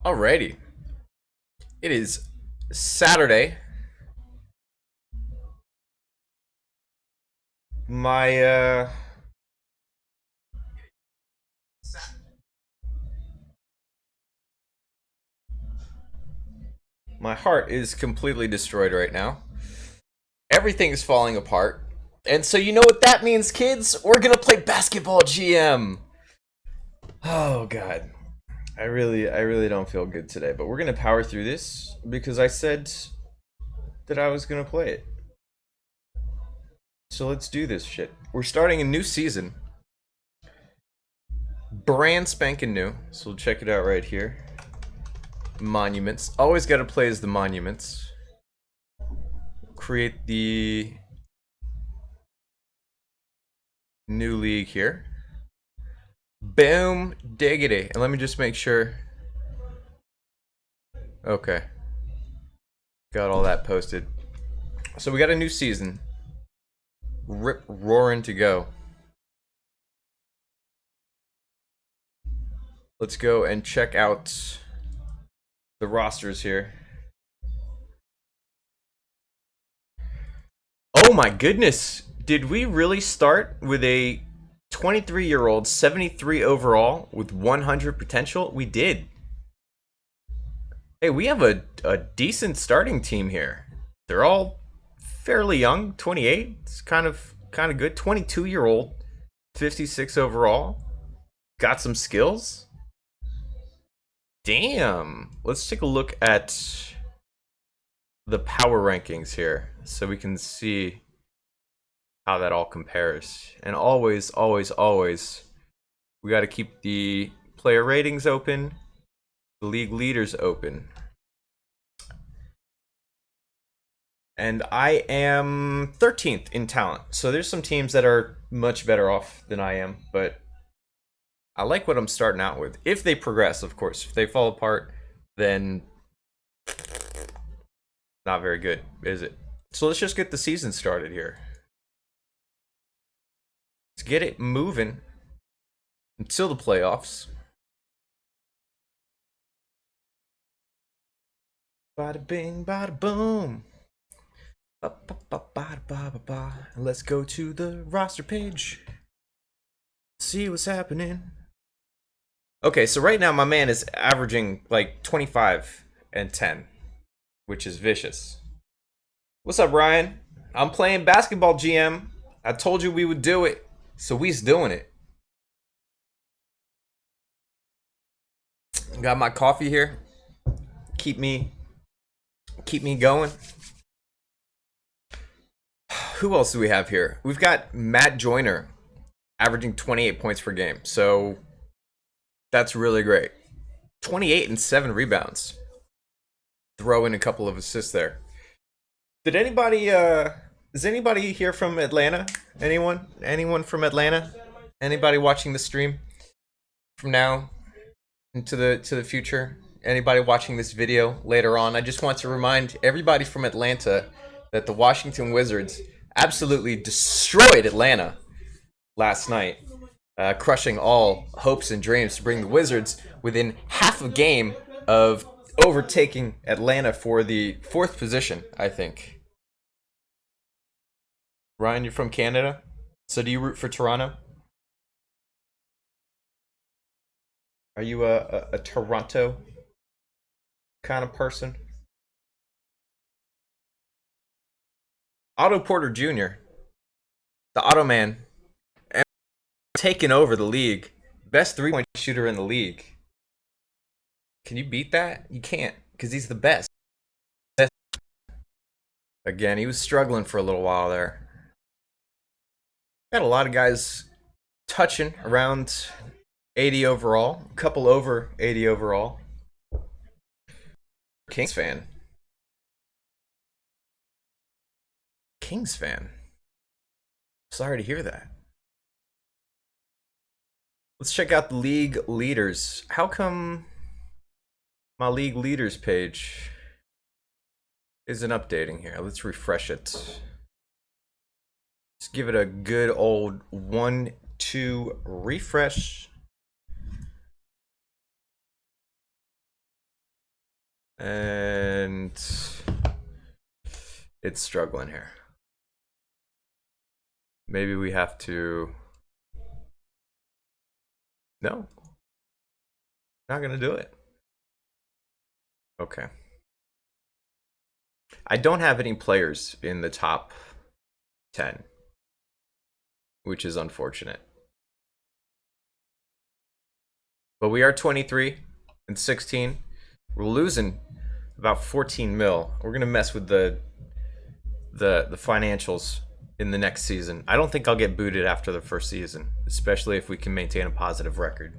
Alrighty. It is Saturday. My my heart is completely destroyed right now. Everything's falling apart. And so you know what that means, kids? We're gonna play basketball GM. Oh god. I really don't feel good today, but we're gonna power through this because I said that I was gonna play it. So let's do this shit. We're starting a new season. Brand spanking new. So we'll check it out right here. Monuments. Always got to play as the monuments. Create the new league here. Boom diggity. And let me just make sure. Okay. Got all that posted. So we got a new season. Rip roaring to go. Let's go and check out the rosters here. Oh my goodness. Did we really start with a 23-year-old, 73 overall with 100 potential? We did. Hey, we have a decent starting team here. They're all fairly young, 28. It's kind of good. 22-year-old, 56 overall. Got some skills. Damn. Let's take a look at the power rankings here so we can see how that all compares. And always, always, always, we got to keep the player ratings open, the league leaders open. And I am 13th in talent. So there's some teams that are much better off than I am, but I like what I'm starting out with. If they progress, of course. If they fall apart, then not very good, is it? So let's just get the season started here. Let's get it moving until the playoffs. Bada bing, bada boom. Let's go to the roster page. See what's happening. Okay, so right now my man is averaging like 25 and 10, which is vicious. What's up, Ryan? I'm playing basketball GM. I told you we would do it, so we's doing it. Got my coffee here. Keep me going. Who else do we have here? We've got Matt Joyner averaging 28 points per game. So that's really great. 28 and 7 rebounds. Throw in a couple of assists there. Did anybody is anybody here from Atlanta? Anyone from Atlanta? Anybody watching the stream from now into the future? Anybody watching this video later on? I just want to remind everybody from Atlanta that the Washington Wizards absolutely destroyed Atlanta last night, crushing all hopes and dreams to bring the Wizards within half a game of overtaking Atlanta for the 4th position, I think. Ryan, you're from Canada, so do you root for Toronto? Are you a Toronto kind of person? Otto Porter Jr., the Otto Man, taking over the league. Best 3-point shooter in the league. Can you beat that? You can't, because he's the best. Again, he was struggling for a little while there. Got a lot of guys touching around 80 overall. A couple over 80 overall. Kings fan. Kings fan. Sorry to hear that. Let's check out the league leaders. How come my league leaders page isn't updating here? Let's refresh it. Let's give it a good old 1-2 refresh. And it's struggling here. Maybe we have to... No. Not gonna do it. Okay. I don't have any players in the top 10, which is unfortunate. But we are 23 and 16. We're losing about 14 mil. We're gonna mess with the financials in the next season. I don't think I'll get booted after the first season, especially if we can maintain a positive record.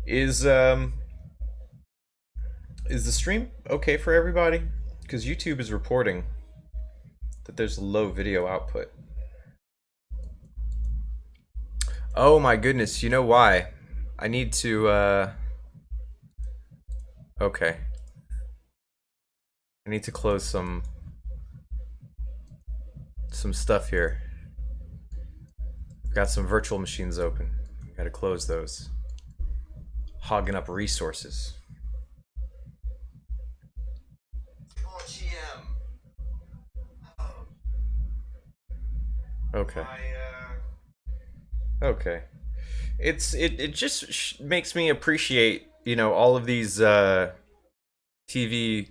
Is the stream okay for everybody? Because YouTube is reporting that there's low video output. Oh my goodness, you know why? I need to okay. I need to close some stuff here. I've got some virtual machines open. Gotta close those. Hogging up resources. Okay. Okay. It just makes me appreciate, you know, all of these TV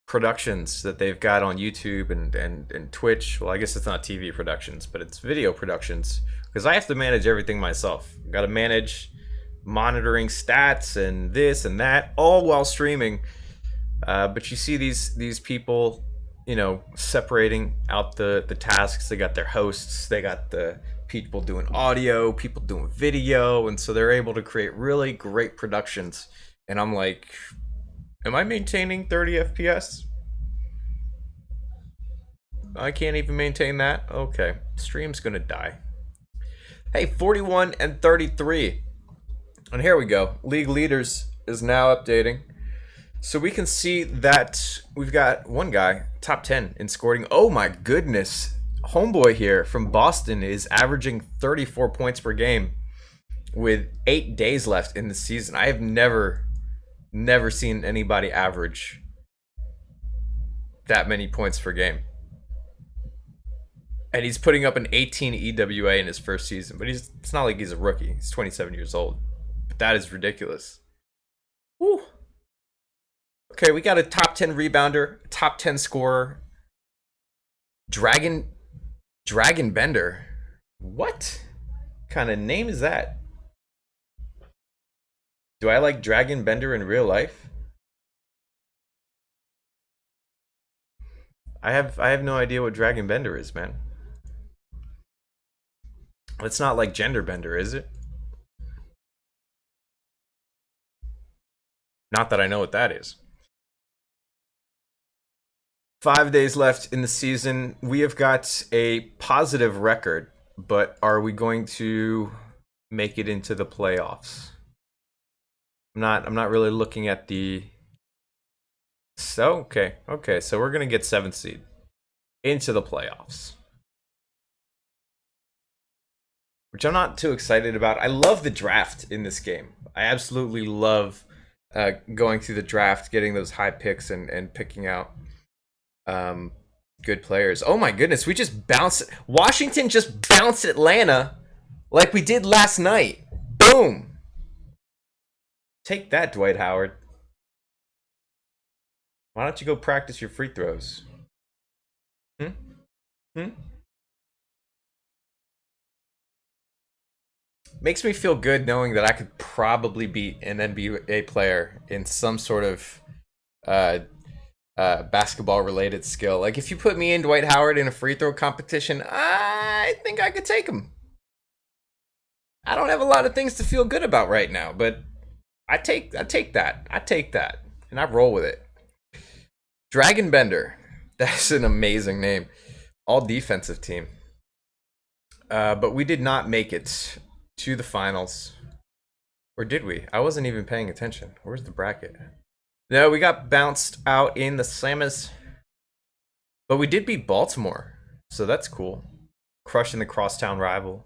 productions that they've got on YouTube and Twitch. Well, I guess it's not TV productions, but it's video productions, because I have to manage everything myself. Got to manage monitoring stats and this and that, all while streaming. But you see these people, you know, separating out the tasks. They got their hosts, they got the people doing audio, people doing video, and so they're able to create really great productions. And I'm like, am I maintaining 30 FPS? I can't even maintain that? Okay, stream's gonna die. Hey, 41 and 33. And here we go. League Leaders is now updating. So we can see that we've got one guy, top 10 in scoring. Oh my goodness. Homeboy here from Boston is averaging 34 points per game with 8 days left in the season. I have never seen anybody average that many points per game. And he's putting up an 18 EWA in his first season, but it's not like he's a rookie. He's 27 years old. But that is ridiculous. Woo. Okay, we got a top 10 rebounder, top 10 scorer. Dragon Bender. What kind of name is that? Do I like Dragon Bender in real life? I have no idea what Dragon Bender is, man. It's not like Gender Bender, is it? Not that I know what that is. 5 days left in the season. We have got a positive record, but are we going to make it into the playoffs? I'm not really looking at the... So, okay, so we're gonna get 7th seed into the playoffs, which I'm not too excited about. I love the draft in this game. I absolutely love going through the draft, getting those high picks and picking out good players. Oh my goodness, we just bounced. Washington just bounced Atlanta like we did last night. Boom. Take that, Dwight Howard. Why don't you go practice your free throws? Makes me feel good knowing that I could probably beat an NBA player in some sort of basketball related skill. Like if you put me and Dwight Howard in a free throw competition, I think I could take him. I don't have a lot of things to feel good about right now, but I take that. I take that and I roll with it. Dragon Bender. That's an amazing name. All defensive team. But we did not make it to the finals. Or did we? I wasn't even paying attention. Where's the bracket? No, we got bounced out in the semis. But we did beat Baltimore. So that's cool. Crushing the crosstown rival.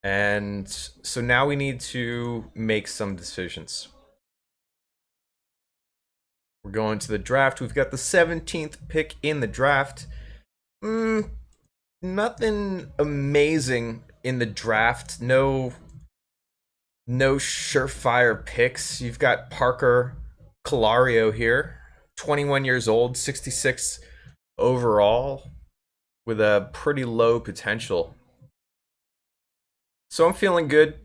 And so now we need to make some decisions. We're going to the draft. We've got the 17th pick in the draft. Nothing amazing in the draft. No surefire picks. You've got Parker Calario here, 21 years old, 66 overall, with a pretty low potential. So I'm feeling good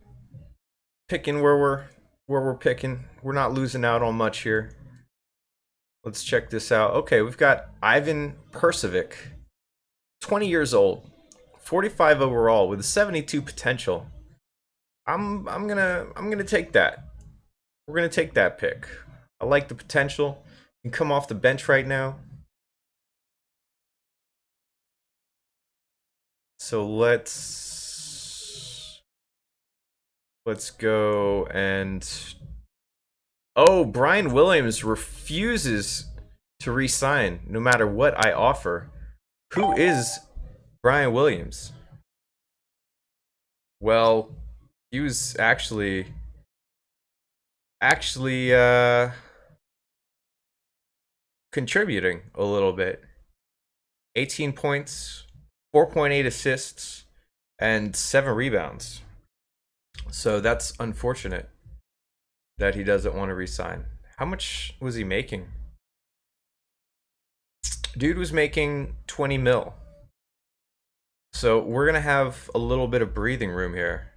picking where we're picking. We're not losing out on much here. Let's check this out. Okay, we've got Ivan Persevic, 20 years old, 45 overall with a 72 potential. I'm gonna take that. We're gonna take that pick. I like the potential. He can come off the bench right now. So let's go and Brian Williams refuses to re-sign no matter what I offer. Who is Brian Williams? Well, he was actually contributing a little bit. 18 points, 4.8 assists, and 7 rebounds. So that's unfortunate that he doesn't want to resign. How much was he making? Dude was making 20 mil. So we're going to have a little bit of breathing room here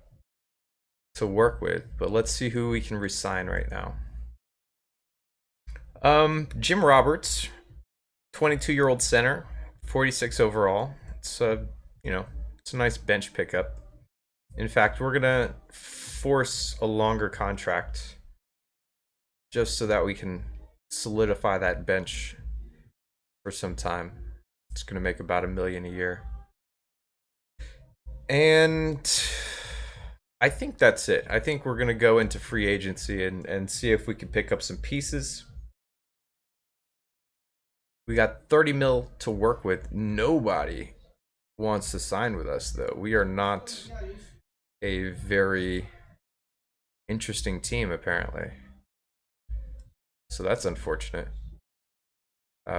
to work with, but let's see who we can resign right now. Jim Roberts, 22-year-old center, 46 overall. It's it's a nice bench pickup. In fact, we're gonna force a longer contract just so that we can solidify that bench for some time. It's gonna make about $1 million a year. And I think that's it. I think we're gonna go into free agency and see if we can pick up some pieces. We got 30 mil to work with. Nobody wants to sign with us, though. We are not a very interesting team, apparently. So that's unfortunate.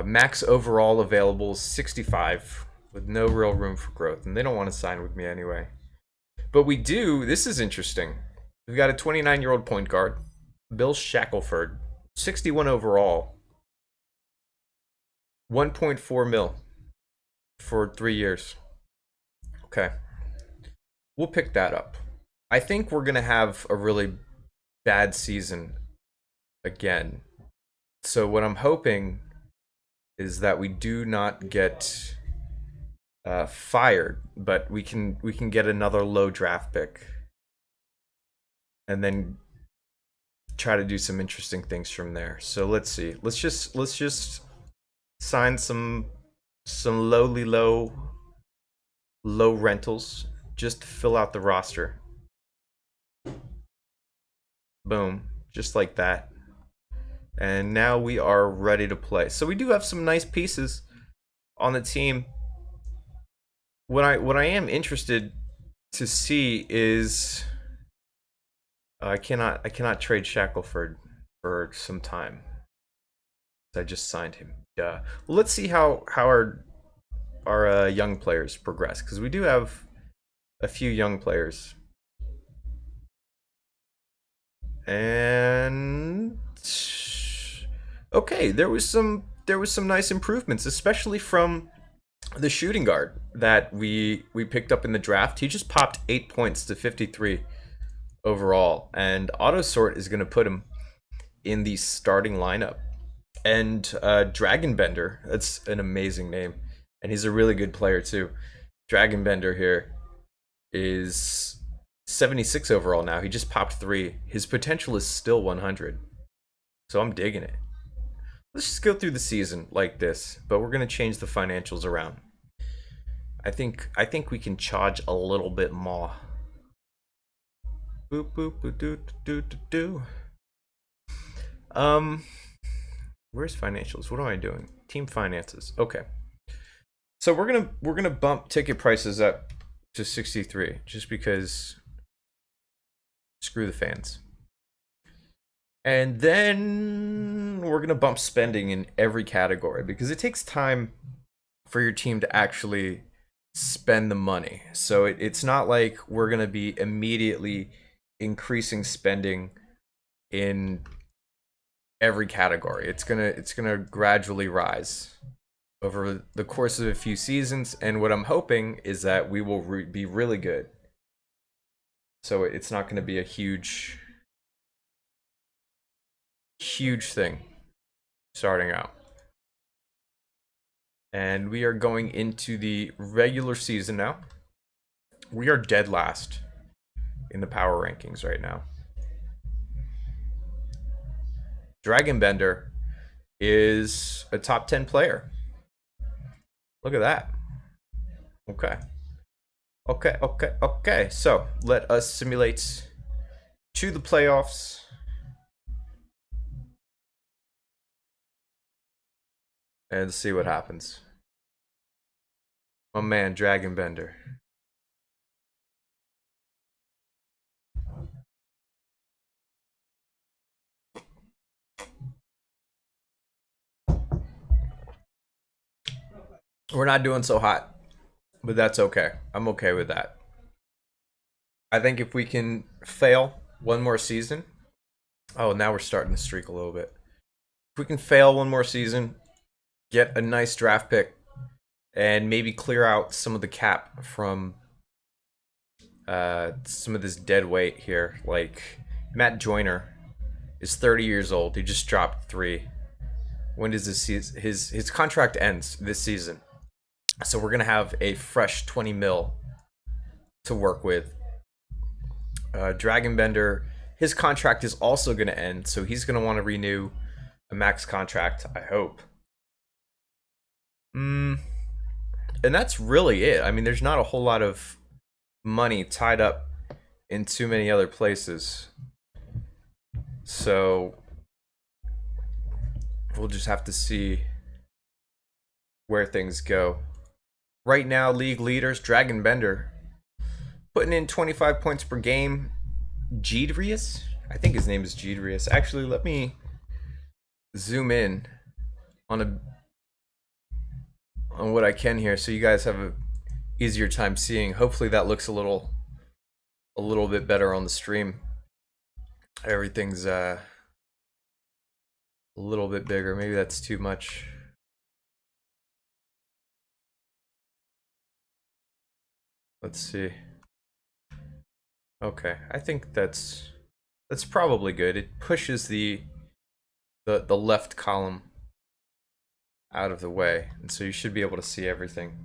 Max overall available is 65 with no real room for growth, and they don't want to sign with me anyway. But we do. This is interesting. We've got a 29-year-old point guard, Bill Shackelford, 61 overall, 1.4 mil for 3 years. Okay. We'll pick that up. I think we're going to have a really bad season again. So what I'm hoping is that we do not get fired, but we can get another low draft pick and then try to do some interesting things from there. So let's see. Let's just sign some lowly low rentals just to fill out the roster. Boom, just like that. And now we are ready to play. So we do have some nice pieces on the team. What I am interested to see is I cannot trade Shackelford for some time. I just signed him. Well, let's see how our young players progress, because we do have a few young players. And okay, there was some nice improvements, especially from the shooting guard that we picked up in the draft. He just popped 8 points to 53 overall, and Autosort is going to put him in the starting lineup. And Dragonbender, that's an amazing name, and he's a really good player too. Dragonbender here is 76 overall now. He just popped 3. His potential is still 100. So I'm digging it. Let's just go through the season like this, but we're going to change the financials around. I think we can charge a little bit more. Boop boop boop doo doo doo doo. Where's financials? What am I doing? Team finances. Okay. So we're gonna bump ticket prices up to 63 just because Screw the fans. And then we're going to bump spending in every category because it takes time for your team to actually spend the money. So it's not like we're going to be immediately increasing spending in every category. It's going to gradually rise over the course of a few seasons, and what I'm hoping is that we will be really good. So it's not going to be a huge thing starting out. And we are going into the regular season now. We are dead last in the power rankings right now. Dragonbender is a top 10 player. Look at that. Okay. So let us simulate to the playoffs. And see what happens. My man, Dragonbender. We're not doing so hot, but that's okay. I'm okay with that. I think if we can fail one more season. Oh, now we're starting to streak a little bit. If we can fail one more season, get a nice draft pick, and maybe clear out some of the cap from some of this dead weight here. Like Matt Joyner is 30 years old. He just dropped 3. When does this season? His contract ends this season, so we're gonna have a fresh 20 mil to work with. Dragonbender, his contract is also gonna end, so he's gonna want to renew a max contract, I hope. And that's really it. I mean, there's not a whole lot of money tied up in too many other places. So we'll just have to see where things go. Right now, league leaders, Dragonbender, putting in 25 points per game. Gedrius? I think his name is Gedrius. Actually, let me zoom in on what I can here so you guys have a easier time seeing. Hopefully that looks a little bit better on the stream. Everything's a little bit bigger. Maybe that's too much. Let's see. Okay, I think that's probably good. It pushes the left column out of the way, and so you should be able to see everything.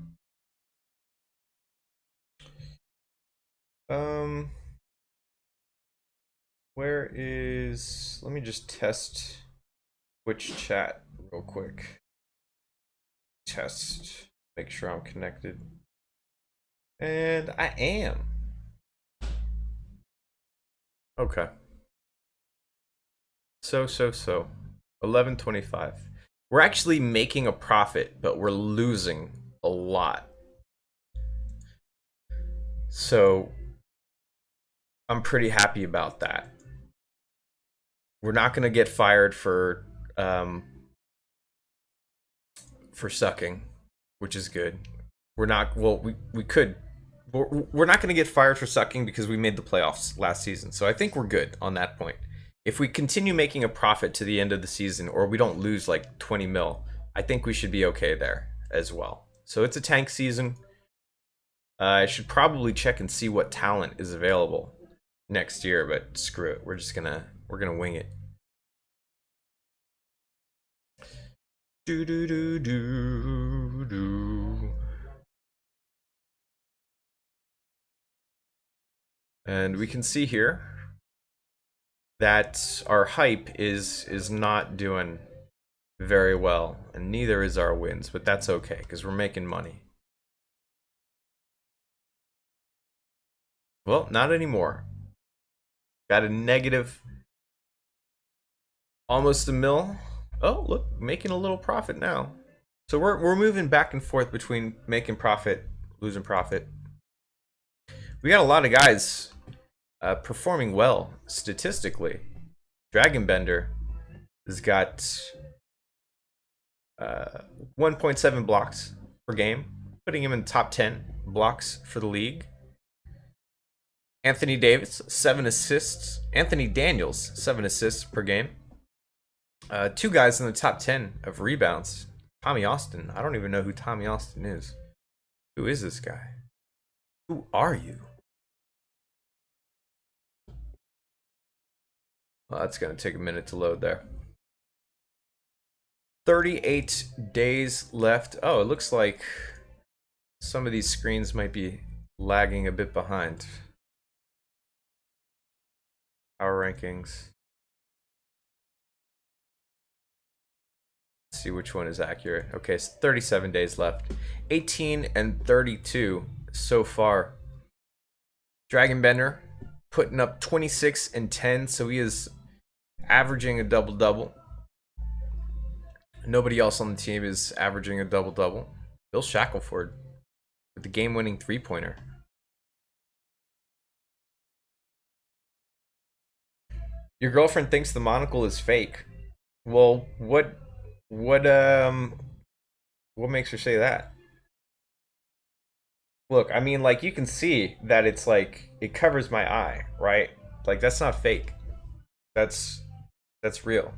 Where is, let me just test Twitch chat real quick. Test, make sure I'm connected. And I am. Okay. So 11:25. We're actually making a profit, but we're losing a lot. So I'm pretty happy about that. We're not going to get fired for sucking, which is good. We're not, well, we could. We're not going to get fired for sucking because we made the playoffs last season. So I think we're good on that point. If we continue making a profit to the end of the season, or we don't lose like 20 mil, I think we should be okay there as well. So it's a tank season. I should probably check and see what talent is available next year, but screw it. We're gonna wing it. And we can see here that our hype is not doing very well, and neither is our wins, but that's okay because we're making money. Well, not anymore. Got a negative almost a mil. Oh, look, making a little profit now. So we're moving back and forth between making profit, losing profit. We got a lot of guys performing well statistically. Dragonbender has got 1.7 blocks per game, putting him in top 10 blocks for the league. Anthony Davis, 7 assists. Anthony Daniels, 7 assists per game. 2 guys in the top 10 of rebounds. Tommy Austin. I don't even know who Tommy Austin is. Who is this guy? Who are you? Well, that's going to take a minute to load there. 38 days left. Oh, it looks like some of these screens might be lagging a bit behind. Power rankings. Let's see which one is accurate. Okay, so 37 days left. 18 and 32 so far. Dragonbender putting up 26 and 10, so he is averaging a double-double. Nobody else on the team is averaging a double-double. Bill Shackelford with the game-winning three-pointer. Your girlfriend thinks the monocle is fake. Well, what makes her say that? Look, I mean, like, you can see that it's like it covers my eye, right? Like, that's not fake. That's real.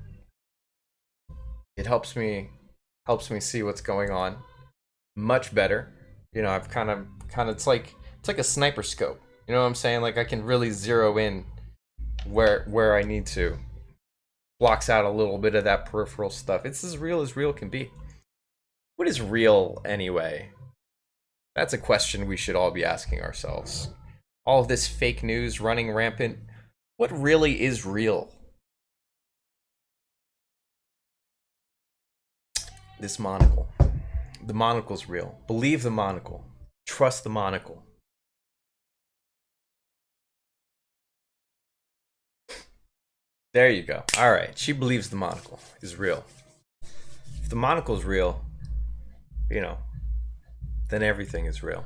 It helps me see what's going on much better. You know, I've kind of it's like a sniper scope. You know what I'm saying? Like, I can really zero in where I need to. Blocks out a little bit of that peripheral stuff. It's as real can be. What is real anyway? That's a question we should all be asking ourselves. All of this fake news running rampant. What really is real? This monocle. The monocle's real. Believe the monocle. Trust the monocle. There you go. All right. She believes the monocle is real. If the monocle's real, you know, then everything is real.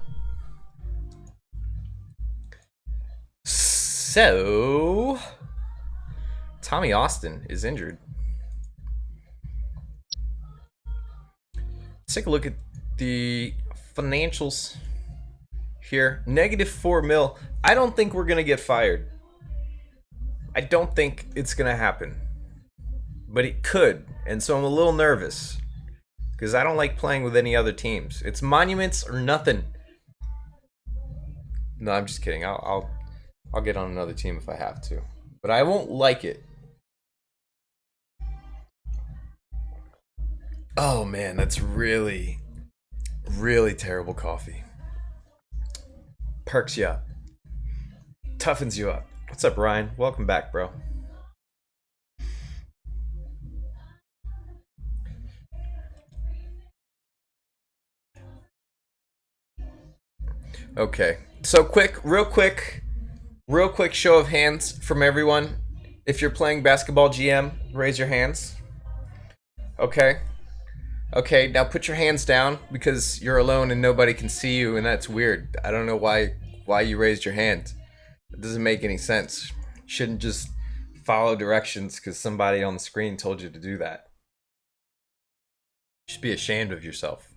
So, Tommy Austin is injured. Let's take a look at the financials here. -4 mil. I don't think we're going to get fired. I don't think it's going to happen. But it could. And so I'm a little nervous. Because I don't like playing with any other teams. It's monuments or nothing. No, I'm just kidding. I'll get on another team if I have to. But I won't like it. Oh man, that's really, really terrible coffee. Perks you up. Toughens you up. What's up, Ryan? Welcome back, bro. Okay, so real quick show of hands from everyone. If you're playing basketball GM, raise your hands. Okay, now put your hands down because you're alone and nobody can see you, and that's weird. I don't know why you raised your hand. It doesn't make any sense. You shouldn't just follow directions because somebody on the screen told you to do that. You should be ashamed of yourself.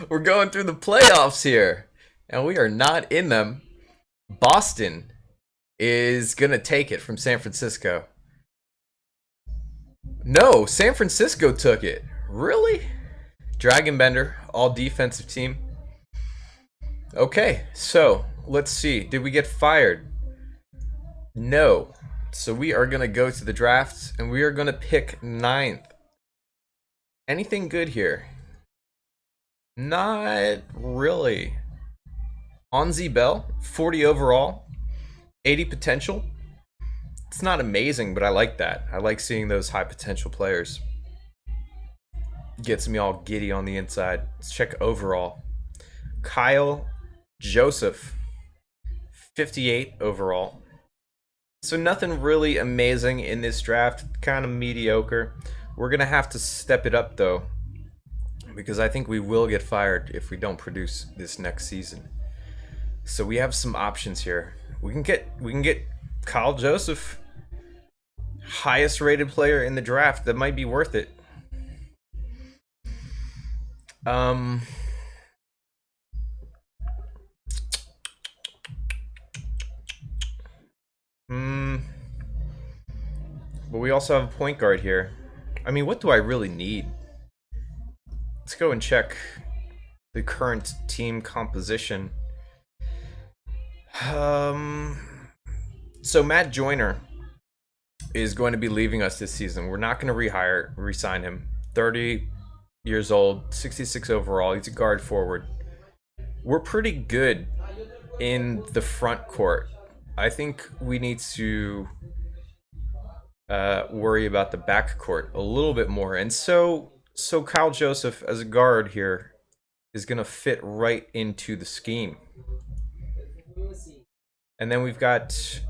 We're going through the playoffs here, and we are not in them. Boston is going to take it from San Francisco. No, San Francisco took it. Really? Dragonbender, all defensive team. Okay, so let's see. Did we get fired? No. So we are going to go to the draft, and we are going to pick 9th. Anything good here? Not really. Onzi Bell, 40 overall, 80 potential. It's not amazing, but I like that. I like seeing those high potential players. Gets me all giddy on the inside. Let's check overall. Kyle Joseph, 58 overall. So nothing really amazing in this draft. Kind of mediocre. We're going to have to step it up, though, because I think we will get fired if we don't produce this next season. So we have some options here. We can get Kyle Joseph, highest rated player in the draft. That might be worth it. Um, hmm. But we also have a point guard here. I mean, what do I really need? Let's go and check the current team composition. Um, so Matt Joyner is going to be leaving us this season. We're not going to resign him. 30 years old, 66 overall. He's a guard forward. We're pretty good in the front court. I think we need to worry about the back court a little bit more. And so Kyle Joseph as a guard here is going to fit right into the scheme. And then we've got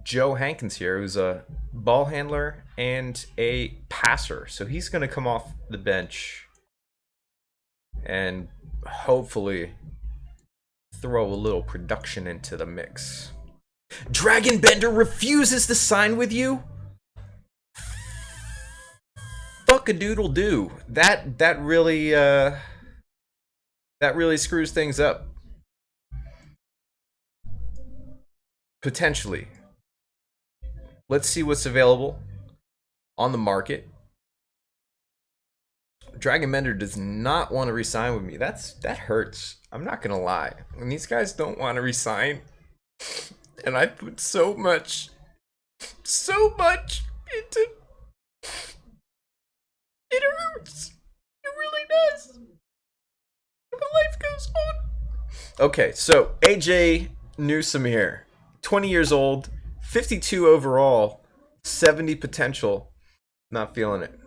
Joe Hankins here, who's a ball handler and a passer. So he's going to come off the bench and hopefully throw a little production into the mix. Dragon Bender refuses to sign with you? Fuck a doodle do. That really screws things up. Potentially. Let's see what's available on the market. Dragon Bender does not want to resign with me. That hurts. I'm not gonna lie. When these guys don't want to resign, and I put so much into it, hurts. It really does. But life goes on. Okay, so AJ Newsome here. 20 years old, 52 overall, 70 potential. Not feeling it.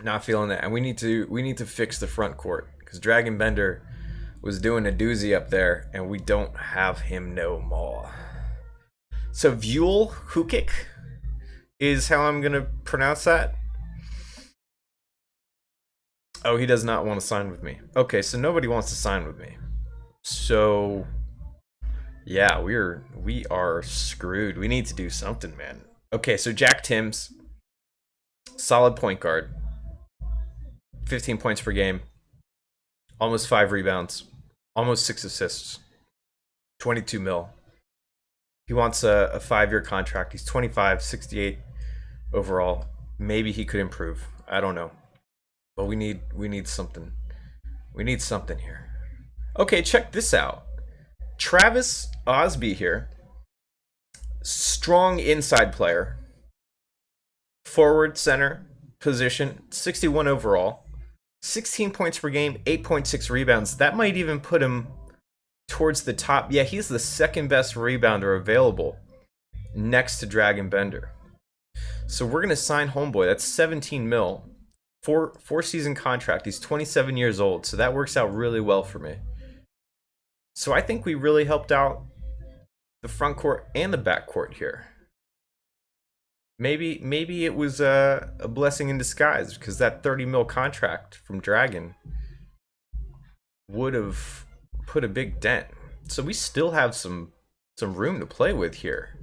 Not feeling it. And we need to fix the front court because Dragon Bender was doing a doozy up there, and we don't have him no more. So Vuel Hukic is how I'm gonna pronounce that. Oh, he does not want to sign with me. Okay, so nobody wants to sign with me. So yeah, we are screwed. We need to do something, man. Okay, so Jack Timms, solid point guard. 15 points per game. Almost 5 rebounds. Almost 6 assists. 22 mil. He wants a 5-year contract. He's 25, 68 overall. Maybe he could improve. I don't know. But we need something. We need something here. Okay, check this out. Travis Osby here. Strong inside player. Forward center position. 61 overall. 16 points per game. 8.6 rebounds. That might even put him towards the top. Yeah, he's the second best rebounder available next to Dragon Bender. So we're going to sign Homeboy. That's 17 mil. Four season contract. He's 27 years old. So that works out really well for me. So I think we really helped out the front court and the back court here. Maybe it was a blessing in disguise because that 30 mil contract from Dragon would have put a big dent. So we still have some room to play with here.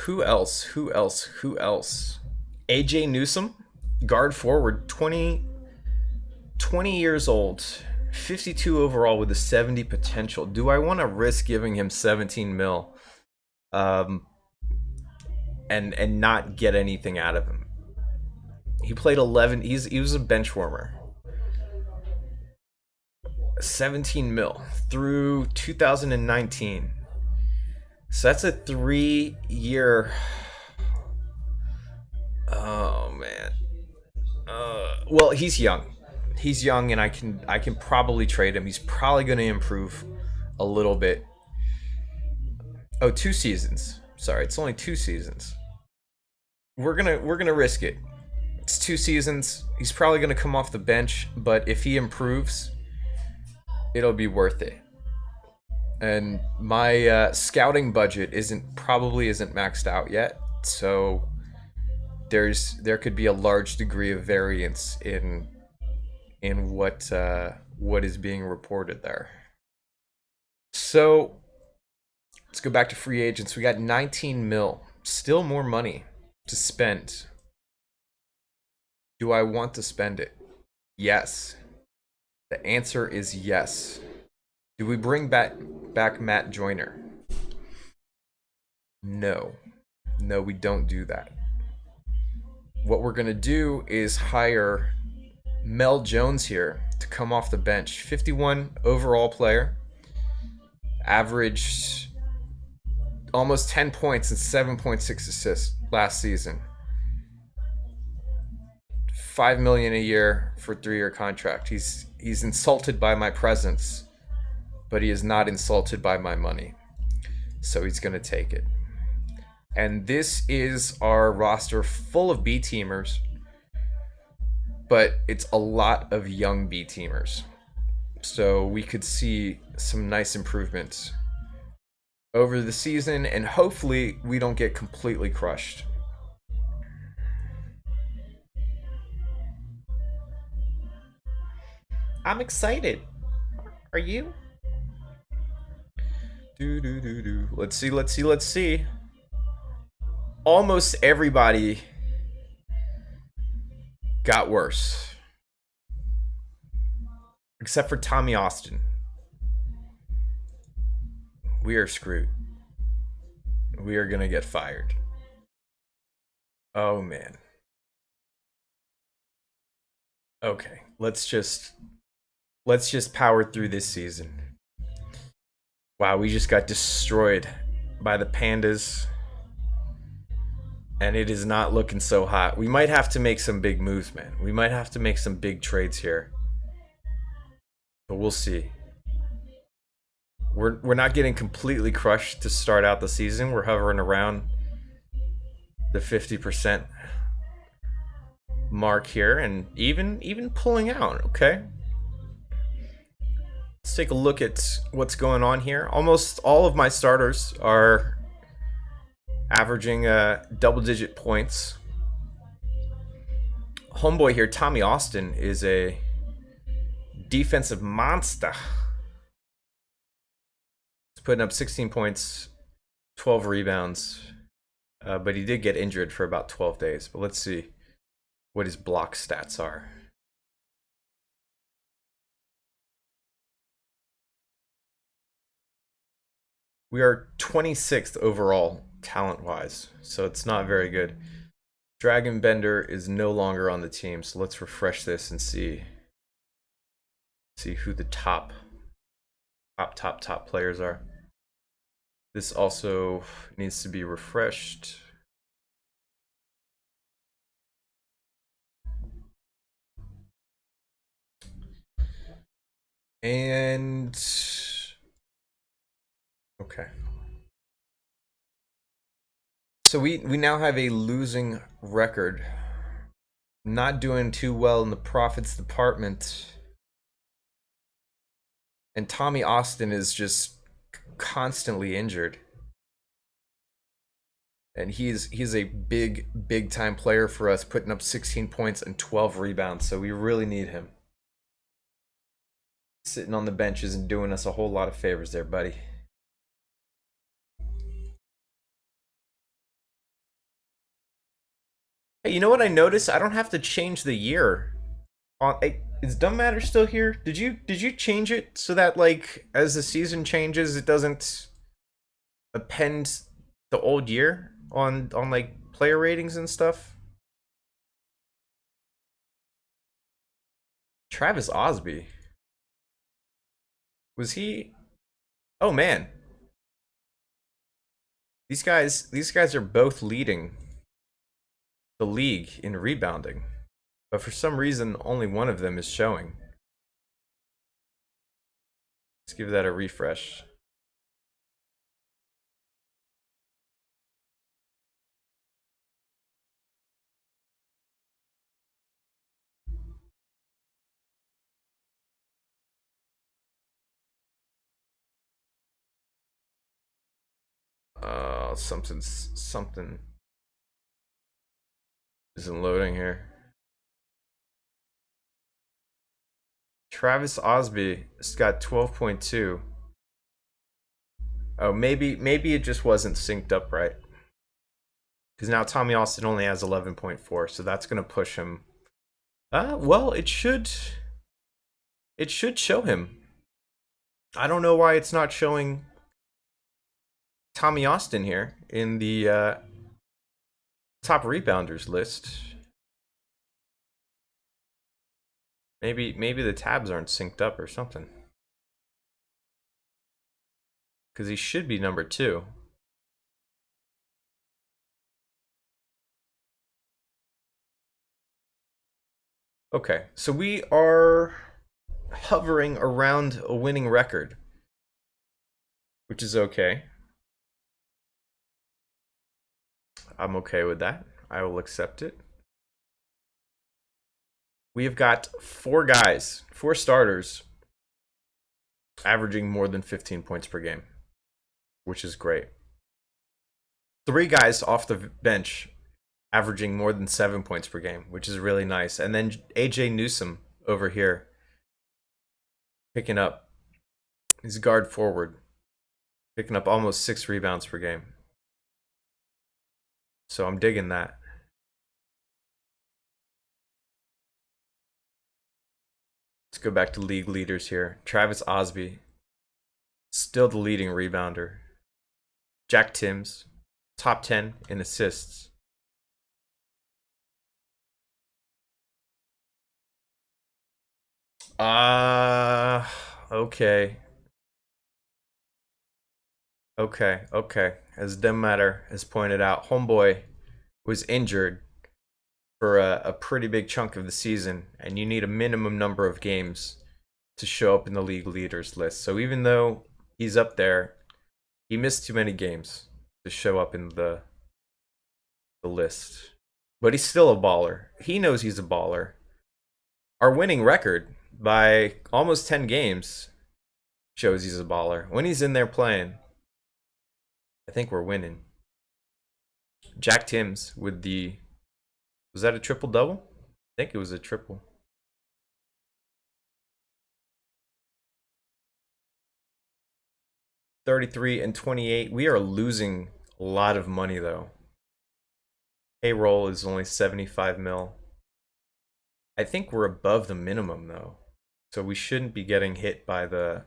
Who else? AJ Newsome, guard forward, 20 years old, 52 overall with a 70 potential. Do I want to risk giving him 17 mil and not get anything out of him? He played 11. He was a bench warmer. 17 mil through 2019. So that's a 3-year. Oh man. Well, he's young. He's young, and I can probably trade him. He's probably going to improve a little bit. Oh, 2 seasons. Sorry, it's only 2 seasons. We're gonna risk it. It's 2 seasons. He's probably gonna come off the bench, but if he improves, it'll be worth it. And my scouting budget isn't maxed out yet, so there could be a large degree of variance in what is being reported there. So let's go back to free agents. We got 19 mil, still more money to spend. Do I want to spend it? Yes. The answer is yes. Do we bring back Matt Joyner? No. No, we don't do that. What we're going to do is hire Mel Jones here to come off the bench. 51 overall player. Averaged almost 10 points and 7.6 assists last season. $5 million a year for a 3-year contract. He's insulted by my presence, but he is not insulted by my money. So he's going to take it. And this is our roster full of B teamers, but it's a lot of young B teamers. So we could see some nice improvements over the season, and hopefully we don't get completely crushed. I'm excited. Are you? Let's see. Almost everybody got worse. Except for Tommy Austin. We are screwed. We are gonna get fired. Oh man. Okay, let's just power through this season. Wow, we just got destroyed by the Pandas. And it is not looking so hot. We might have to make some big moves, man. We might have to make some big trades here. But we'll see. We're not getting completely crushed to start out the season. We're hovering around the 50% mark here, and even pulling out. Okay. Let's take a look at what's going on here. Almost all of my starters are averaging double-digit points. Homeboy here, Tommy Austin, is a defensive monster. He's putting up 16 points, 12 rebounds, but he did get injured for about 12 days. But let's see what his block stats are. We are 26th overall talent-wise, so it's not very good. Dragon Bender is no longer on the team, so let's refresh this and see who the top players are. This also needs to be refreshed. And okay. So we now have a losing record. Not doing too well in the profits department. And Tommy Austin is just constantly injured. And he's a big time player for us, putting up 16 points and 12 rebounds. So we really need him. Sitting on the bench isn't doing us a whole lot of favors there, buddy. Hey, you know what I noticed? I don't have to change the year. Hey, is Dumb Matter still here? Did you change it so that like as the season changes, it doesn't append the old year on like player ratings and stuff? Travis Osby. Was he? Oh man. These guys are both leading the league in rebounding. But for some reason only one of them is showing. Let's give that a refresh. Something. Isn't loading here. Travis Osby has got 12.2. Oh, maybe it just wasn't synced up right. Because now Tommy Austin only has 11.4, so that's gonna push him. Well, it should show him. I don't know why it's not showing Tommy Austin here in the top rebounders list. Maybe the tabs aren't synced up or something. Because he should be number 2. Okay, so we are hovering around a winning record, which is okay. I'm okay with that. I will accept it. We have got 4 guys, 4 starters, averaging more than 15 points per game, which is great. 3 guys off the bench averaging more than 7 points per game, which is really nice. And then AJ Newsome over here picking up. He's guard forward, picking up almost 6 rebounds per game. So I'm digging that. Let's go back to league leaders here. Travis Osby, still the leading rebounder. Jack Timms, top 10 in assists. Okay. Okay. As Demmatter has pointed out, Homeboy was injured for a pretty big chunk of the season, and you need a minimum number of games to show up in the league leaders list. So even though he's up there, he missed too many games to show up in the list. But he's still a baller. He knows he's a baller. Our winning record by almost 10 games shows he's a baller. When he's in there playing, I think we're winning. Jack Timms with the... Was that a triple-double? I think it was a triple. $33 and $28. We are losing a lot of money, though. Payroll is only 75 mil. I think we're above the minimum, though. So we shouldn't be getting hit by the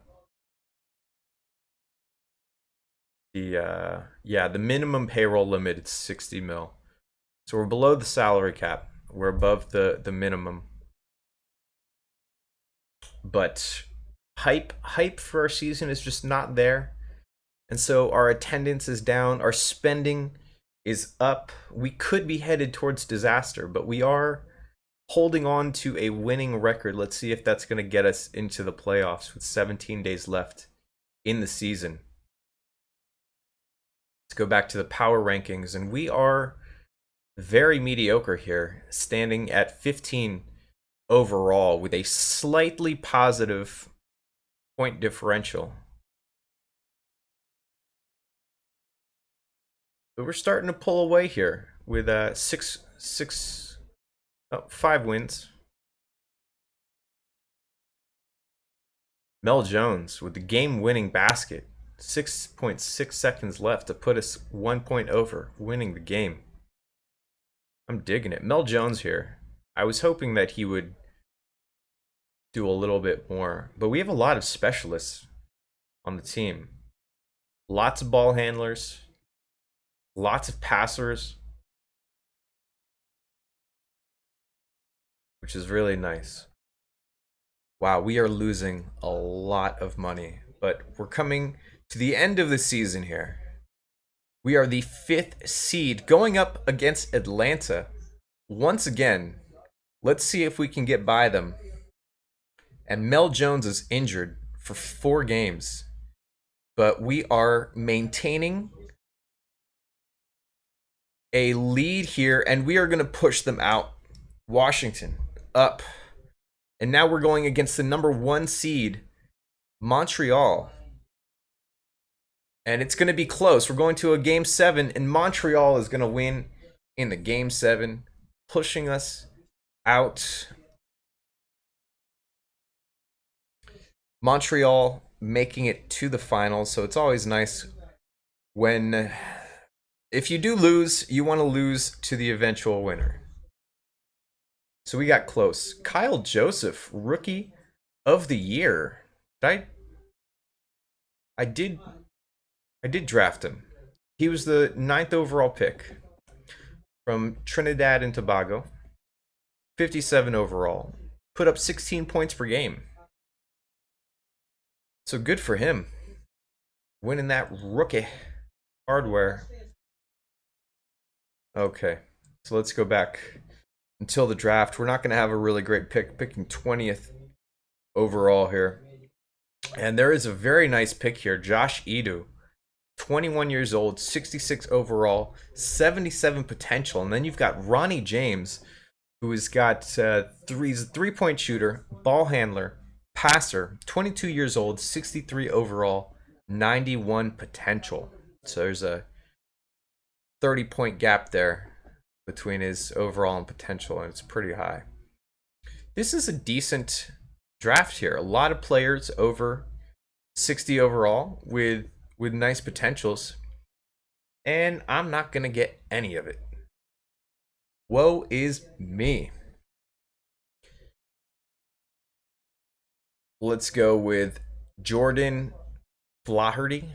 minimum payroll limit is 60 mil. So we're below the salary cap. We're above the minimum. But hype for our season is just not there. And so our attendance is down, our spending is up. We could be headed towards disaster, but we are holding on to a winning record. Let's see if that's going to get us into the playoffs with 17 days left in the season. Let's go back to the power rankings, and we are very mediocre here, standing at 15 overall with a slightly positive point differential. But we're starting to pull away here with 5 wins. Mel Jones with the game-winning basket. 6.6 seconds left to put us 1 point over, winning the game. I'm digging it. Mel Jones here. I was hoping that he would do a little bit more, but we have a lot of specialists on the team. Lots of ball handlers, lots of passers, which is really nice. Wow, we are losing a lot of money, but we're coming to the end of the season here. We are the 5th seed going up against Atlanta. Once again, let's see if we can get by them. And Mel Jones is injured for 4 games. But we are maintaining a lead here, and we are going to push them out. Washington up. And now we're going against the number 1 seed, Montreal. And it's going to be close. We're going to a game 7, and Montreal is going to win in the game 7. pushing us out. Montreal making it to the finals, so it's always nice when, if you do lose, you want to lose to the eventual winner. So we got close. Kyle Joseph, rookie of the year. I I did I did draft him. He was the 9th overall pick from Trinidad and Tobago. 57 overall. Put up 16 points per game. So good for him. Winning that rookie hardware. Okay. So let's go back until the draft. We're not going to have a really great pick, picking 20th overall here. And there is a very nice pick here. Josh Edu, 21 years old, 66 overall, 77 potential. And then you've got Ronnie James, who has got he's a three-point shooter, ball handler, passer, 22 years old, 63 overall, 91 potential. So there's a 30-point gap there between his overall and potential, and it's pretty high. This is a decent draft here. A lot of players over 60 overall with nice potentials, and I'm not gonna get any of it. Woe is me. Let's go with Jordan Flaherty.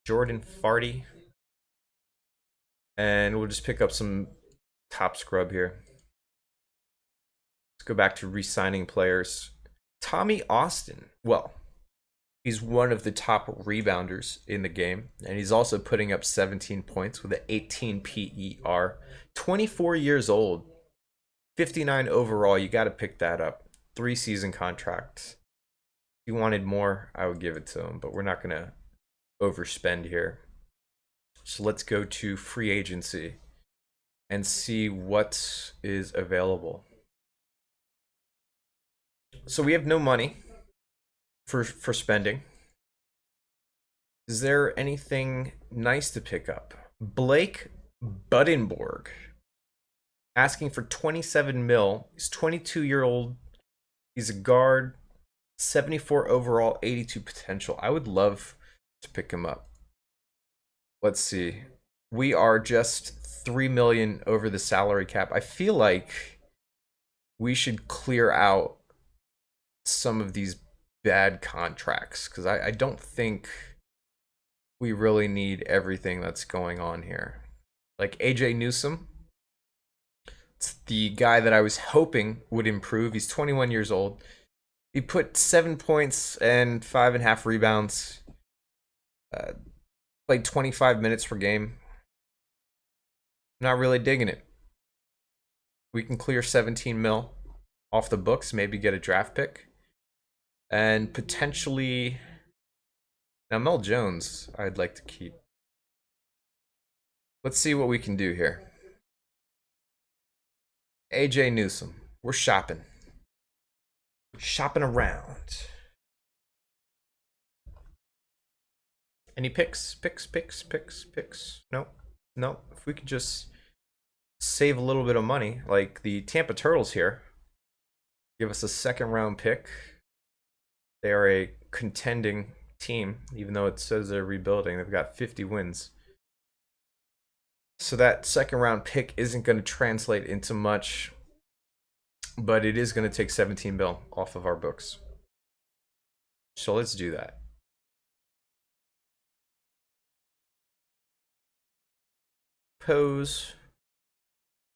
Jordan Farty. And we'll just pick up some top scrub here. Let's go back to re-signing players. Tommy Austin. Well, he's one of the top rebounders in the game, and he's also putting up 17 points with an 18 PER. 24 years old, 59 overall. You got to pick that up. 3-season contract. If you wanted more, I would give it to him, but we're not going to overspend here. So let's go to free agency and see what is available. So we have no money for spending. Is there anything nice to pick up? Blake Buddenborg, asking for 27 mil. He's 22-year-old. He's a guard, 74 overall, 82 potential. I would love to pick him up. Let's see. We are just 3 million over the salary cap. I feel like we should clear out some of these bad contracts, because I don't think we really need everything that's going on here. Like AJ Newsom, it's the guy that I was hoping would improve. He's 21 years old. He put 7 points and 5.5 rebounds. Played 25 minutes per game. Not really digging it. We can clear 17 mil off the books, maybe get a draft pick. And potentially... Now, Mel Jones, I'd like to keep. Let's see what we can do here. AJ Newsom. We're shopping. Shopping around. Any picks? Picks? Nope. If we could just save a little bit of money, like the Tampa Turtles here, give us a 2nd round pick. They are a contending team, even though it says they're rebuilding. They've got 50 wins. So that 2nd round pick isn't going to translate into much, but it is going to take 17 mil off of our books. So let's do that. Pose.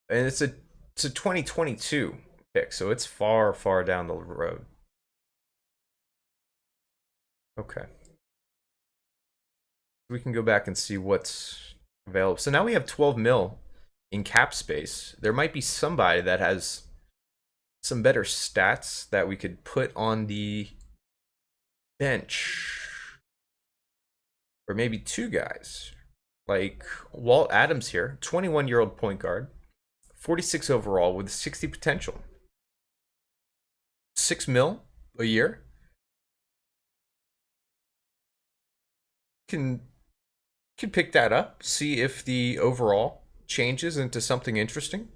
And it's a 2022 pick, so it's far down the road. Okay. We can go back and see what's available. So now we have 12 mil in cap space. There might be somebody that has some better stats that we could put on the bench. Or maybe 2 guys. Like Walt Adams here, 21-year-old point guard, 46 overall with 60 potential. 6 mil a year. Can pick that up, see if the overall changes into something interesting?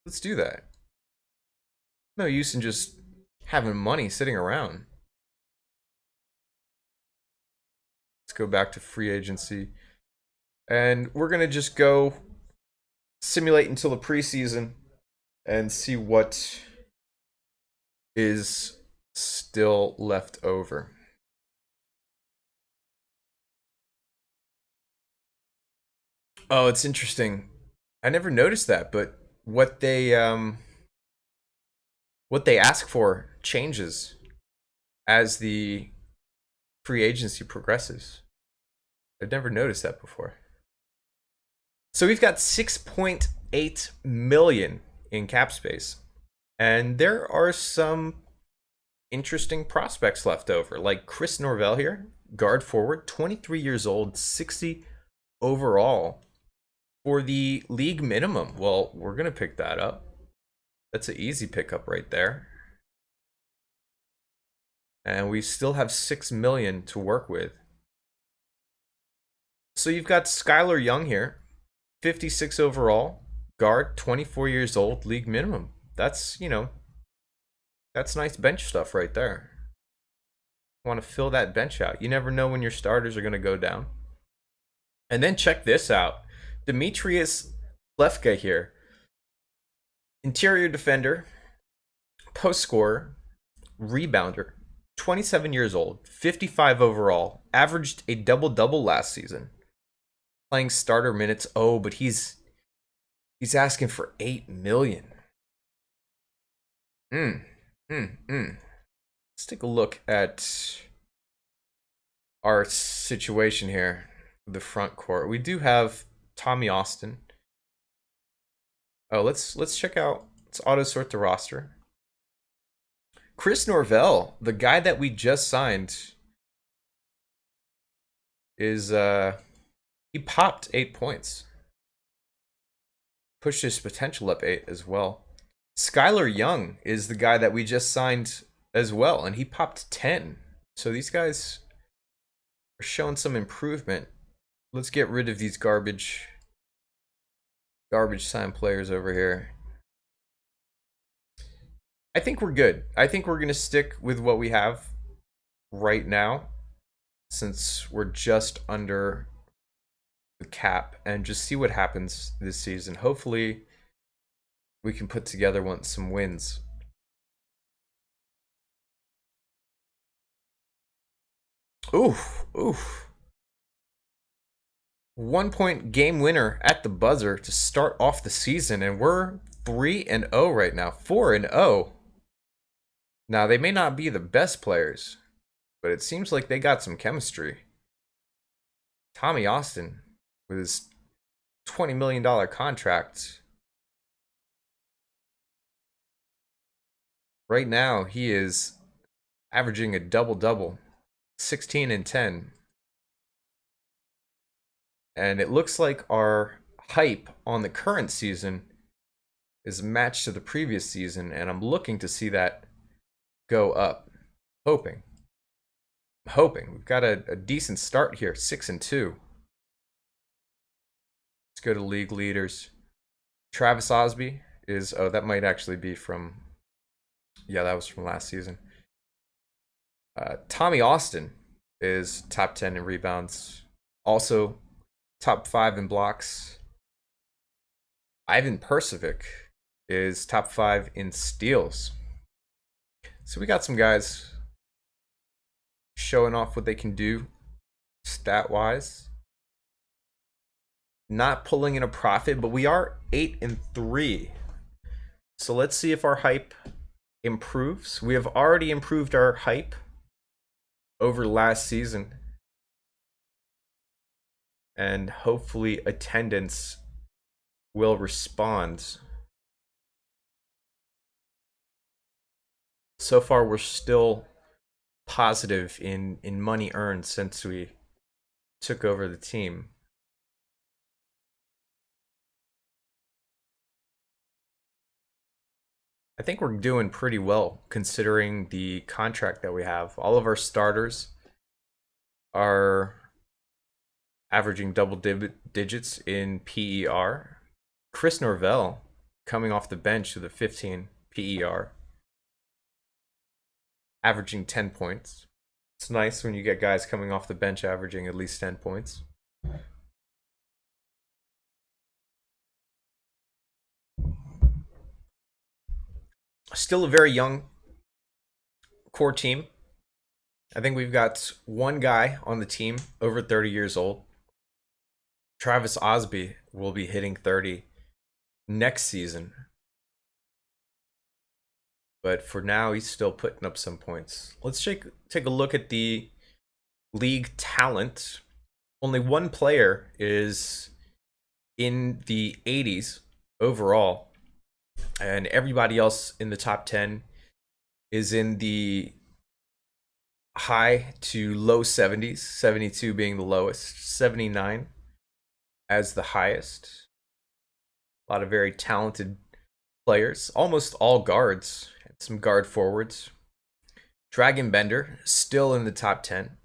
Let's do that. No use in just having money sitting around. Let's go back to free agency. And we're going to just go simulate until the preseason and see what is still left over. Oh, it's interesting. I never noticed that, but what they ask for changes as the free agency progresses. I've never noticed that before. So we've got 6.8 million in cap space. And there are some interesting prospects left over, like Chris Norvell here, guard forward, 23 years old, 60 overall for the league minimum. Well, we're going to pick that up. That's an easy pickup right there. And we still have 6 million to work with. So you've got Skylar Young here, 56 overall, guard, 24 years old, league minimum. That's, that's nice bench stuff right there. Want to fill that bench out. You never know when your starters are going to go down. And then check this out. Demetrius Lefka here. Interior defender, post scorer, rebounder, 27 years old, 55 overall, averaged a double-double last season. Playing starter minutes. Oh, but he's asking for 8 million. Let's take a look at our situation here, the front court. We do have Tommy Austin. Oh, let's check out. Let's auto sort the roster. Chris Norvell, the guy that we just signed, is he popped 8 points. Pushed his potential up 8 as well. Skylar Young is the guy that we just signed as well, and he popped 10. So these guys are showing some improvement. Let's get rid of these garbage sign players over here. I think we're good. I think we're going to stick with what we have right now, since we're just under the cap, and just see what happens this season. Hopefully we can put together some wins. Oof. 1 point game winner at the buzzer to start off the season, and we're 3-0 right now. 4-0. Now, they may not be the best players, but it seems like they got some chemistry. Tommy Austin with his $20 million contract. Right now, he is averaging a double-double, 16 and 10. And it looks like our hype on the current season is matched to the previous season, and I'm looking to see that go up. Hoping. We've got a decent start here, 6-2. Let's go to league leaders. Travis Osby is, oh, that might actually be from, yeah, that was from last season. Tommy Austin is top 10 in rebounds. Also, top 5 in blocks. Ivan Percevic is top 5 in steals. So we got some guys showing off what they can do stat-wise. Not pulling in a profit, but we are 8-3. So let's see if our hype improves. We have already improved our hype over last season. And hopefully attendance will respond. So far, we're still positive in money earned since we took over the team. I think we're doing pretty well considering the contract that we have. All of our starters are averaging double digits in PER. Chris Norvell coming off the bench with a 15 PER, averaging 10 points. It's nice when you get guys coming off the bench averaging at least 10 points. Still a very young core team. I think we've got one guy on the team over 30 years old. Travis Osby will be hitting 30 next season. But for now, he's still putting up some points. Let's take a look at the league talent. Only one player is in the 80s overall, and everybody else in the top 10 is in the high to low 70s, 72 being the lowest, 79 as the highest. A lot of very talented players, almost all guards, and some guard forwards. Dragon Bender still in the top 10.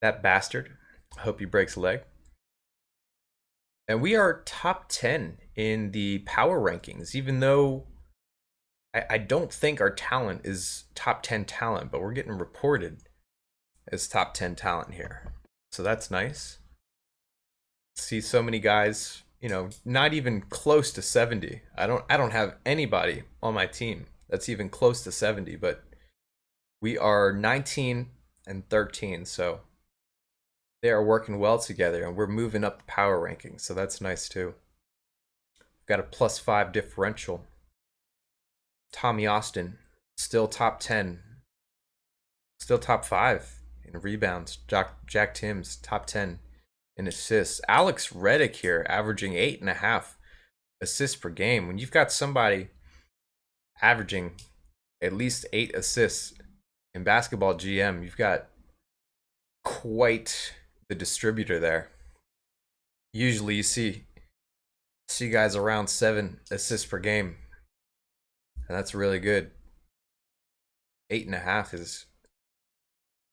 That bastard. I hope he breaks a leg. And we are top 10 in the power rankings, even though I don't think our talent is top 10 talent, but we're getting reported as top 10 talent here. So that's nice. See so many guys, not even close to 70. I don't have anybody on my team that's even close to 70, but we are 19 and 13, so they are working well together, and we're moving up the power rankings, so that's nice too. Got a +5 differential. Tommy Austin, still top 10. Still top 5 in rebounds. Jack Timms, top 10 in assists. Alex Reddick here, averaging 8.5 assists per game. When you've got somebody averaging at least 8 assists in basketball GM, you've got quite the distributor there. Usually you see guys around 7 assists per game, and that's really good. 8.5 is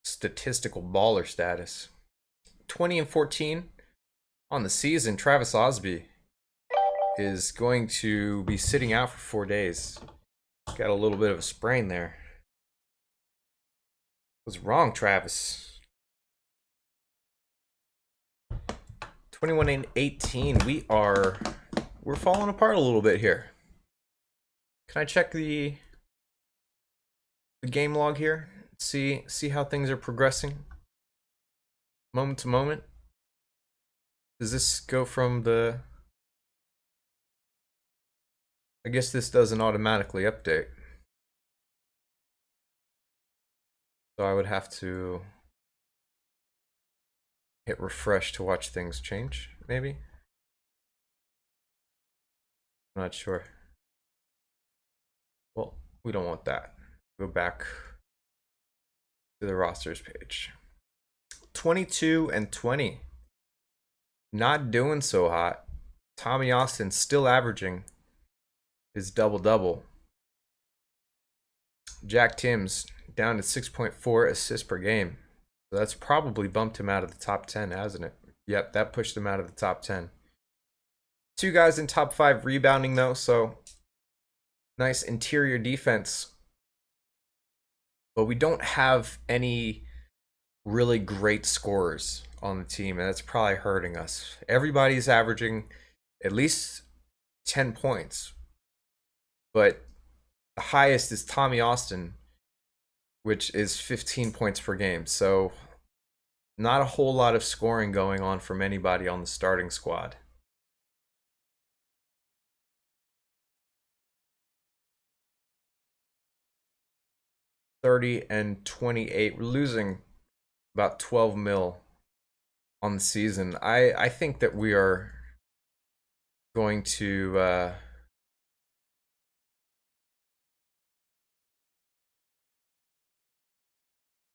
statistical baller status. 20 and 14 on the season. Travis Osby is going to be sitting out for 4 days. Got a little bit of a sprain there. What's wrong, Travis? 21 and 18. We're falling apart a little bit here. Can I check the game log here? See how things are progressing moment to moment. Does this go from the... I guess this doesn't automatically update. So I would have to hit refresh to watch things change, maybe? I'm not sure. Well, we don't want that. Go back to the rosters page. 22 and 20. Not doing so hot. Tommy Austin still averaging his double-double. Jack Timms down to 6.4 assists per game. So that's probably bumped him out of the top 10, hasn't it? Yep, that pushed him out of the top 10. 2 guys in top 5 rebounding, though, so nice interior defense. But we don't have any really great scorers on the team, and that's probably hurting us. Everybody's averaging at least 10 points. But the highest is Tommy Austin, which is 15 points per game. So not a whole lot of scoring going on from anybody on the starting squad. $30 and 28. We're losing about 12 mil on the season. I think that we are going to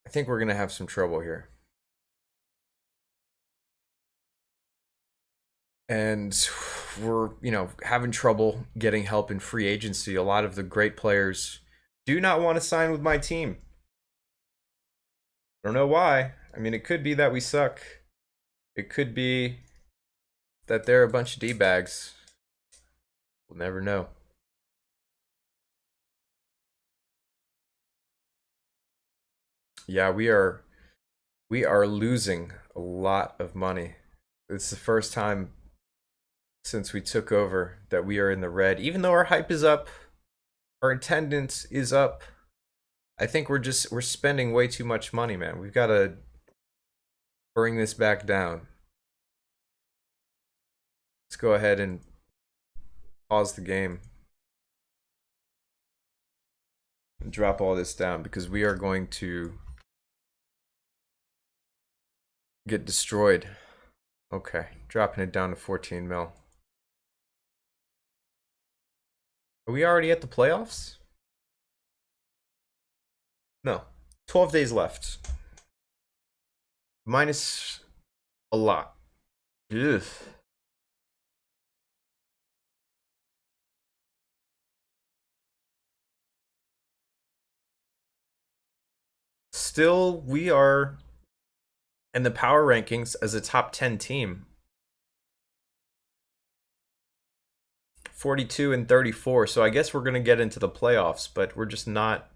I think we're going to have some trouble here. And we're, having trouble getting help in free agency. A lot of the great players do not want to sign with my team. I don't know why. I mean, it could be that we suck. It could be that they're a bunch of D-bags. We'll never know. Yeah, we are losing a lot of money. It's the first time since we took over that we are in the red. Even though our hype is up, our attendance is up. I think we're spending way too much money, man. We've got to bring this back down. Let's go ahead and pause the game and drop all this down because we are going to get destroyed. Okay, dropping it down to 14 mil. Are we already at the playoffs? No. 12 days left. Minus a lot. Ugh. Still, we are in the power rankings as a top 10 team. 42 and 34. So I guess we're going to get into the playoffs, but we're just not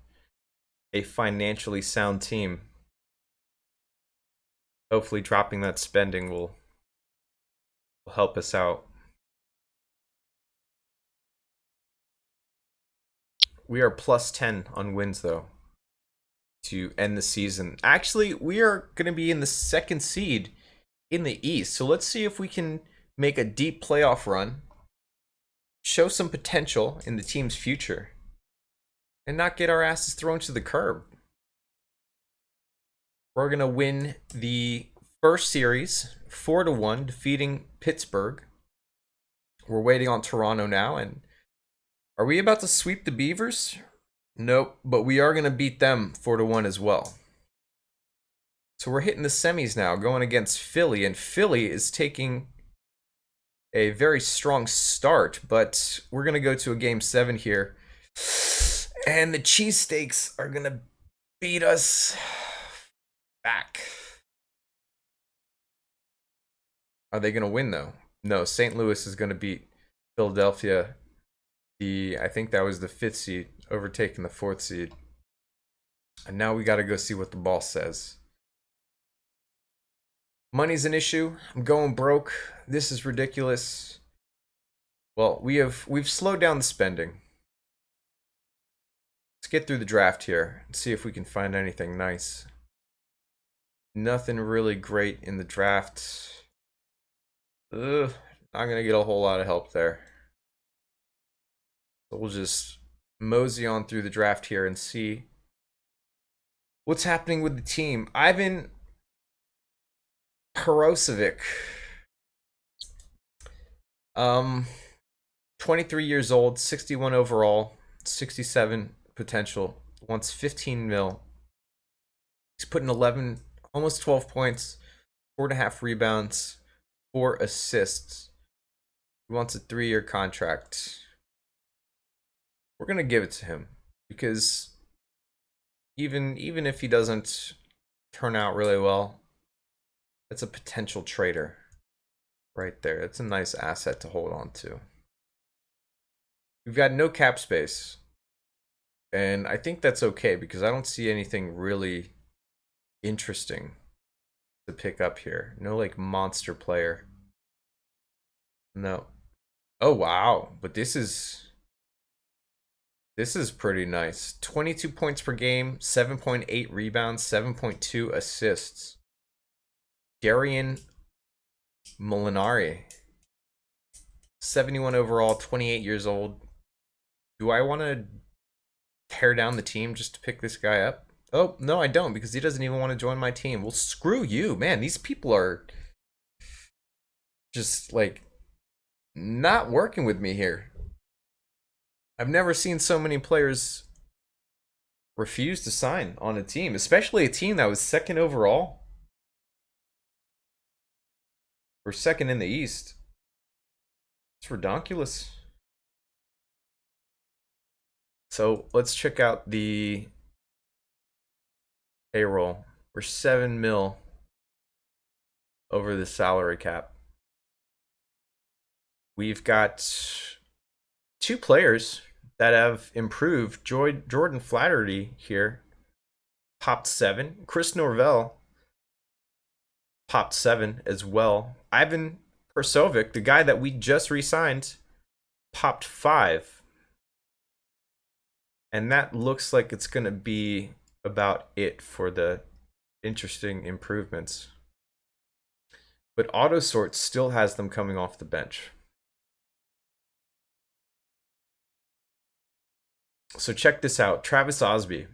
a financially sound team. Hopefully dropping that spending will help us out. We are plus 10 on wins though to end the season. Actually, we are going to be in the second seed in the East. So let's see if we can make a deep playoff run, show some potential in the team's future, and not get our asses thrown to the curb. We're going to win the first series 4-1, defeating Pittsburgh. We're waiting on Toronto now. And are we about to sweep the Beavers? Nope, but we are going to beat them 4-1 as well. So we're hitting the semis now, going against Philly, and Philly is taking a very strong start, but we're going to go to a game 7 here. And the cheesesteaks are going to beat us back. Are they going to win, though? No, St. Louis is going to beat Philadelphia. I think that was the 5th seed, overtaking the 4th seed. And now we got to go see what the ball says. Money's an issue. I'm going broke. This is ridiculous. Well, we've slowed down the spending. Let's get through the draft here and see if we can find anything nice. Nothing really great in the draft. Ugh, not gonna get a whole lot of help there. So we'll just mosey on through the draft here and see what's happening with the team. Ivan Hrosevic. 23 years old, 61 overall, 67 potential, wants 15 mil. He's putting 11, almost 12 points, 4.5 rebounds, 4 assists. He wants a 3-year contract. We're gonna give it to him because even if he doesn't turn out really well, that's a potential trader right there. It's a nice asset to hold on to. We've got no cap space, and I think that's okay because I don't see anything really interesting to pick up here. No like monster player. No. Oh wow, but this is pretty nice. 22 points per game, 7.8 rebounds, 7.2 assists. Darian Molinari, 71 overall, 28 years old. Do I want to tear down the team just to pick this guy up? Oh, no, I don't, because he doesn't even want to join my team. Well, screw you, man. These people are just, like, not working with me here. I've never seen so many players refuse to sign on a team, especially a team that was second overall. Or second in the East. It's redonkulous. So let's check out the payroll. We're 7 mil over the salary cap. We've got two players that have improved. Jordan Flaherty here popped 7. Chris Norvell popped 7 as well. Ivan Persovic, the guy that we just re-signed, popped 5. And that looks like it's going to be about it for the interesting improvements. But Autosort still has them coming off the bench. So check this out. Travis Osby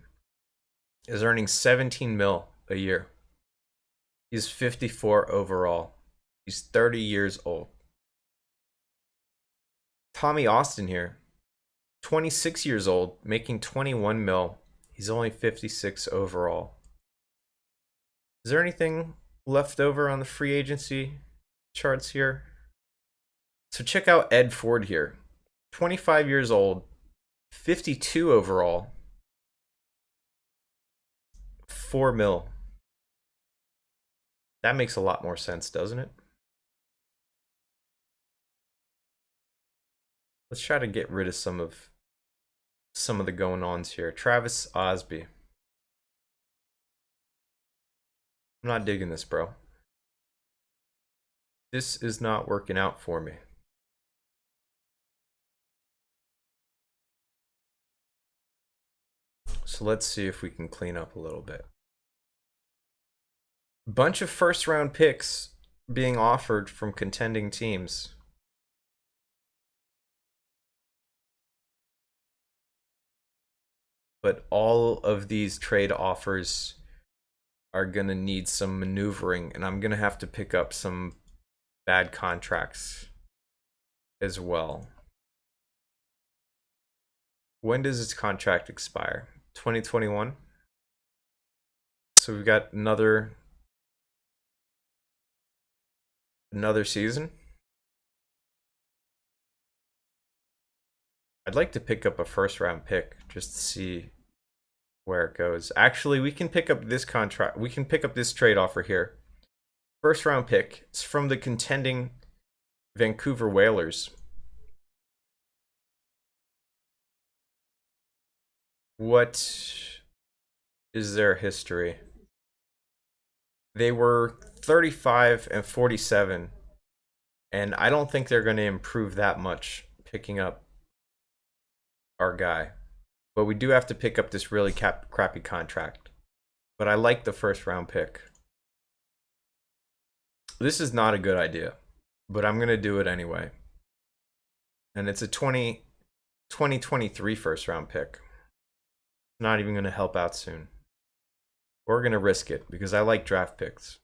is earning 17 mil a year. He's 54 overall. He's 30 years old. Tommy Austin here, 26 years old, making 21 mil. He's only 56 overall. Is there anything left over on the free agency charts here? So check out Ed Ford here, 25 years old, 52 overall, 4 mil. That makes a lot more sense, doesn't it? Let's try to get rid of some of the going-ons here. Travis Osby. I'm not digging this, bro. This is not working out for me. So let's see if we can clean up a little bit. Bunch of first-round picks being offered from contending teams. But all of these trade offers are going to need some maneuvering, and I'm going to have to pick up some bad contracts as well. When does its contract expire? 2021? So we've got another season. I'd like to pick up a first-round pick just to see where it goes. Actually, we can pick up this contract. We can pick up this trade offer here. First-round pick. It's from the contending Vancouver Whalers. What is their history? They were 35 and 47, and I don't think they're going to improve that much picking up our guy. But we do have to pick up this really crappy contract. But I like the first round pick. This is not a good idea, but I'm going to do it anyway. And it's a 2023 first round pick. Not even going to help out soon. We're going to risk it because I like draft picks.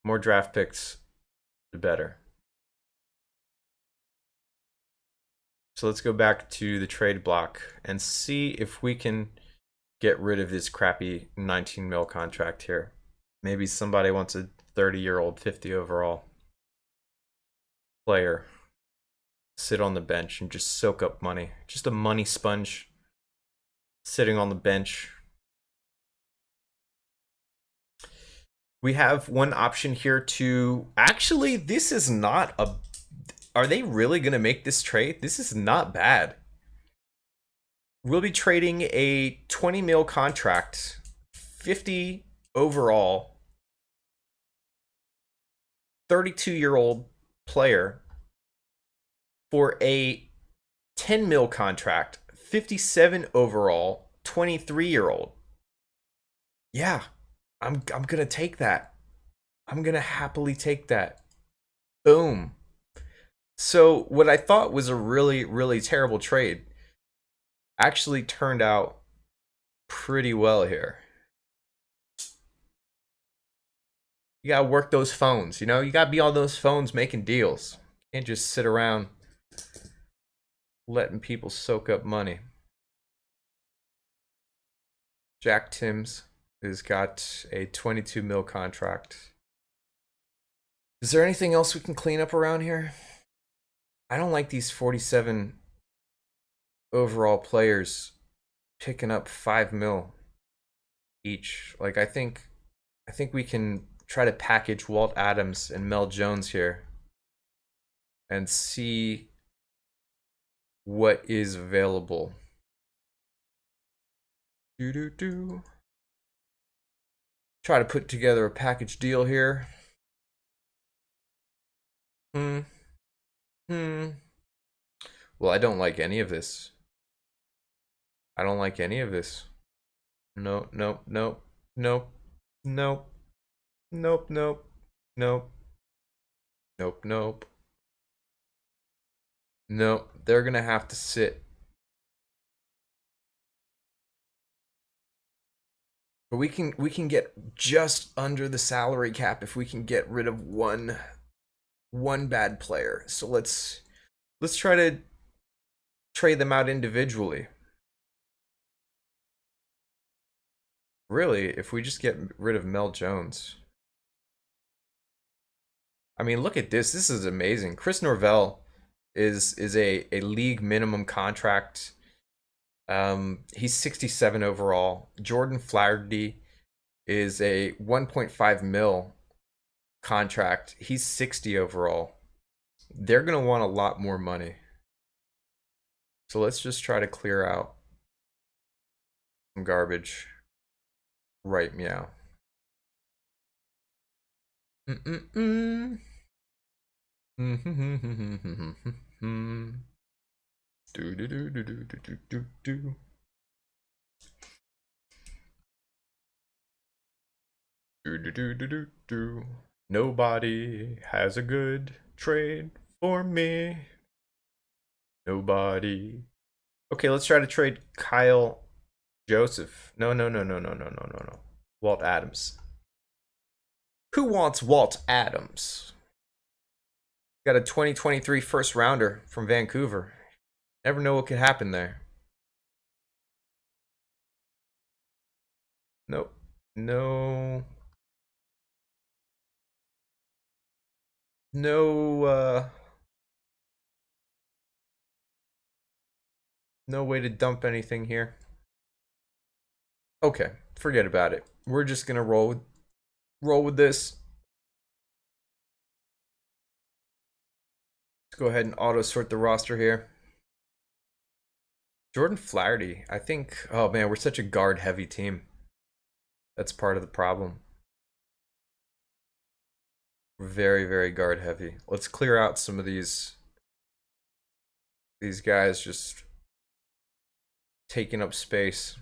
More draft picks, the better. So let's go back to the trade block and see if we can get rid of this crappy 19 mil contract here. Maybe somebody wants a 30-year-old 50 overall player. Sit on the bench and just soak up money. Just a money sponge sitting on the bench. We have one option here to... Actually, this is not a... Are they really going to make this trade? This is not bad. We'll be trading a 20 mil contract, 50 overall, 32-year-old player for a 10 mil contract, 57 overall, 23-year-old. Yeah, I'm going to take that. I'm going to happily take that. Boom. So what I thought was a really, really terrible trade actually turned out pretty well here. You gotta work those phones, you know? You gotta be on those phones making deals. You can't just sit around letting people soak up money. Jack Timms has got a 22 mil contract. Is there anything else we can clean up around here? I don't like these 47 overall players picking up 5 mil each. Like I think we can try to package Walt Adams and Mel Jones here and see what is available. Try to put together a package deal here. Well, I don't like any of this. I don't like any of this. No, nope, nope, nope, nope, nope, nope, nope, nope, nope. Nope, they're gonna have to sit. But we can get just under the salary cap if we can get rid of one bad player. So let's try to trade them out individually. Really, if we just get rid of Mel Jones. I mean, look at this. This is amazing. Chris Norvell is a league minimum contract. He's 67 overall. Jordan Flaherty is a 1.5 mil contract. He's 60 overall. They're gonna want a lot more money. So let's just try to clear out some garbage. Right, meow. Do do do do do do do do do. Do do do do do do. Nobody has a good trade for me. Nobody. Okay, let's try to trade Kyle Joseph. No. Walt Adams. Who wants Walt Adams? Got a 2023 first rounder from Vancouver. Never know what could happen there. Nope. No. No way to dump anything here. Okay, forget about it. We're just gonna roll with this. Let's go ahead and auto sort the roster here. Jordan Flaherty, I think. Oh man, we're such a guard heavy team. That's part of the problem. We're very guard heavy. Let's clear out some of these guys just taking up space.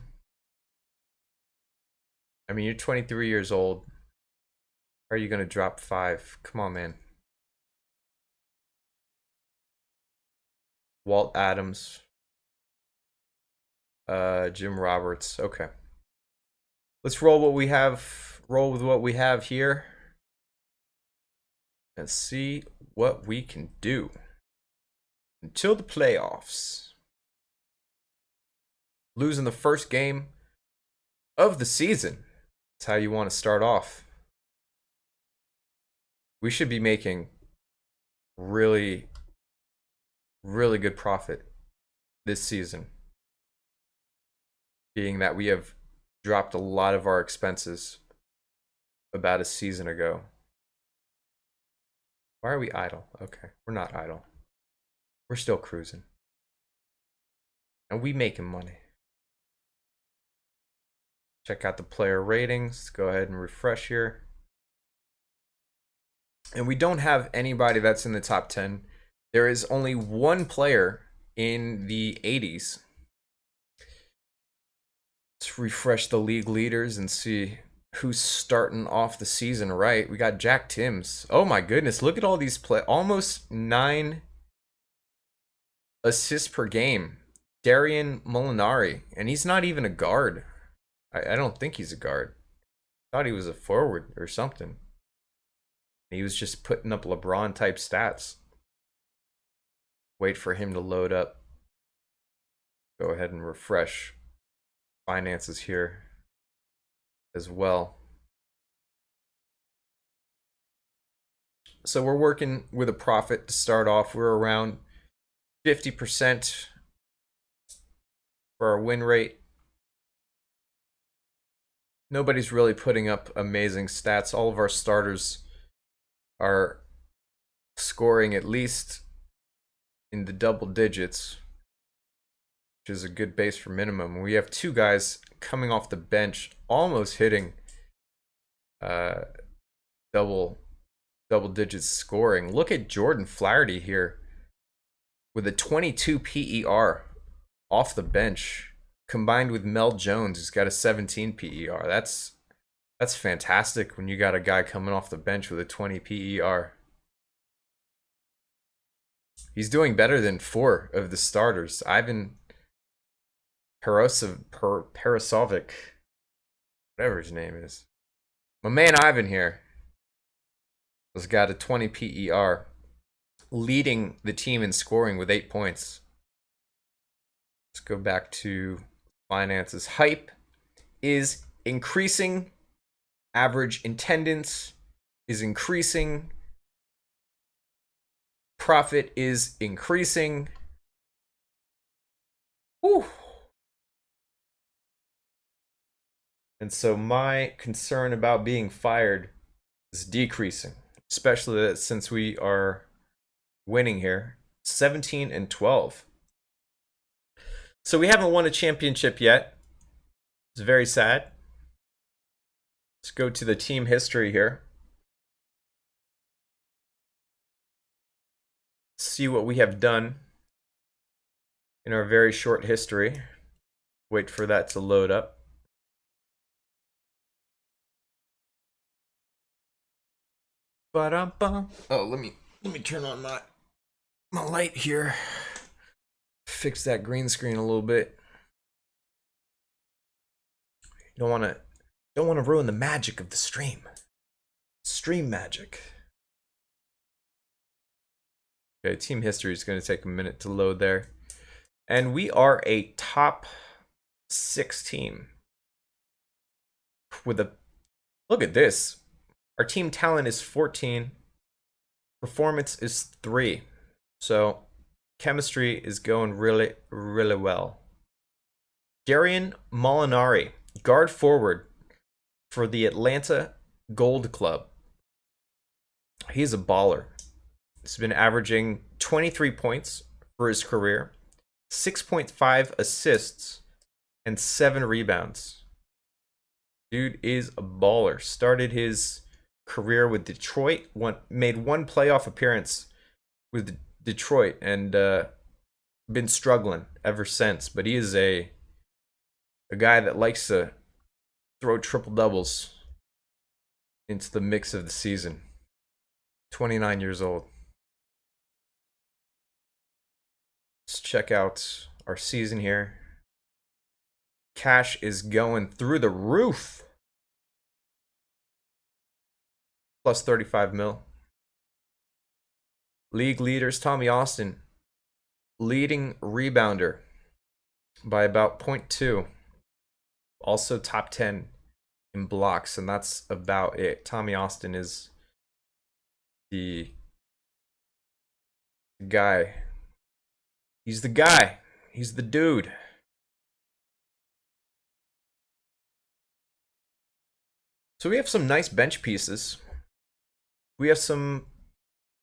I mean, you're 23 years old. How are you gonna drop 5? Come on, man. Walt Adams. Jim Roberts. Okay. Let's roll what we have. Roll with what we have here. And see what we can do. Until the playoffs. Losing the first game of the season. That's how you want to start off. We should be making really good profit this season. Being that we have dropped a lot of our expenses about a season ago. Why are we idle? Okay, we're not idle. We're still cruising. And we making money. Check out the player ratings. Go ahead and refresh here. And we don't have anybody that's in the top 10. There is only one player in the 80s. Let's refresh the league leaders and see who's starting off the season right. We got Jack Timms. Oh my goodness, look at all these almost 9 assists per game. Darian Molinari, and he's not even a guard. I don't think he's a guard. I thought he was a forward or something. He was just putting up LeBron type stats. Wait for him to load up. Go ahead and refresh finances here as well. So we're working with a profit to start off. We're around 50% for our win rate. Nobody's really putting up amazing stats. All of our starters are scoring at least in the double digits, which is a good base for minimum. We have two guys coming off the bench almost hitting uh, double digits scoring. Look at Jordan Flaherty here with a 22 PER off the bench, combined with Mel Jones, who's got a 17 PER. That's fantastic when you got a guy coming off the bench with a 20 PER. He's doing better than 4 of the starters. Ivan Parasovic, whatever his name is. My man Ivan here has got a 20 PER, leading the team in scoring with 8 points. Let's go back to finances. Hype is increasing. Average attendance is increasing. Profit is increasing. Whew. And so my concern about being fired is decreasing, especially since we are winning here. 17 and 12. So we haven't won a championship yet. It's very sad. Let's go to the team history here. See what we have done in our very short history. Wait for that to load up. Ba-dum-bum. Oh, let me turn on my light here. Fix that green screen a little bit. Don't want to ruin the magic of the stream. Stream magic. Okay, team history is going to take a minute to load there. And we are a top 6 team. With a look at this. Our team talent is 14. Performance is 3. So chemistry is going really, really well. Darian Molinari, guard forward for the Atlanta Gold Club. He's a baller. He's been averaging 23 points for his career, 6.5 assists, and 7 rebounds. Dude is a baller. Started his career with Detroit, made 1 playoff appearance with Detroit, and been struggling ever since. But he is a guy that likes to throw triple doubles into the mix of the season. 29 years old. Let's check out our season here. Cash is going through the roof. Plus 35 mil. League leaders, Tommy Austin, leading rebounder by about 0.2. Also top 10 in blocks, and that's about it. Tommy Austin is the guy. He's the guy. He's the dude. So we have some nice bench pieces. We have some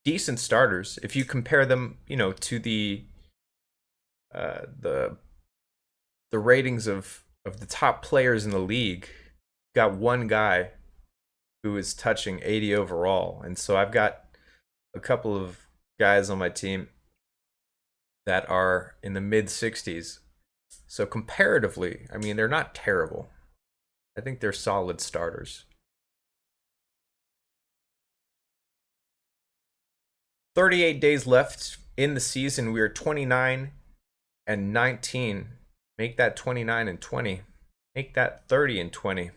decent starters. If you compare them, to the ratings of the top players in the league, got one guy who is touching 80 overall. And so I've got a couple of guys on my team that are in the mid 60s. So comparatively, I mean, they're not terrible. I think they're solid starters. 38 days left in the season. We are 29 and 19. Make that 29 and 20. Make that 30 and 20.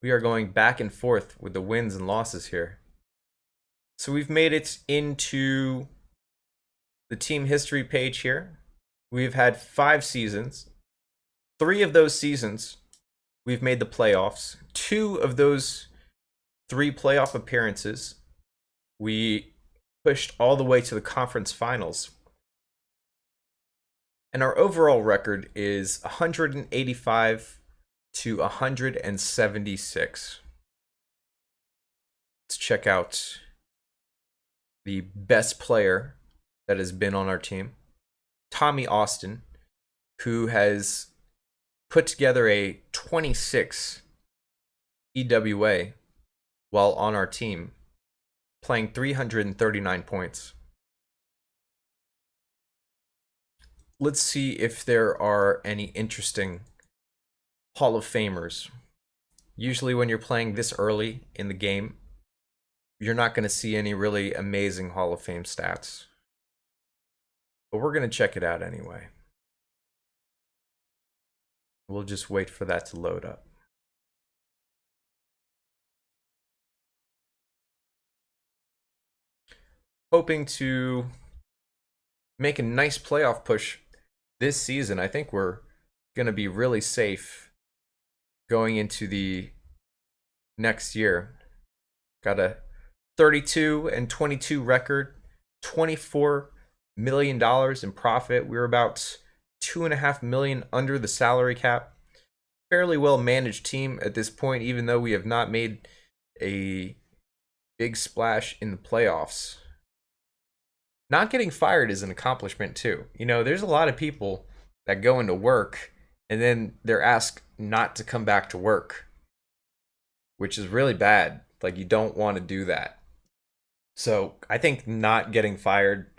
We are going back and forth with the wins and losses here. So we've made it into the team history page here. We've had 5 seasons. 3 of those seasons, we've made the playoffs. 2 of those 3 playoff appearances, we pushed all the way to the conference finals. And our overall record is 185 to 176. Let's check out the best player that has been on our team, Tommy Austin, who has put together a 26 EWA while on our team, playing 339 points. Let's see if there are any interesting Hall of Famers. Usually when you're playing this early in the game, you're not going to see any really amazing Hall of Fame stats. But we're going to check it out anyway. We'll just wait for that to load up. Hoping to make a nice playoff push this season. I think we're going to be really safe going into the next year. Got a 32-22 record, $24 million in profit. We're about $2.5 million under the salary cap. Fairly well managed team at this point, even though we have not made a big splash in the playoffs. Not getting fired is an accomplishment too. You know, there's a lot of people that go into work and then they're asked not to come back to work, which is really bad. Like, you don't want to do that. So I think not getting fired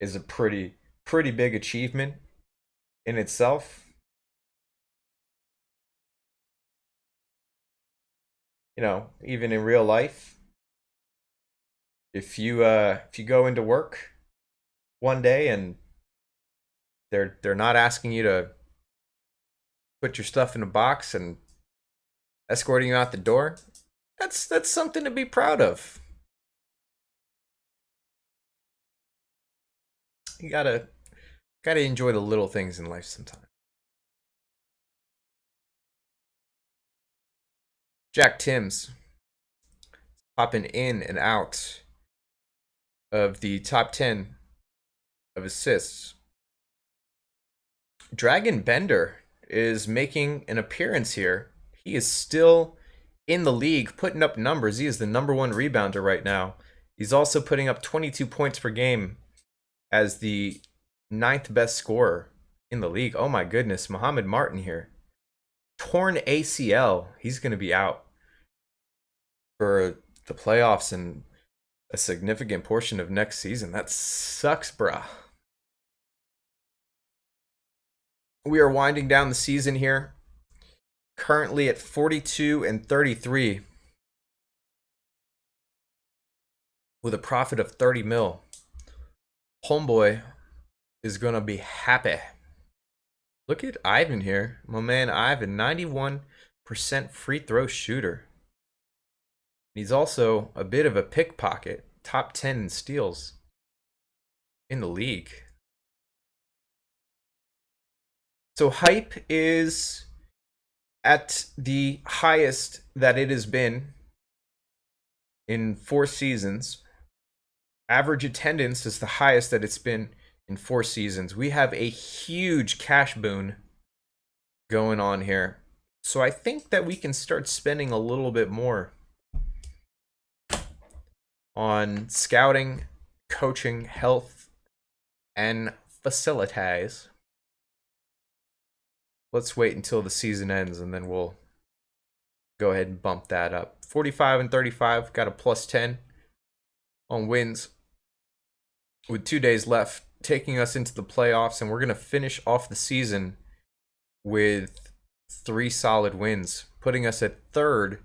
is a pretty big achievement in itself. You know, even in real life, if you go into work one day and they're not asking you to put your stuff in a box and escorting you out the door, that's something to be proud of. You gotta enjoy the little things in life sometimes. Jack Timms popping in and out of the top 10 of assists. Dragon Bender is making an appearance here. He is still in the league, putting up numbers. He is the #1 rebounder right now. He's also putting up 22 points per game as the 9th best scorer in the league. Oh my goodness, Muhammad Martin here. Torn ACL. He's going to be out for the playoffs and a significant portion of next season. That sucks, bruh. We are winding down the season here. Currently at 42-33 with a profit of 30 mil. Homeboy is going to be happy. Look at Ivan here. My man Ivan, 91% free throw shooter. He's also a bit of a pickpocket. Top 10 in steals in the league. So hype is at the highest that it has been in 4 seasons. Average attendance is the highest that it's been in 4 seasons. We have a huge cash boon going on here. So I think that we can start spending a little bit more on scouting, coaching, health, and facilities. Let's wait until the season ends and then we'll go ahead and bump that up. 45-35, got a +10 on wins with 2 days left, taking us into the playoffs, and we're going to finish off the season with 3 solid wins, putting us at 3rd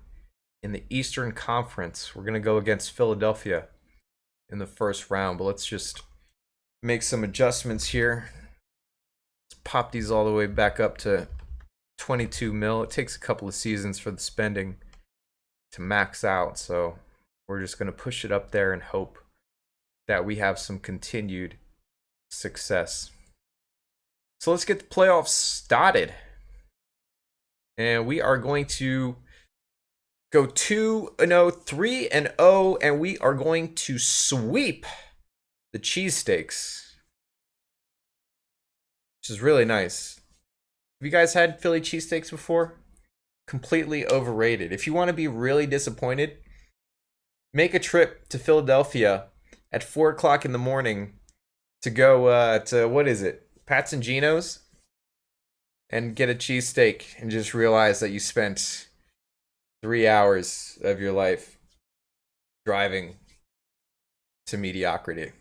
in the Eastern Conference. We're going to go against Philadelphia in the first round, but let's just make some adjustments here. Let's pop these all the way back up to 22 mil. It takes a couple of seasons for the spending to max out, so we're just going to push it up there and hope that we have some continued success. So let's get the playoffs started. And we are going to go 2-0, 3-0, and we are going to sweep the cheesesteaks, which is really nice. Have you guys had Philly cheesesteaks before? completely overrated. If you want to be really disappointed, make a trip to Philadelphia at 4 o'clock in the morning to go to what is it, Pat's and Geno's, and get a cheesesteak and just realize that you spent 3 hours of your life driving to mediocrity.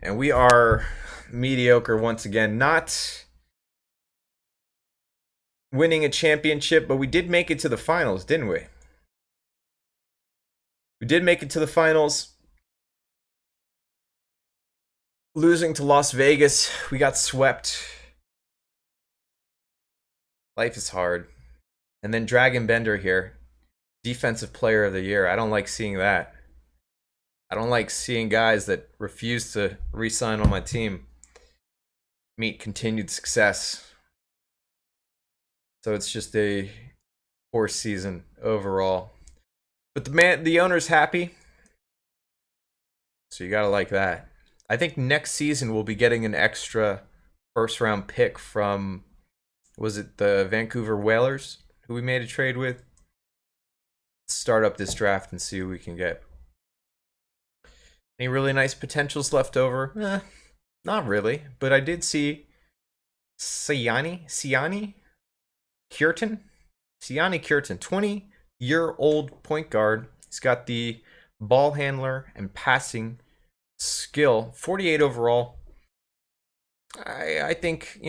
And we are mediocre once again, not winning a championship, but we did make it to the finals, didn't we? We did make it to the finals. Losing to Las Vegas, we got swept. Life is hard. And then Dragan Bender here, defensive player of the year. I don't like seeing that. I don't like seeing guys that refuse to re-sign on my team meet continued success. So it's just a poor season overall. But the owner's happy. So you gotta like that. I think next season we'll be getting an extra first round pick from, was it the Vancouver Whalers who we made a trade with? Let's start up this draft and see who we can get. Any really nice potentials left over? Not really, but I did see Siani Kierton, 20-year-old point guard. He's got the ball handler and passing skill, 48 overall. I think,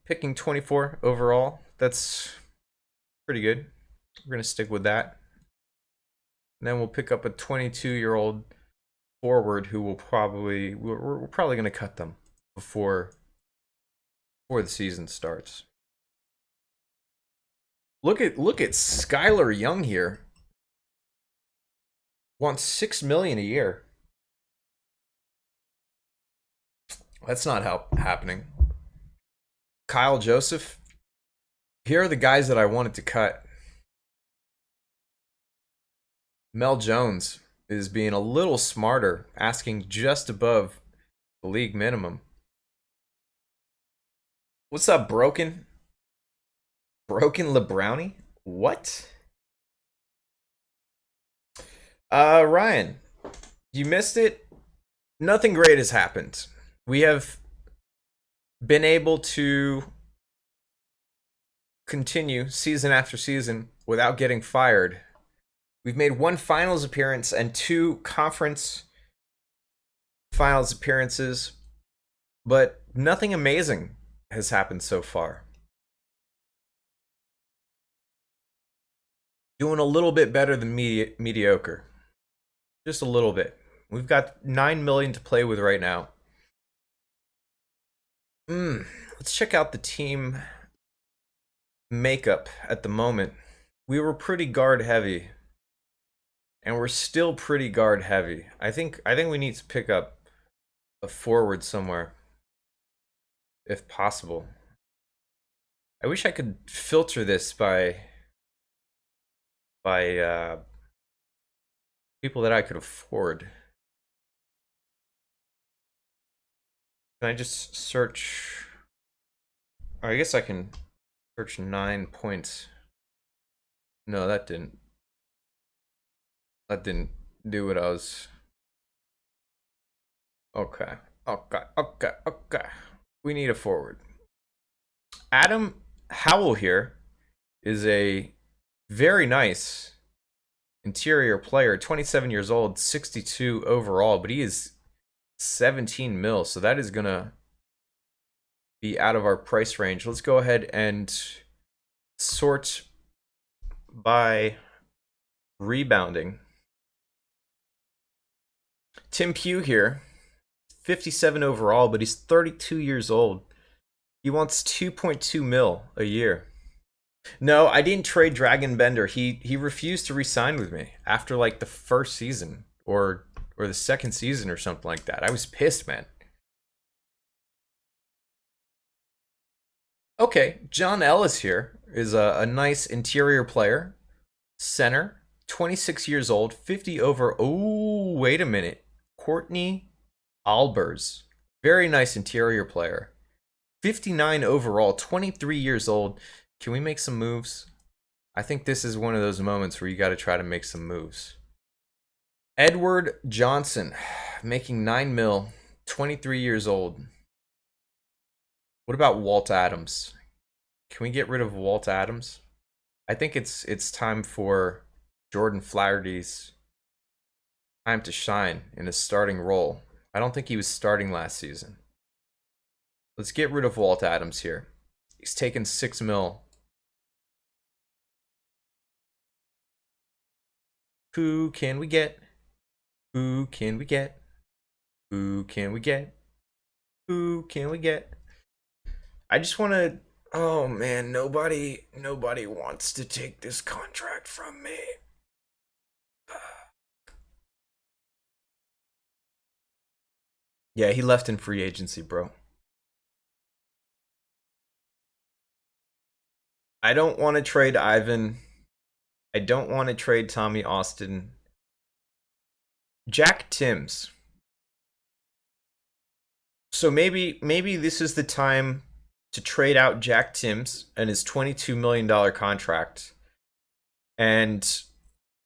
picking 24 overall, that's pretty good. We're going to stick with that. And then we'll pick up a 22-year-old forward who we're probably going to cut them before the season starts. Look at Skylar Young here. Wants $6 million a year. That's not happening. Kyle Joseph. Here are the guys that I wanted to cut. Mel Jones is being a little smarter, asking just above the league minimum. What's up, Broken LeBrownie? What? Ryan, you missed it. Nothing great has happened. We have been able to continue season after season without getting fired. We've made one finals appearance and 2 conference finals appearances, but nothing amazing has happened so far. Doing a little bit better than mediocre. Just a little bit. We've got $9 million to play with right now. Let's check out the team makeup at the moment. We were pretty guard heavy. And we're still pretty guard heavy. I think we need to pick up a forward somewhere, if possible. I wish I could filter this by people that I could afford. Can I just search? I guess I can search 9 points. No, that didn't do what I was. Okay. We need a forward. Adam Howell here is a very nice interior player, 27 years old, 62 overall, but he is 17 mil, so that is gonna be out of our price range. Let's go ahead and sort by rebounding. Tim Pugh here, 57 overall, but he's 32 years old. He wants 2.2 mil a year. No, I didn't trade Dragan Bender. He refused to re-sign with me after like the first season or the second season or something like that. I was pissed, man. Okay, John Ellis here is a nice interior player. Center, 26 years old, 50 over. Oh, wait a minute. Courtney Albers. Very nice interior player. 59 overall, 23 years old. Can we make some moves? I think this is one of those moments where you got to try to make some moves. Edward Johnson, making 9 mil, 23 years old. What about Walt Adams? Can we get rid of Walt Adams? I think it's time for Jordan Flaherty's time to shine in a starting role. I don't think he was starting last season. Let's get rid of Walt Adams here. He's taken 6 mil. Who can we get? Who can we get? Who can we get? Who can we get? I just want to. Oh man, nobody wants to take this contract from me. Yeah, he left in free agency, bro. I don't want to trade Ivan. I don't want to trade Tommy Austin. Jack Timms. So maybe this is the time to trade out Jack Timms and his $22 million contract and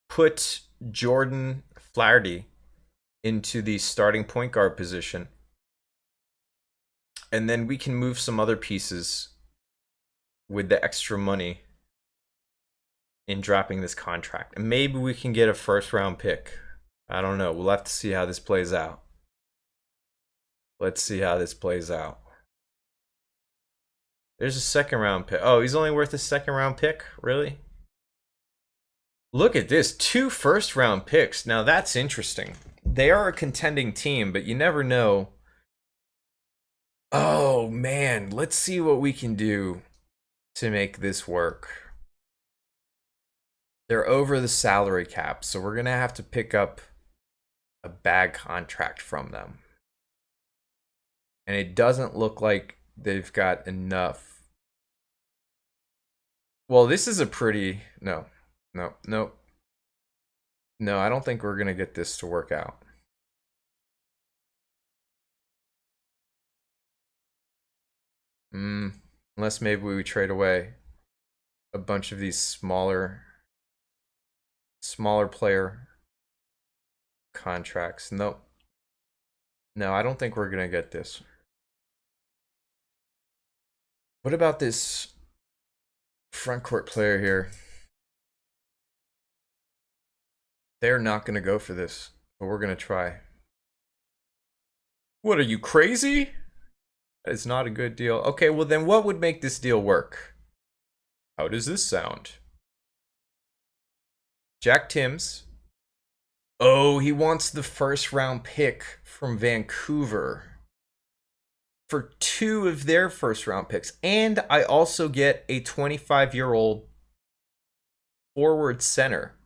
put Jordan Flaherty into the starting point guard position. And then we can move some other pieces with the extra money in dropping this contract. And maybe we can get a first round pick. I don't know. We'll have to see how this plays out. Let's see how this plays out. There's a second round pick. Oh, he's only worth a second round pick? Really? Look at this. 2 first round picks. Now that's interesting. They are a contending team, but you never know. Oh, man. Let's see what we can do to make this work. They're over the salary cap, so we're going to have to pick up a bag contract from them. And it doesn't look like they've got enough. Well, this is a pretty... No, I don't think we're going to get this to work out. Unless maybe we trade away a bunch of these smaller player contracts. Nope. No, I don't think we're going to get this. What about this front court player here? They're not going to go for this, but we're going to try. What, are you crazy? That is not a good deal. Okay, well then what would make this deal work? How does this sound? Jack Timms. Oh, he wants the first round pick from Vancouver for 2 of their first round picks. And I also get a 25-year-old forward center.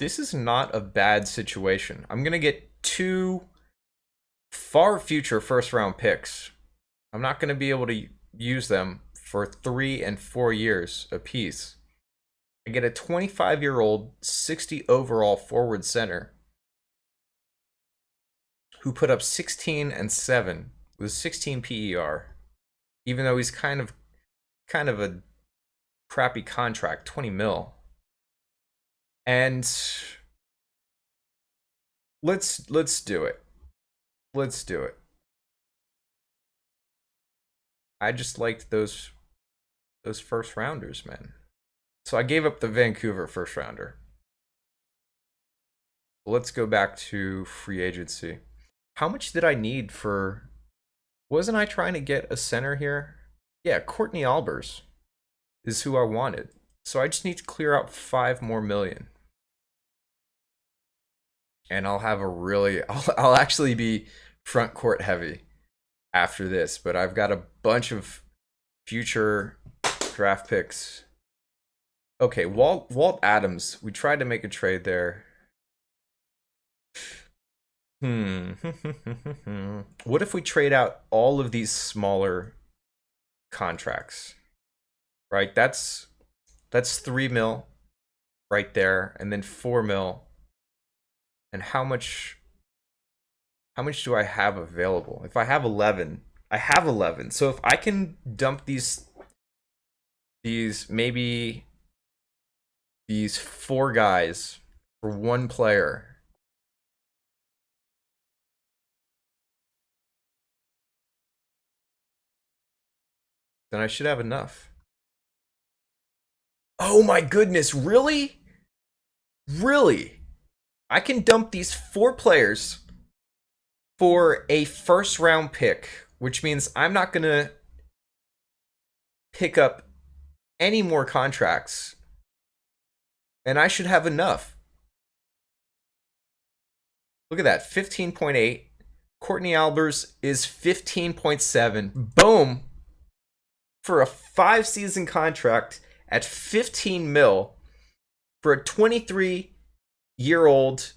This is not a bad situation. I'm going to get 2 far future first round picks. I'm not going to be able to use them for 3 and 4 years apiece. I get a 25-year-old 60 overall forward center who put up 16 and 7 with 16 PER, even though he's kind of a crappy contract, 20 mil. And let's do it. Let's do it. I just liked those first rounders, man. So I gave up the Vancouver first rounder. Let's go back to free agency. How much did I need for... Wasn't I trying to get a center here? Yeah, Courtney Albers is who I wanted. So I just need to clear out 5 more million. And I'll have a really... I'll actually be front court heavy after this. But I've got a bunch of future draft picks. Okay, Walt Adams. We tried to make a trade there. What if we trade out all of these smaller contracts? Right? That's 3 mil right there, and then 4 mil. And how much do I have available? If I have 11, I have 11. So if I can dump these maybe these 4 guys for 1 player, then I should have enough. Oh my goodness, really? Really? I can dump these 4 players for a first round pick, which means I'm not going to pick up any more contracts, and I should have enough. Look at that, 15.8. Courtney Albers is 15.7. Boom. For a 5-season contract at 15 mil for a 23-year-old,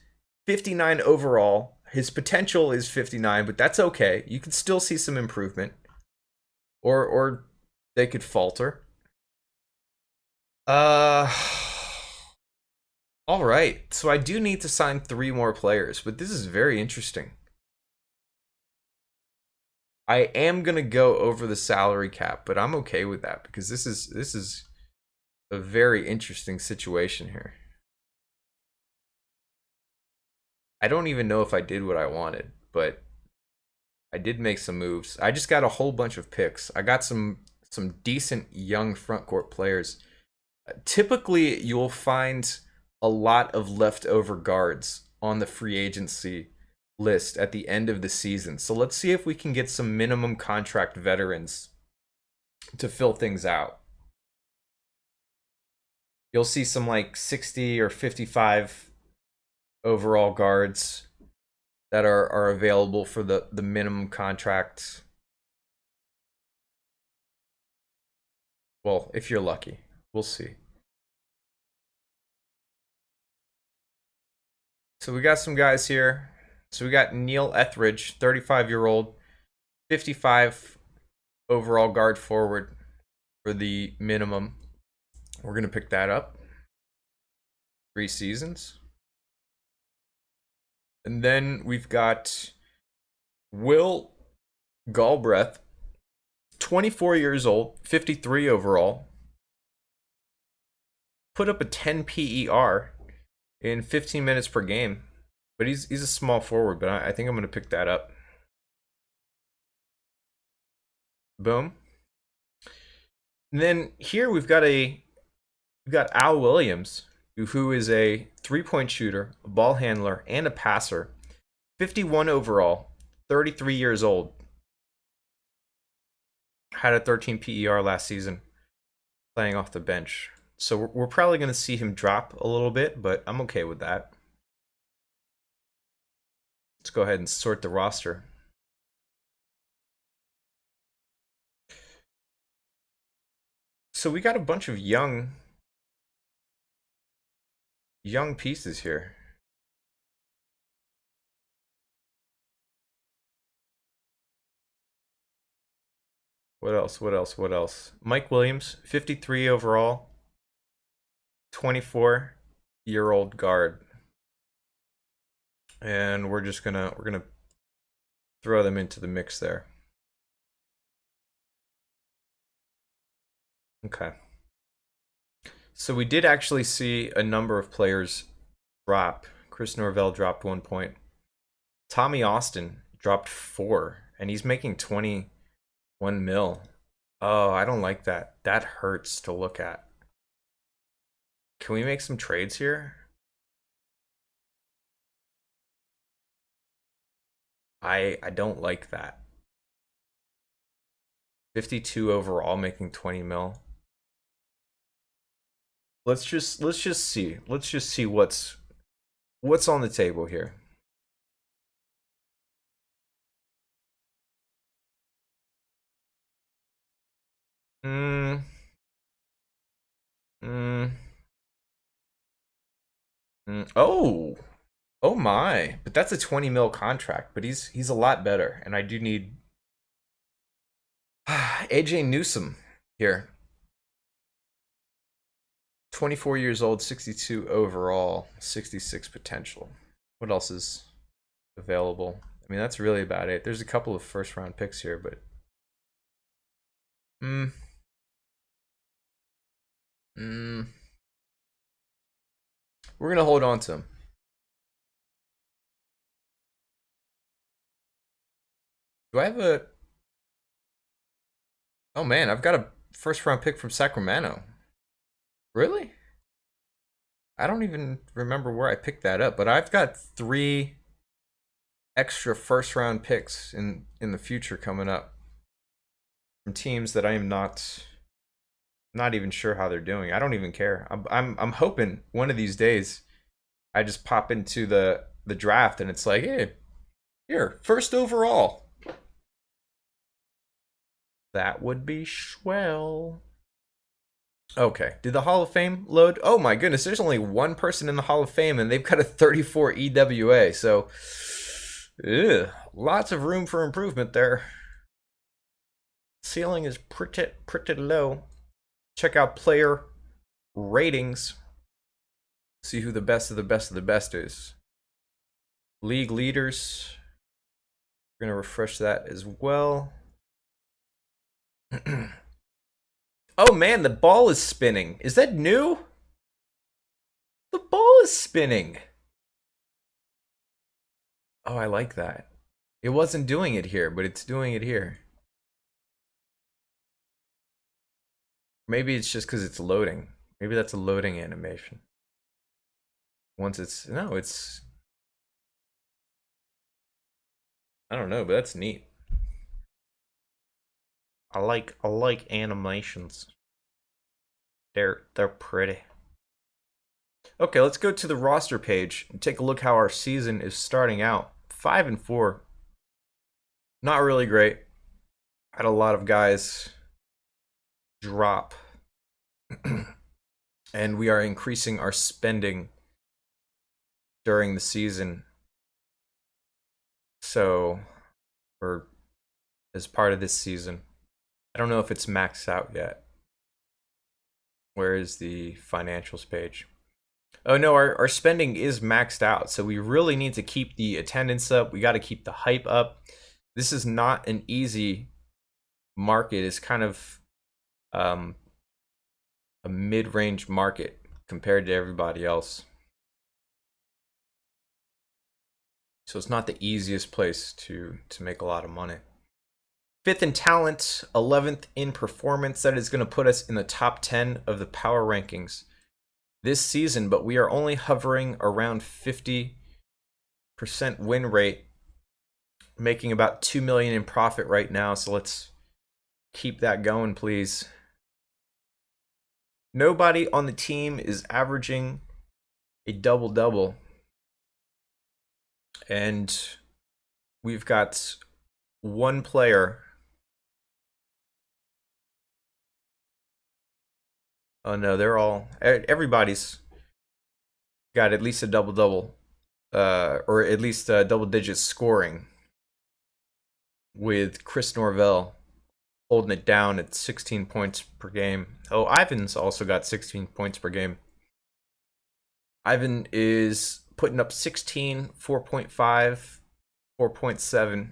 59 overall. His potential is 59, but that's okay. You can still see some improvement. Or they could falter. Uh all right. So I do need to sign 3 more players, but this is very interesting. I am going to go over the salary cap, but I'm okay with that because this is a very interesting situation here. I don't even know if I did what I wanted, but I did make some moves. I just got a whole bunch of picks. I got some decent young front court players. Typically, you'll find a lot of leftover guards on the free agency list at the end of the season. So let's see if we can get some minimum contract veterans to fill things out. You'll see some like 60 or 55 overall guards that are available for the minimum contract. Well, if you're lucky. We'll see. So we got some guys here. So we got Neil Etheridge, 35-year-old, 55 overall guard forward for the minimum. We're going to pick that up. 3 seasons. And then we've got Will Galbraith, 24 years old, 53 overall. Put up a 10 PER in 15 minutes per game. But he's a small forward, but I think I'm going to pick that up. Boom. And then here we've got Al Williams, who is a 3-point shooter, a ball handler, and a passer. 51 overall, 33 years old. Had a 13 PER last season, playing off the bench. So we're probably going to see him drop a little bit, but I'm okay with that. Let's go ahead and sort the roster. So we got a bunch of young pieces here. What else? Mike Williams, 53 overall, 24-year-old guard. And we're gonna throw them into the mix there. Okay. So we did actually see a number of players drop. Chris Norvell dropped 1 point. Tommy Austin dropped 4, and he's making 21 mil. Oh, I don't like that. That hurts to look at. Can we make some trades here? I don't like that. 52 overall, making 20 mil. Let's just see. Let's just see what's on the table here. Mm. Mm. Oh. Oh my. But that's a 20 mil contract, but he's a lot better, and I do need AJ Newsome here. 24 years old, 62 overall, 66 potential. What else is available? I mean, that's really about it. There's a couple of first round picks here, but Mm, we're gonna hold on to him. Do I have a? Oh man, I've got a first round pick from Sacramento. Really? I don't even remember where I picked that up, but I've got 3 extra first round picks in the future coming up from teams that I am not even sure how they're doing. I don't even care. I'm hoping one of these days I just pop into the draft and it's like, hey, here, first overall. That would be swell. Okay, did the Hall of Fame load? Oh my goodness, there's only one person in the Hall of Fame and they've got a 34 EWA, so lots of room for improvement there. Ceiling is pretty low. Check out player ratings. See who the best of the best of the best is. League leaders. We're gonna refresh that as well. Oh man, the ball is spinning. Is that new? The ball is spinning. Oh, I like that. It wasn't doing it here, but it's doing it here. Maybe it's just because it's loading. Maybe that's a loading animation. Once it's no, it's I don't know, but that's neat. I like animations. They're pretty. Okay, let's go to the roster page and take a look how our season is starting out. 5-4. Not really great. Had a lot of guys drop. And we are increasing our spending during the season. So, or as part of this season. I don't know if it's maxed out yet. Where is the financials page? Oh no, our spending is maxed out. So we really need to keep the attendance up. We got to keep the hype up. This is not an easy market. It's kind of a mid-range market compared to everybody else. So it's not the easiest place to make a lot of money. 5th in talent, 11th in performance. That is going to put us in the top 10 of the power rankings this season, but we are only hovering around 50% win rate, making about 2 million in profit right now. So let's keep that going, please. Nobody on the team is averaging a double-double. And we've got one player. Oh no, they're all everybody's got at least a double-double, or at least double-digit scoring. With Chris Norvell holding it down at 16 points per game. Oh, Ivan's also got 16 points per game. Ivan is putting up 16, 4.5, 4.7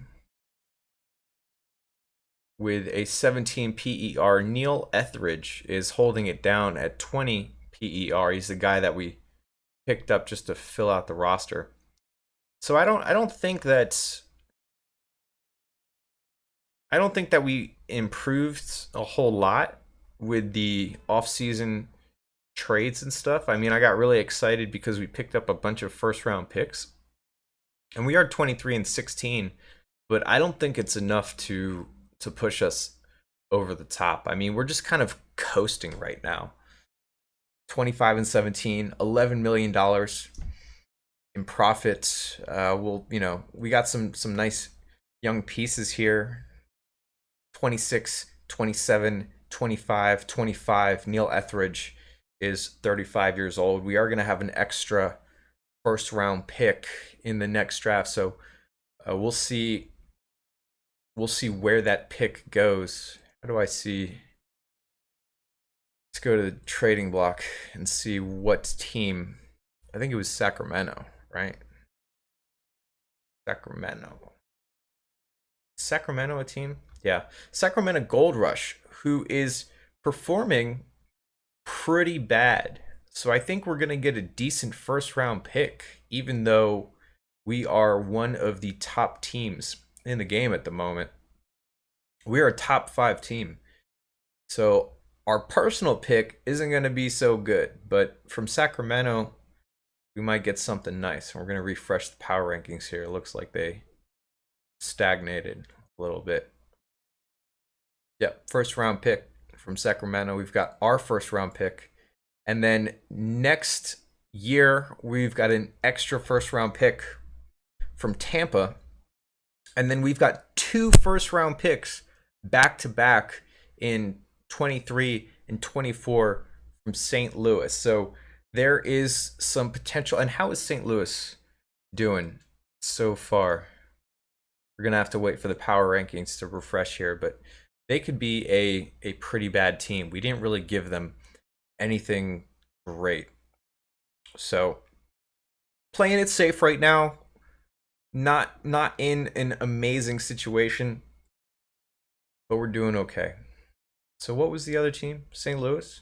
with a 17 PER. Neil Etheridge is holding it down at 20 PER. He's the guy that we picked up just to fill out the roster. So I don't think that we improved a whole lot with the off-season trades and stuff. I mean, I got really excited because we picked up a bunch of first-round picks. And we are 23-16, but I don't think it's enough to push us over the top. I mean, we're just kind of coasting right now. 25-17, $11 million in profit. We got some nice young pieces here. 26, 27, 25, 25. Neil Etheridge is 35 years old. We are going to have an extra first round pick in the next draft, so we'll see where that pick goes. How do I see? Let's go to the trading block and see what team. I think it was Sacramento, right? Sacramento a team? Yeah. Sacramento Gold Rush, who is performing pretty bad. So I think we're going to get a decent first round pick, even though we are one of the top teams in the game at the moment. We are a top 5 team. So our personal pick isn't going to be so good, but from Sacramento, we might get something nice. We're going to refresh the power rankings here. It looks like they stagnated a little bit. Yep, first round pick from Sacramento. We've got our first round pick. And then next year, we've got an extra first round pick from Tampa. And then we've got 2 first round picks back to back in 23 and 24 from St. Louis. So there is some potential. And how is St. Louis doing so far? We're going to have to wait for the power rankings to refresh here, but they could be a pretty bad team. We didn't really give them anything great. So playing it safe right now, not in an amazing situation, but we're doing okay. So what was the other team? St. Louis?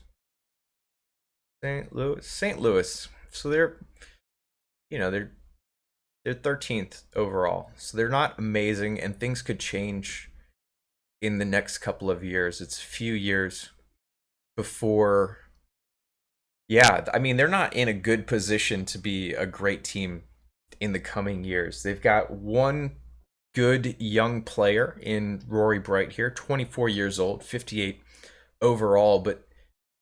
St. Louis. St. Louis. So they're 13th overall. So they're not amazing, and things could change in the next couple of years. It's a few years before. Yeah, I mean, they're not in a good position to be a great team in the coming years. They've got one good young player in Rory Bright here, 24 years old, 58 overall, but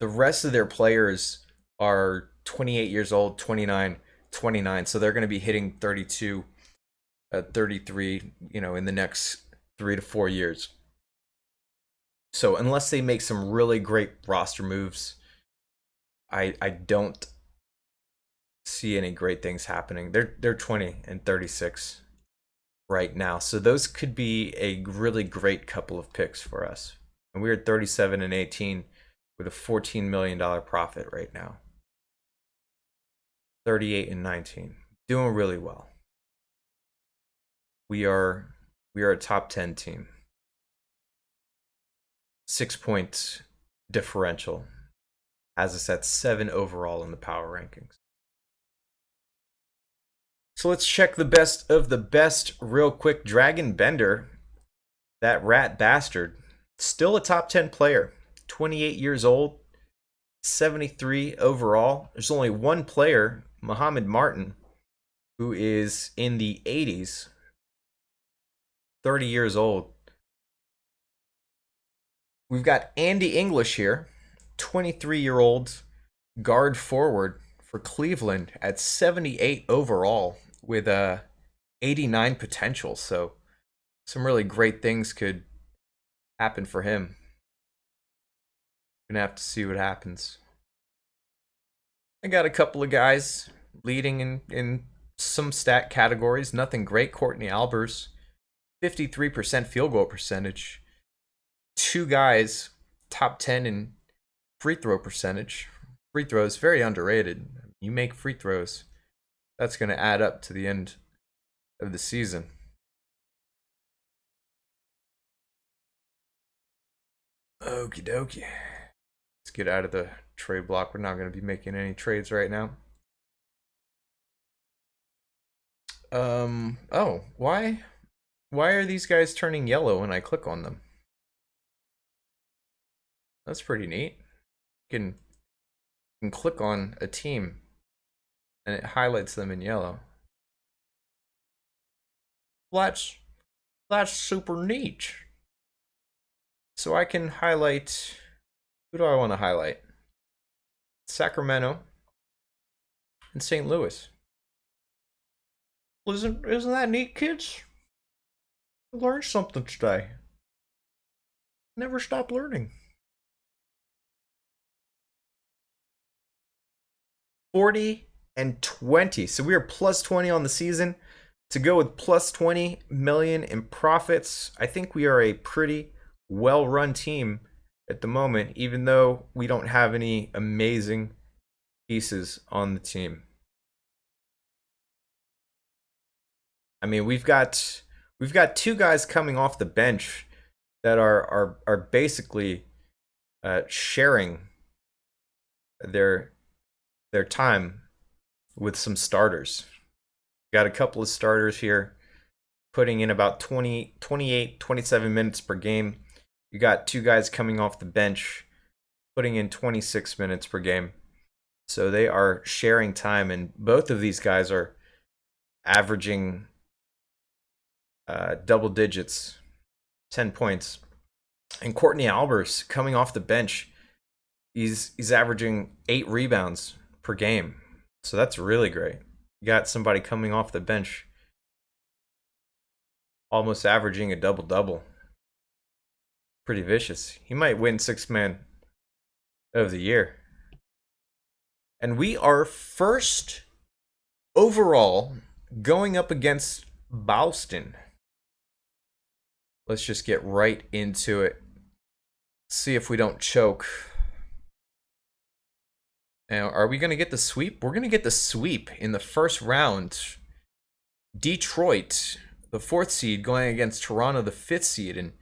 the rest of their players are 28 years old, 29, 29. So they're going to be hitting 32, 33, in the next 3 to 4 years. So unless they make some really great roster moves, I don't see any great things happening. They're 20 and 36 right now. So those could be a really great couple of picks for us. And we're at 37 and 18 with a $14 million profit right now. 38 and 19. Doing really well. We are a top 10 team. 6 points differential has us at 7 overall in the power rankings. So let's check the best of the best real quick. Dragon Bender, that rat bastard, still a top 10 player. 28 years old, 73 overall. There's only one player, Muhammad Martin, who is in the 80s, 30 years old. We've got Andy English here, 23-year-old guard forward for Cleveland at 78 overall with a 89 potential. So some really great things could happen for him. Gonna have to see what happens. I got a couple of guys leading in some stat categories. Nothing great. Courtney Albers, 53% field goal percentage. 2 guys top 10 in free throw percentage. Free throws very underrated. You make free throws, that's going to add up to the end of the season. Okie dokie. Let's get out of the trade block. We're not going to be making any trades right now. Oh, why are these guys turning yellow when I click on them? That's pretty neat. You can click on a team and it highlights them in yellow. That's super neat. So I can highlight, who do I want to highlight? Sacramento and St. Louis. Isn't that neat, kids? I learned something today. Never stop learning. 40 and 20. So we are plus 20 on the season. To go with plus 20 million in profits, I think we are a pretty well-run team at the moment, even though we don't have any amazing pieces on the team. I mean, we've got 2 guys coming off the bench that are basically sharing their their time with some starters. Got a couple of starters here putting in about 20, 28, 27 minutes per game. You got two guys coming off the bench putting in 26 minutes per game. So they are sharing time, and both of these guys are averaging double digits, 10 points. And Courtney Albers coming off the bench, he's averaging 8 rebounds per game. So that's really great. You got somebody coming off the bench almost averaging a double double. Pretty vicious. He might win sixth man of the year. And we are first overall going up against Boston. Let's just get right into it. See if we don't choke. Now, are we going to get the sweep? We're going to get the sweep in the first round. Detroit, the 4th seed, going against Toronto, the 5th seed. And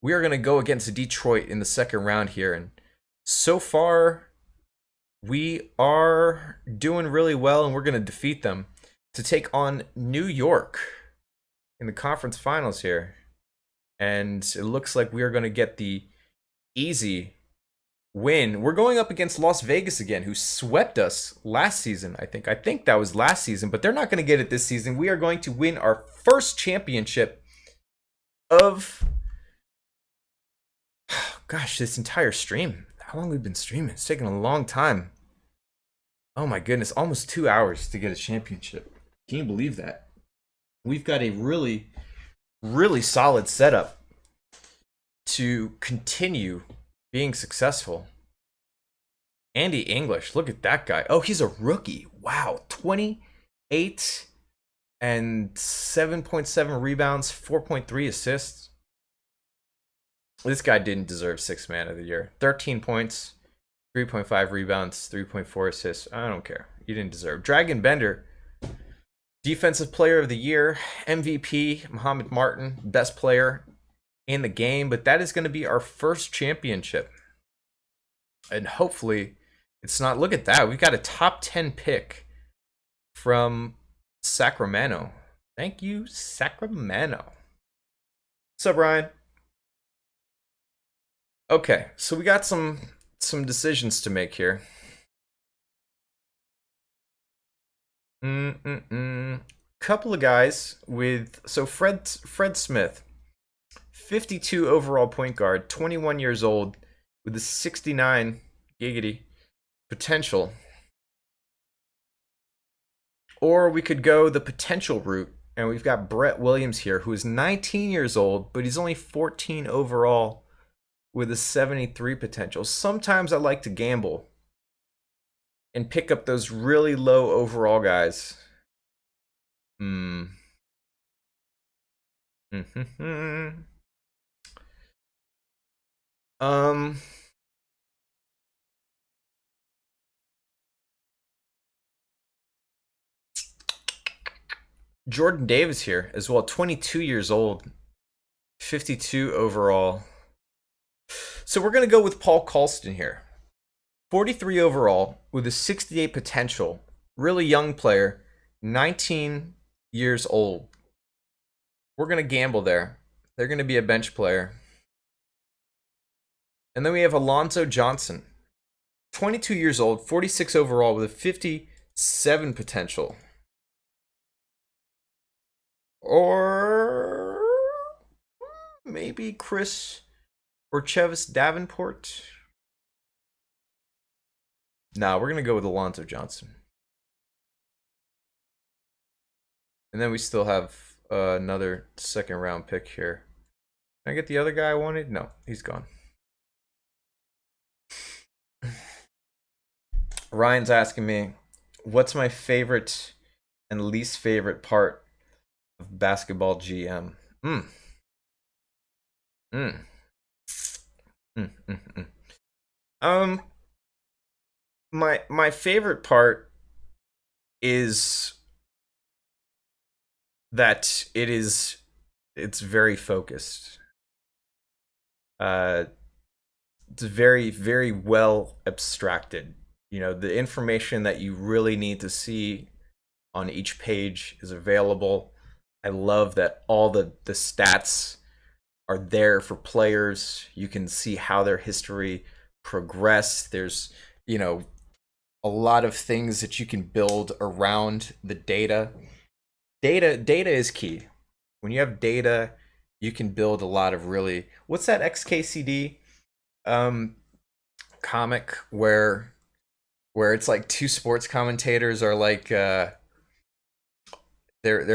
we are going to go against Detroit in the second round here. And so far, we are doing really well, and we're going to defeat them to take on New York in the conference finals here. And it looks like we are going to get the easy win. We're going up against Las Vegas again, who swept us last season, I think. I think that was last season, but they're not going to get it this season. We are going to win our first championship of... Gosh, this entire stream. How long have we been streaming? It's taken a long time. Oh my goodness, almost 2 hours to get a championship. Can you believe that? We've got a really, really solid setup to continue being successful. Andy English, look at that guy. Oh, he's a rookie. Wow, 28 and 7.7 rebounds, 4.3 assists. This guy didn't deserve sixth man of the year. 13 points, 3.5 rebounds, 3.4 assists. I don't care. You didn't deserve. Dragon Bender, defensive player of the year, MVP, Muhammad Martin, best player in the game. But that is going to be our first championship. And hopefully it's not. Look at that. We've got a top 10 pick from Sacramento. Thank you, Sacramento. What's up, Ryan? Okay, so we got some decisions to make here. Couple of guys with... So Fred Smith, 52 overall point guard, 21 years old, with a 69 giggity potential. Or we could go the potential route, and we've got Brett Williams here, who is 19 years old, but he's only 14 overall with a 73 potential. Sometimes I like to gamble and pick up those really low overall guys. Jordan Davis here as well, 22 years old, 52 overall. So we're going to go with Paul Colston here. 43 overall with a 68 potential. Really young player, 19 years old. We're going to gamble there. They're going to be a bench player. And then we have Alonzo Johnson, 22 years old, 46 overall with a 57 potential. Or maybe Chris or Chevis Davenport. Nah, we're going to go with Alonzo Johnson. And then we still have another second round pick here. Can I get the other guy I wanted? No, he's gone. Ryan's asking me, what's my favorite and least favorite part of basketball GM? My favorite part is that it's very focused. It's very, very well abstracted. The information that you really need to see on each page is available. I love that all the stats are there for players. You can see how their history progressed. There's, you know, a lot of things that you can build around the data. Data is key. When you have data, you can build a lot of really, what's that XKCD um comic where it's like two sports commentators are like they're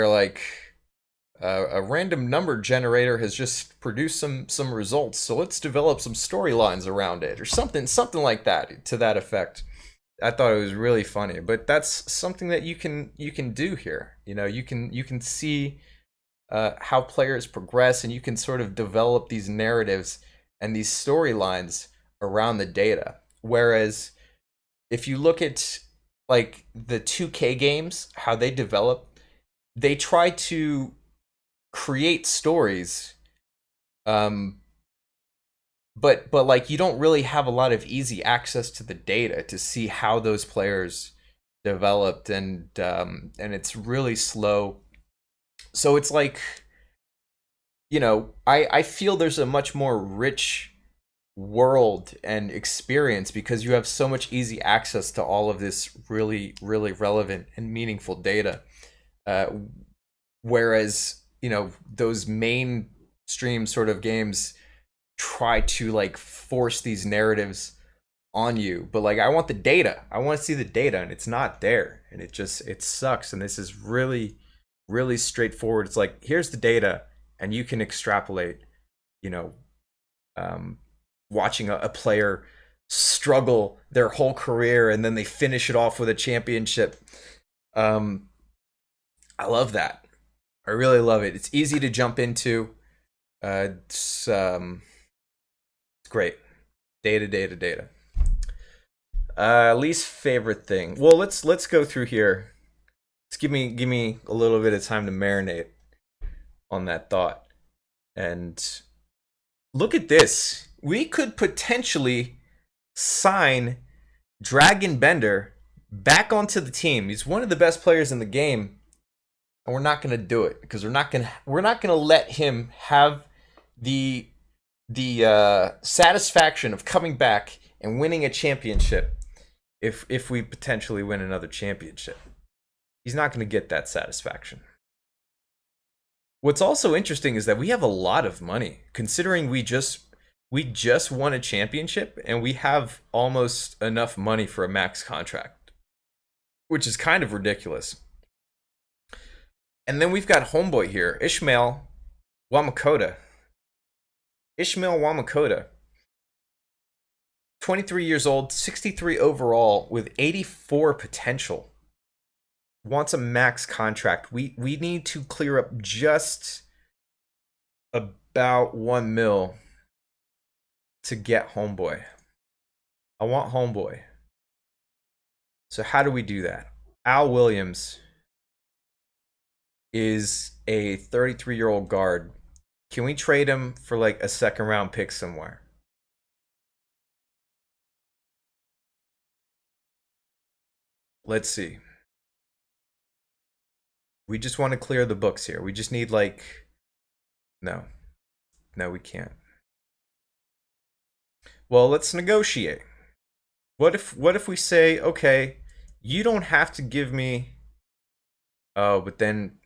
like a random number generator has just produced some results, so let's develop some storylines around it or something like that, to that effect. I thought it was really funny, but that's something that you can do here. You can see how players progress, and you can sort of develop these narratives and these storylines around the data. Whereas if you look at like the 2K games, how they develop, they try to create stories, um, but like you don't really have a lot of easy access to the data to see how those players developed, and it's really slow. So it's like, I feel there's a much more rich world and experience because you have so much easy access to all of this really, really relevant and meaningful data. Uh, Whereas, those mainstream sort of games try to like force these narratives on you. But like, I want the data. I want to see the data, and it's not there. And it sucks. And this is really, really straightforward. It's like, here's the data, and you can extrapolate, you know, um, watching a player struggle their whole career and then they finish it off with a championship. Um, I love that. I really love it. It's easy to jump into. It's great. Data, data, data. Least favorite thing. Well, let's go through here. Let's give me a little bit of time to marinate on that thought. And look at this. We could potentially sign Dragon Bender back onto the team. He's one of the best players in the game, and we're not going to do it because we're not going to let him have the satisfaction of coming back and winning a championship if we potentially win another championship. He's not going to get that satisfaction. What's also interesting is that we have a lot of money considering we just won a championship and we have almost enough money for a max contract, which is kind of ridiculous. And then we've got homeboy here, Ishmael Wamakota. Ishmael Wamakota, 23 years old, 63 overall with 84 potential. Wants a max contract. We need to clear up just about 1 mil to get homeboy. I want homeboy. So how do we do that? Al Williams is a 33-year-old guard. Can we trade him for like a second round pick somewhere? Let's see. We just want to clear the books here. We just need like, no. No, we can't. Well, let's negotiate. What if we say, okay, you don't have to give me, oh, but then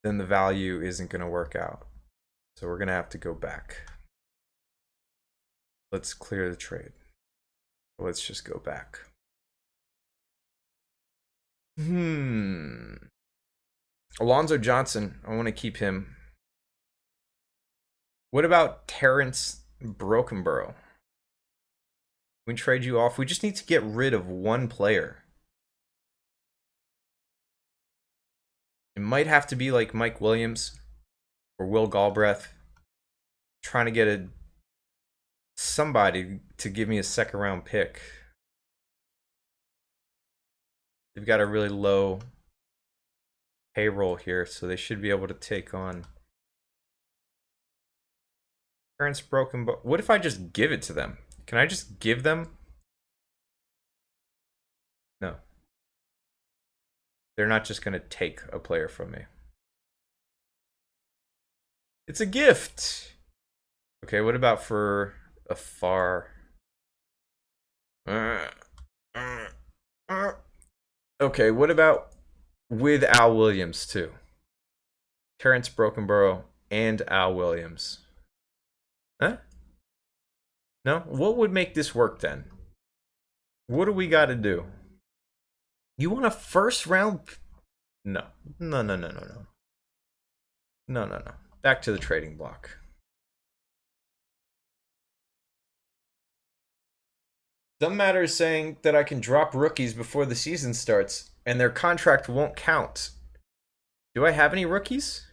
the value isn't going to work out. So we're going to have to go back. Let's clear the trade. Let's just go back. Alonzo Johnson, I want to keep him. What about Terrence Brokenborough? We trade you off. We just need to get rid of one player. It might have to be like Mike Williams or Will Galbraith. Trying to get somebody to give me a second round pick. They've got a really low payroll here, so they should be able to take on Terrence Broken. But what if I just give it to them? Can I just give them They're not just going to take a player from me. It's a gift. Okay, what about for a far? Okay, what about with Al Williams too? Terrence Brokenborough and Al Williams. Huh? No? What would make this work then? What do we got to do? You want a first round? No. No, no, no, no, no. No, no, no. Back to the trading block. Some Matter is saying that I can drop rookies before the season starts and their contract won't count. Do I have any rookies?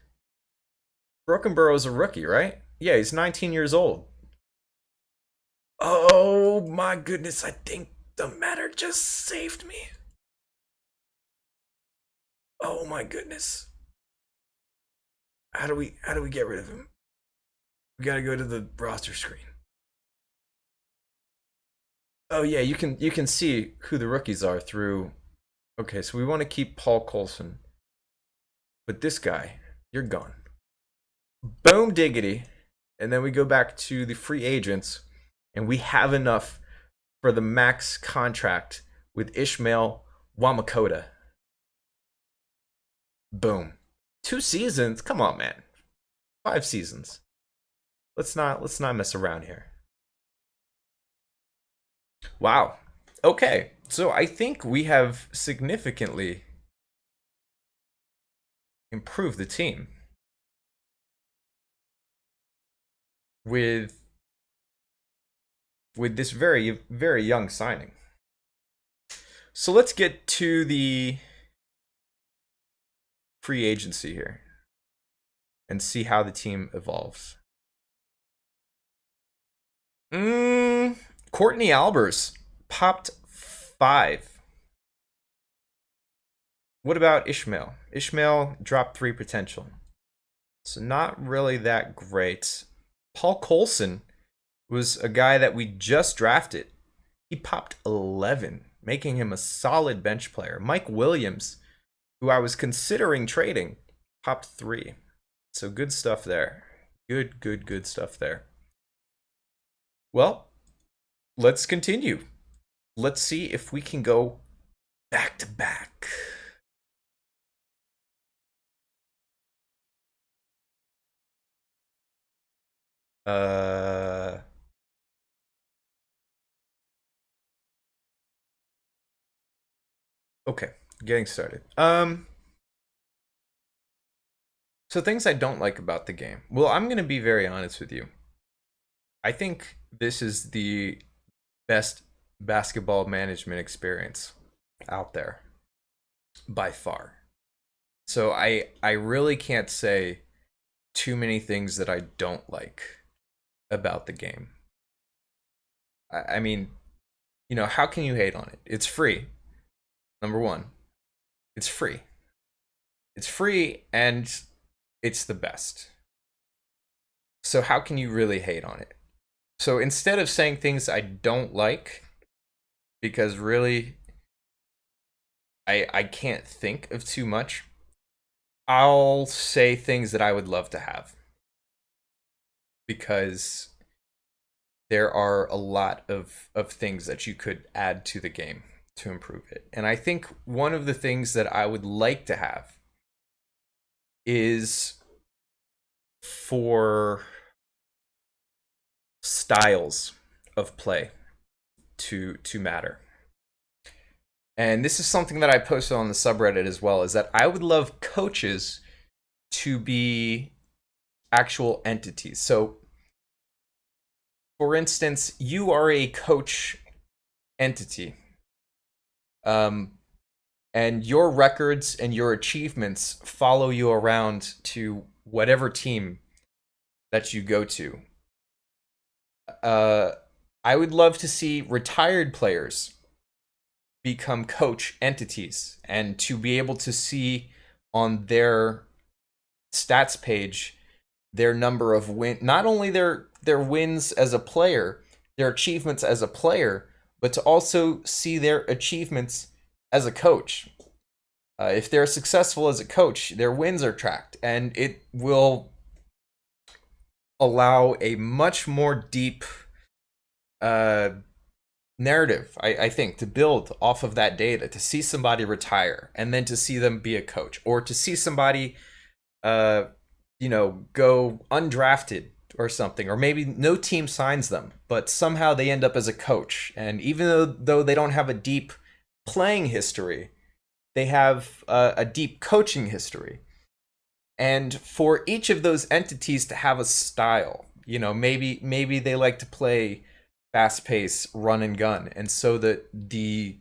Brokenborough's a rookie, right? Yeah, he's 19 years old. Oh my goodness, I think the Matter just saved me. Oh my goodness. How do we get rid of him? We gotta go to the roster screen. Oh yeah, you can see who the rookies are through. Okay, so we want to keep Paul Coulson. But this guy, you're gone. Boom diggity. And then we go back to the free agents, and we have enough for the max contract with Ishmael Wamakota. Boom. 2 seasons? Come on, man. 5 seasons. Let's not mess around here. Wow. Okay. So I think we have significantly improved the team with this very very young signing. So let's get to the free agency here and see how the team evolves. Courtney Albers popped 5. What about Ishmael? Ishmael dropped 3 potential. So not really that great. Paul Coulson was a guy that we just drafted. He popped 11, making him a solid bench player. Mike Williams, who I was considering trading, popped 3. So good stuff there. Good stuff there. Well, let's continue. Let's see if we can go back to back. Okay, getting started. So things I don't like about the game. Well, I'm going to be very honest with you. I think this is the best basketball management experience out there by far. So I really can't say too many things that I don't like about the game. I mean, you know, how can you hate on it? It's free. Number 1. It's free. It's free and it's the best. So how can you really hate on it? So instead of saying things I don't like, because really I can't think of too much, I'll say things that I would love to have. Because there are a lot of things that you could add to the game to improve it. And I think one of the things that I would like to have is for styles of play to matter. And this is something that I posted on the subreddit as well, is that I would love coaches to be actual entities. So for instance, you are a coach entity. And your records and your achievements follow you around to whatever team that you go to. I would love to see retired players become coach entities and to be able to see on their stats page their number of not only their wins as a player, their achievements as a player, but to also see their achievements as a coach. If they're successful as a coach, their wins are tracked, and it will allow a much more deep uh, narrative, I think, to build off of that data, to see somebody retire and then to see them be a coach, or to see somebody, uh, go undrafted or something, or maybe no team signs them, but somehow they end up as a coach. And even though they don't have a deep playing history, they have a deep coaching history. And for each of those entities to have a style, maybe they like to play fast pace, run and gun, and so that the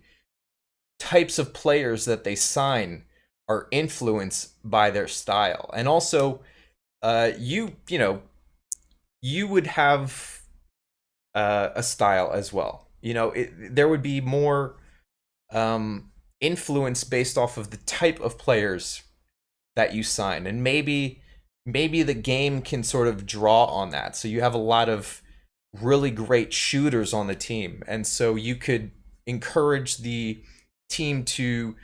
types of players that they sign are influenced by their style. And also, you would have a style as well. There would be more influence based off of the type of players that you sign, and maybe the game can sort of draw on that. So you have a lot of really great shooters on the team, and so you could encourage the team to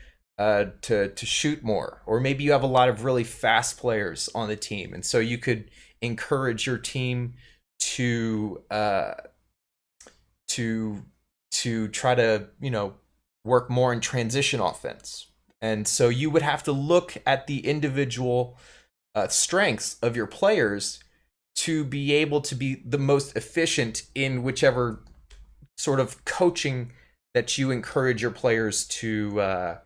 shoot more. Or maybe you have a lot of really fast players on the team, and so you could encourage your team to to try to work more in transition offense. And so you would have to look at the individual strengths of your players to be able to be the most efficient in whichever sort of coaching that you encourage your players to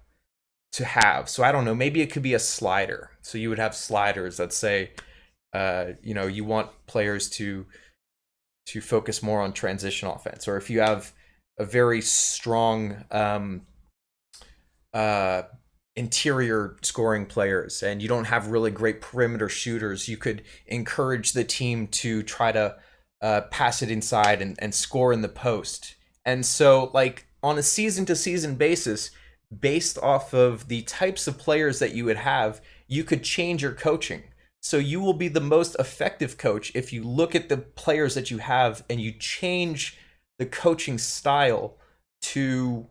have. So I don't know, maybe it could be a slider. So you would have sliders that say, you want players to focus more on transition offense. Or if you have a very strong interior scoring players and you don't have really great perimeter shooters, you could encourage the team to try to pass it inside and score in the post. And so, like, on a season to season basis, based off of the types of players that you would have, you could change your coaching. So you will be the most effective coach if you look at the players that you have and you change the coaching style to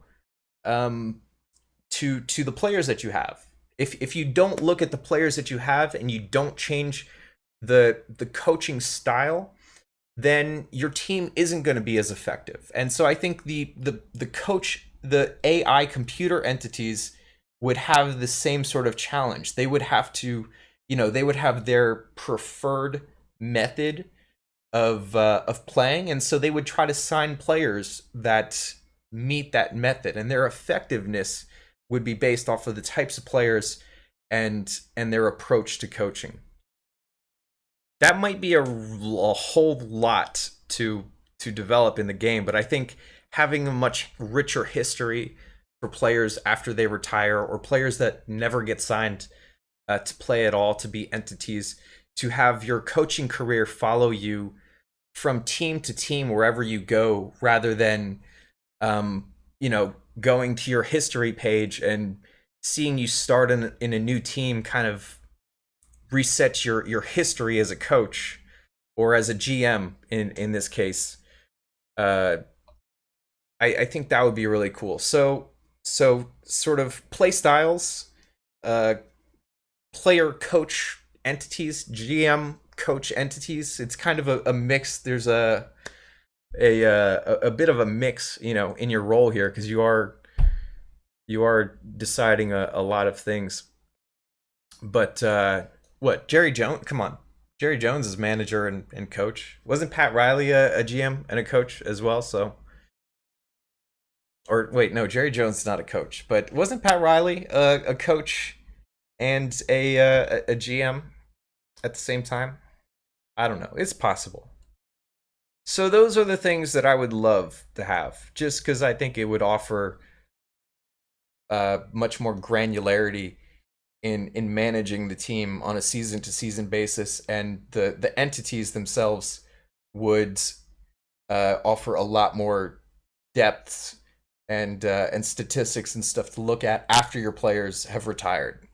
to the players that you have. If you don't look at the players that you have and you don't change the coaching style, then your team isn't going to be as effective. And so I think the AI computer entities would have the same sort of challenge. They would have to, they would have their preferred method of playing, and so they would try to sign players that meet that method, and their effectiveness would be based off of the types of players and their approach to coaching. That might be a whole lot to develop in the game, but I think having a much richer history for players after they retire, or players that never get signed to play at all, to be entities, to have your coaching career follow you from team to team wherever you go, rather than going to your history page and seeing you start in a new team kind of resets your history as a coach or as a GM in this case. I think that would be really cool. So sort of play styles, player coach entities, GM coach entities. It's kind of a mix. There's a bit of a mix, in your role here, because you are deciding a lot of things. But what, Jerry Jones? Come on, Jerry Jones is manager and coach. Wasn't Pat Riley a GM and a coach as well? So, or wait, no, Jerry Jones is not a coach, but wasn't Pat Riley a coach and a GM at the same time? I don't know. It's possible. So those are the things that I would love to have, just because I think it would offer much more granularity in managing the team on a season to season basis, and the entities themselves would offer a lot more depth and statistics and stuff to look at after your players have retired.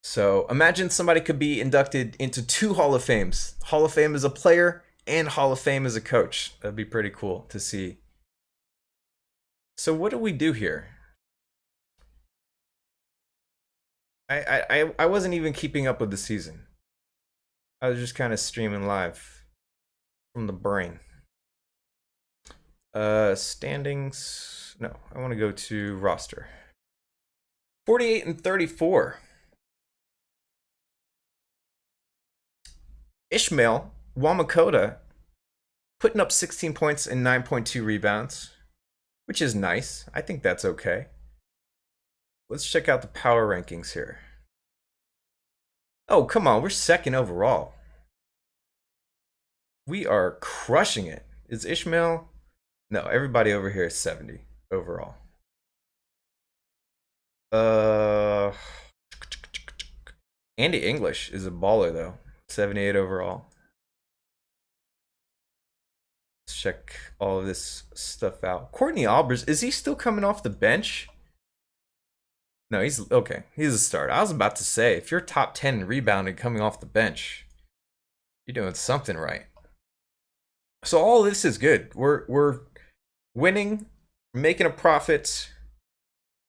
So imagine somebody could be inducted into two Hall of Fames: Hall of Fame as a player and Hall of Fame as a coach. That'd be pretty cool to see. So what do we do here? I wasn't even keeping up with the season. I was just kind of streaming live from the brain. Standings. No, I want to go to roster. 48 and 34. Ishmael Wamakota putting up 16 points and 9.2 rebounds, which is nice. I think that's okay. Let's check out the power rankings here. Oh, come on. We're second overall. We are crushing it. Is Ishmael? No, everybody over here is 70 overall. Andy English is a baller though. 78 overall. Let's check all of this stuff out. Courtney Albers, is he still coming off the bench? No, he's okay. He's a starter. I was about to say, if you're top 10 rebounding coming off the bench, you're doing something right. So all this is good. We're winning, making a profit.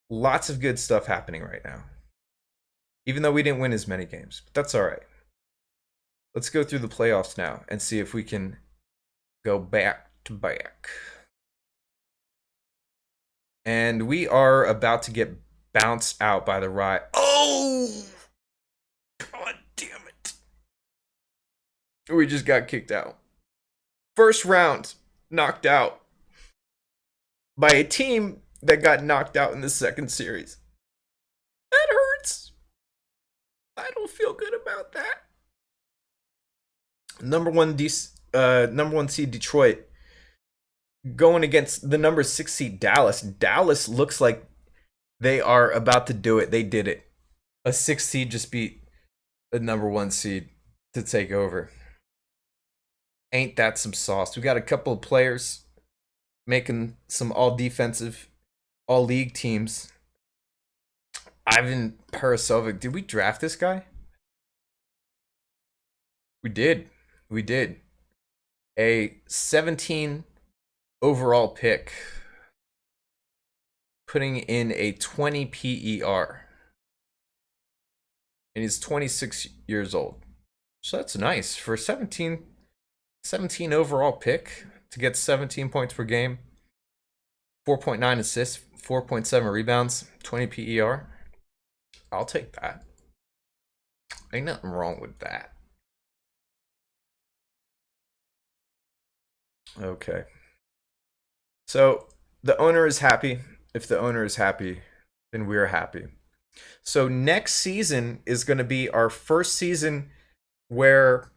Lots of good stuff happening right now. Even though we didn't win as many games, but that's all right. Let's go through the playoffs now and see if we can go back to back. And we are about to get bounced out by the Riot. Oh! God damn it. We just got kicked out. First round, knocked out by a team that got knocked out in the second series. That hurts. I don't feel good about that. Number one seed Detroit going against the number 6 seed Dallas. Dallas looks like they are about to do it. They did it. A 6 seed just beat a number 1 seed to take over. Ain't that some sauce? We got a couple of players making some all defensive, all league teams. Ivan Parasovic. Did we draft this guy? We did. We did. A 17 overall pick. Putting in a 20 PER. And he's 26 years old. So that's nice. For 17 overall pick to get 17 points per game, 4.9 assists, 4.7 rebounds, 20 PER. I'll take that. Ain't nothing wrong with that. Okay. So the owner is happy. If the owner is happy, then we're happy. So next season is going to be our first season where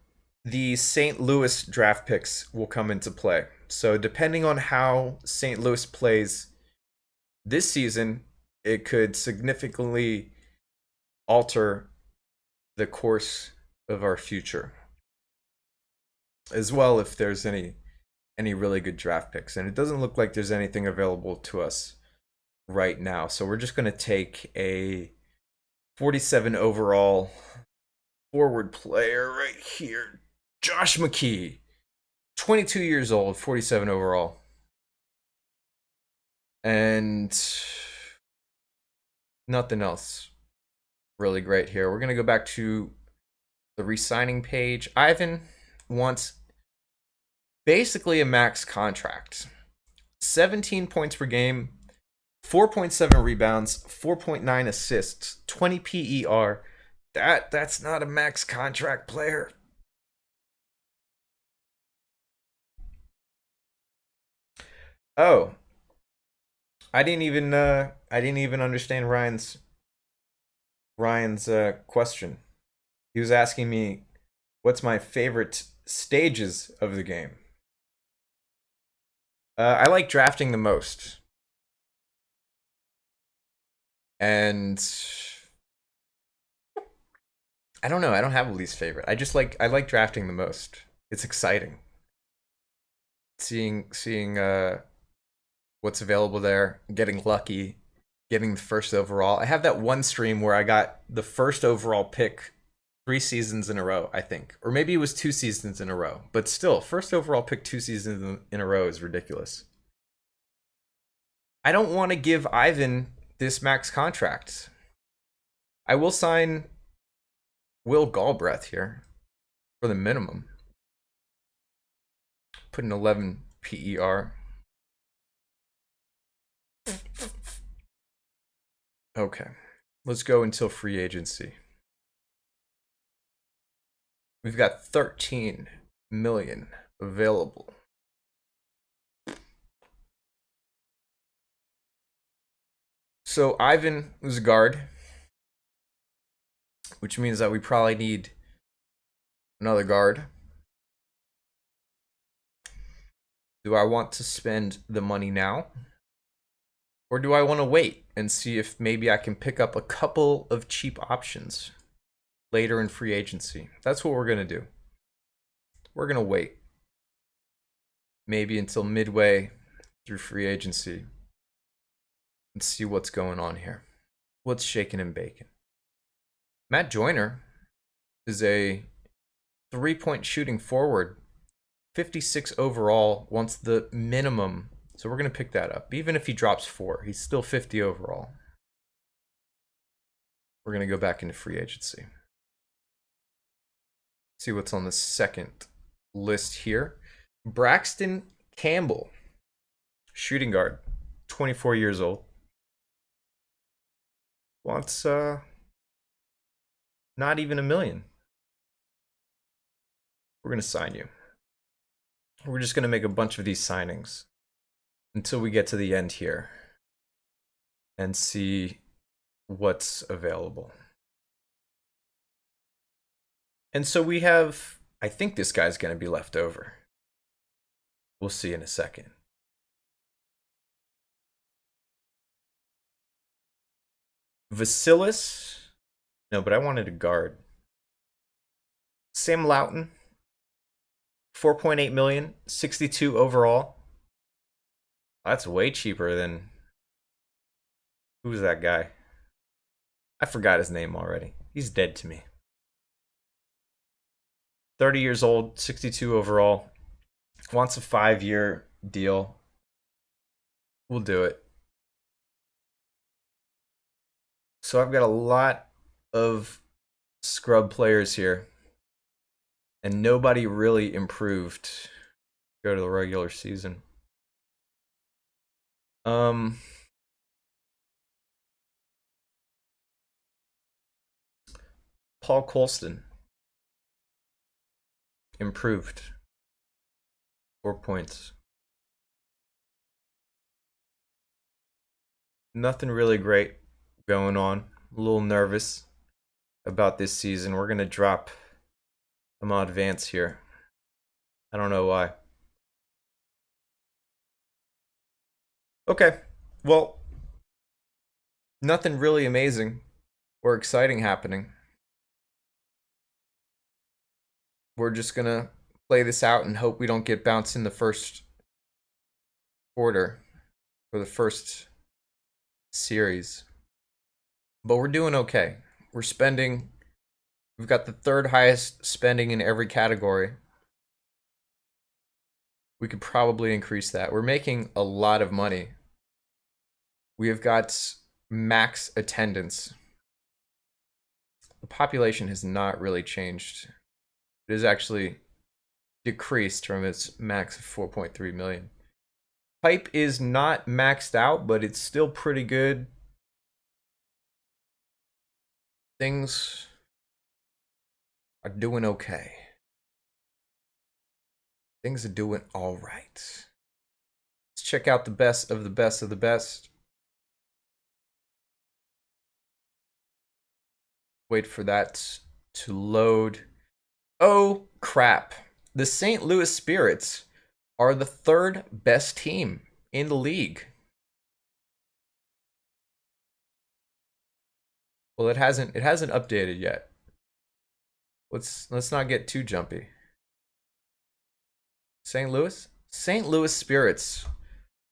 the St. Louis draft picks will come into play. So depending on how St. Louis plays this season, it could significantly alter the course of our future. As well, if there's any really good draft picks. And it doesn't look like there's anything available to us right now. So we're just going to take a 47 overall forward player right here. Josh McKee. 22 years old, 47 overall. And nothing else really great here. We're going to go back to the re-signing page. Ivan wants basically a max contract. 17 points per game, 4.7 rebounds, 4.9 assists, 20 PER. That's not a max contract player. Oh, I didn't even understand Ryan's question. He was asking me what's my favorite stages of the game. I like drafting the most. And I don't know, I don't have a least favorite. I like drafting the most. It's exciting. Seeing what's available there, getting lucky, getting the first overall. I have that one stream where I got the first overall pick 3 seasons in a row, I think. Or maybe it was 2 seasons in a row. But still, first overall pick 2 seasons in a row is ridiculous. I don't want to give Ivan this max contract. I will sign Will Galbraith here for the minimum. Put an 11 PER. Okay, let's go until free agency. We've got 13 million available. So Ivan was a guard, which means that we probably need another guard. Do I want to spend the money now? Or do I want to wait and see if maybe I can pick up a couple of cheap options later in free agency? That's what we're going to do. We're going to wait. Maybe until midway through free agency and see what's going on here. What's shaking and baking? Matt Joyner is a 3-point shooting forward. 56 overall, wants the minimum. So we're going to pick that up. Even if he drops 4, he's still 50 overall. We're going to go back into free agency. See what's on the second list here. Braxton Campbell, shooting guard, 24 years old. Wants not even $1 million. We're going to sign you. We're just going to make a bunch of these signings until we get to the end here and see what's available. And so we have, I think this guy's going to be left over. We'll see in a second. Vasilis. No, but I wanted a guard. Sam Loughton. 4.8 million, 62 overall. That's way cheaper than... Who's that guy? I forgot his name already. He's dead to me. 30 years old, 62 overall. Wants a 5-year deal. We'll do it. So I've got a lot of scrub players here. And nobody really improved. Go to the regular season. Paul Colston. Improved. 4 points. Nothing really great going on. A little nervous about this season. We're going to drop Ahmad Vance here. I don't know why. Okay, well, nothing really amazing or exciting happening. We're just going to play this out and hope we don't get bounced in the first quarter for the first series. But we're doing okay. We're spending... We've got the 3rd highest spending in every category. We could probably increase that. We're making a lot of money. We have got max attendance. The population has not really changed. It has actually decreased from its max of 4.3 million. Hype is not maxed out, but it's still pretty good. Things are doing okay. Things are doing all right. Let's check out the best of the best of the best. Wait for that to load. Oh, crap. The St. Louis Spirits are the 3rd best team in the league. Well, it hasn't updated yet. Let's not get too jumpy. St. Louis Spirits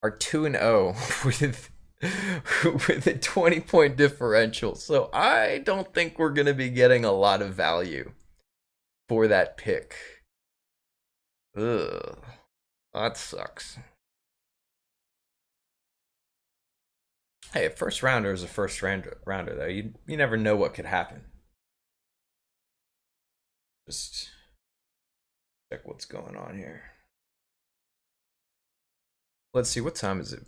are 2-0 with a 20-point differential. So I don't think we're going to be getting a lot of value for that pick. Ugh. That sucks. Hey, a first rounder is a first rounder though. You never know what could happen. Just check what's going on here. Let's see, what time is it?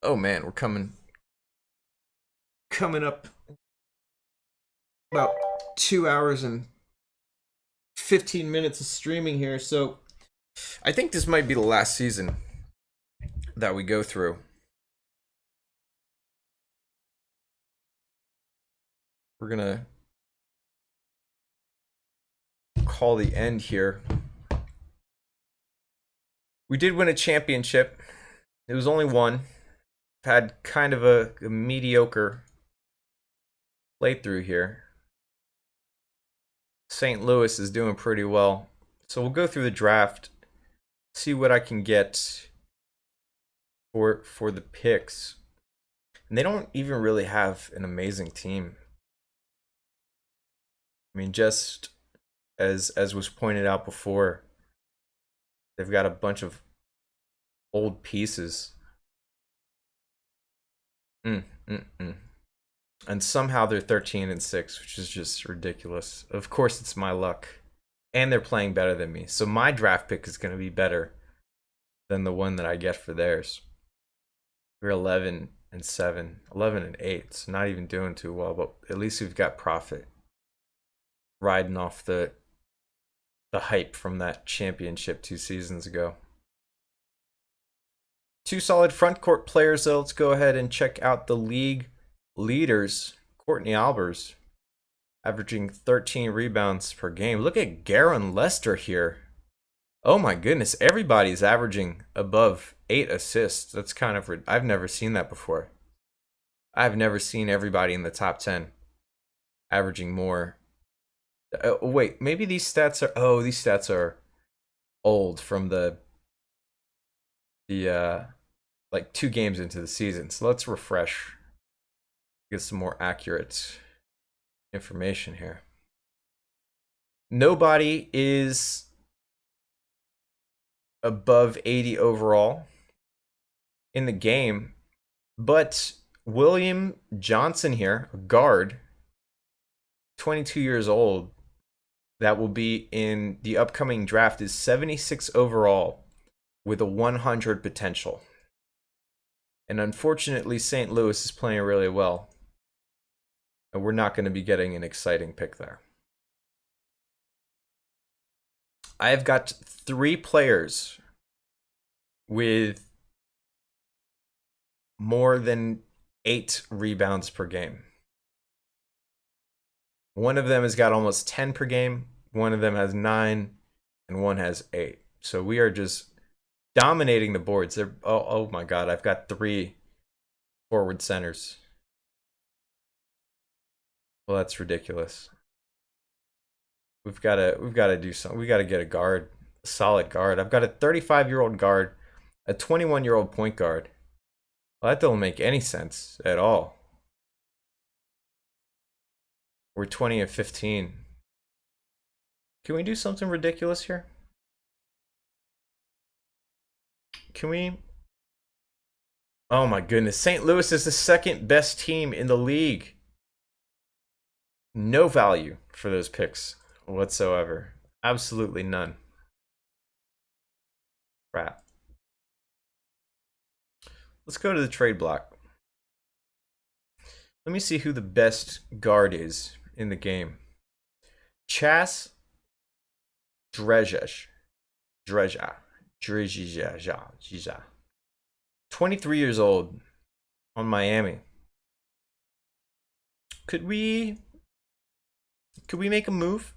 Oh man, we're coming up about 2 hours and 15 minutes of streaming here. So I think this might be the last season that we go through. We're gonna call the end here. We did win a championship. It was only one. Had kind of a mediocre playthrough here. St. Louis is doing pretty well. So we'll go through the draft, see what I can get for the picks. And they don't even really have an amazing team. I mean, just as was pointed out before, they've got a bunch of old pieces. And somehow they're 13-6, which is just ridiculous. Of course, it's my luck. And they're playing better than me. So my draft pick is going to be better than the one that I get for theirs. We're 11-7, 11-8. So not even doing too well, but at least we've got profit. Riding off the hype from that championship 2 seasons ago. 2 solid front court players, though. Let's go ahead and check out the league leaders. Courtney Albers averaging 13 rebounds per game. Look at Garon Lester here. Oh my goodness, everybody's averaging above 8 assists. That's kind of, I've never seen that before. I've never seen everybody in the top 10 averaging more. Wait, maybe these stats are old from the like 2 games into the season. So let's refresh, get some more accurate information here. Nobody is above 80 overall in the game, but William Johnson here, a guard, 22 years old, that will be in the upcoming draft, is 76 overall with a 100 potential. And unfortunately, St. Louis is playing really well, and we're not going to be getting an exciting pick there. I have got 3 players with more than 8 rebounds per game. One of them has got almost 10 per game, one of them has 9, and one has 8. So we are just dominating the boards. They're, oh my god, I've got 3 forward centers. Well, that's ridiculous. We've got to do something. We got to get a guard, a solid guard. I've got a 35-year-old guard, a 21-year-old point guard. Well, that don't make any sense at all. We're 20-15. Can we do something ridiculous here? Can we? Oh my goodness. St. Louis is the second best team in the league. No value for those picks whatsoever. Absolutely none. Crap. Let's go to the trade block. Let me see who the best guard is in the game. Chas Drezja. 23 years old on Miami. Could we make a move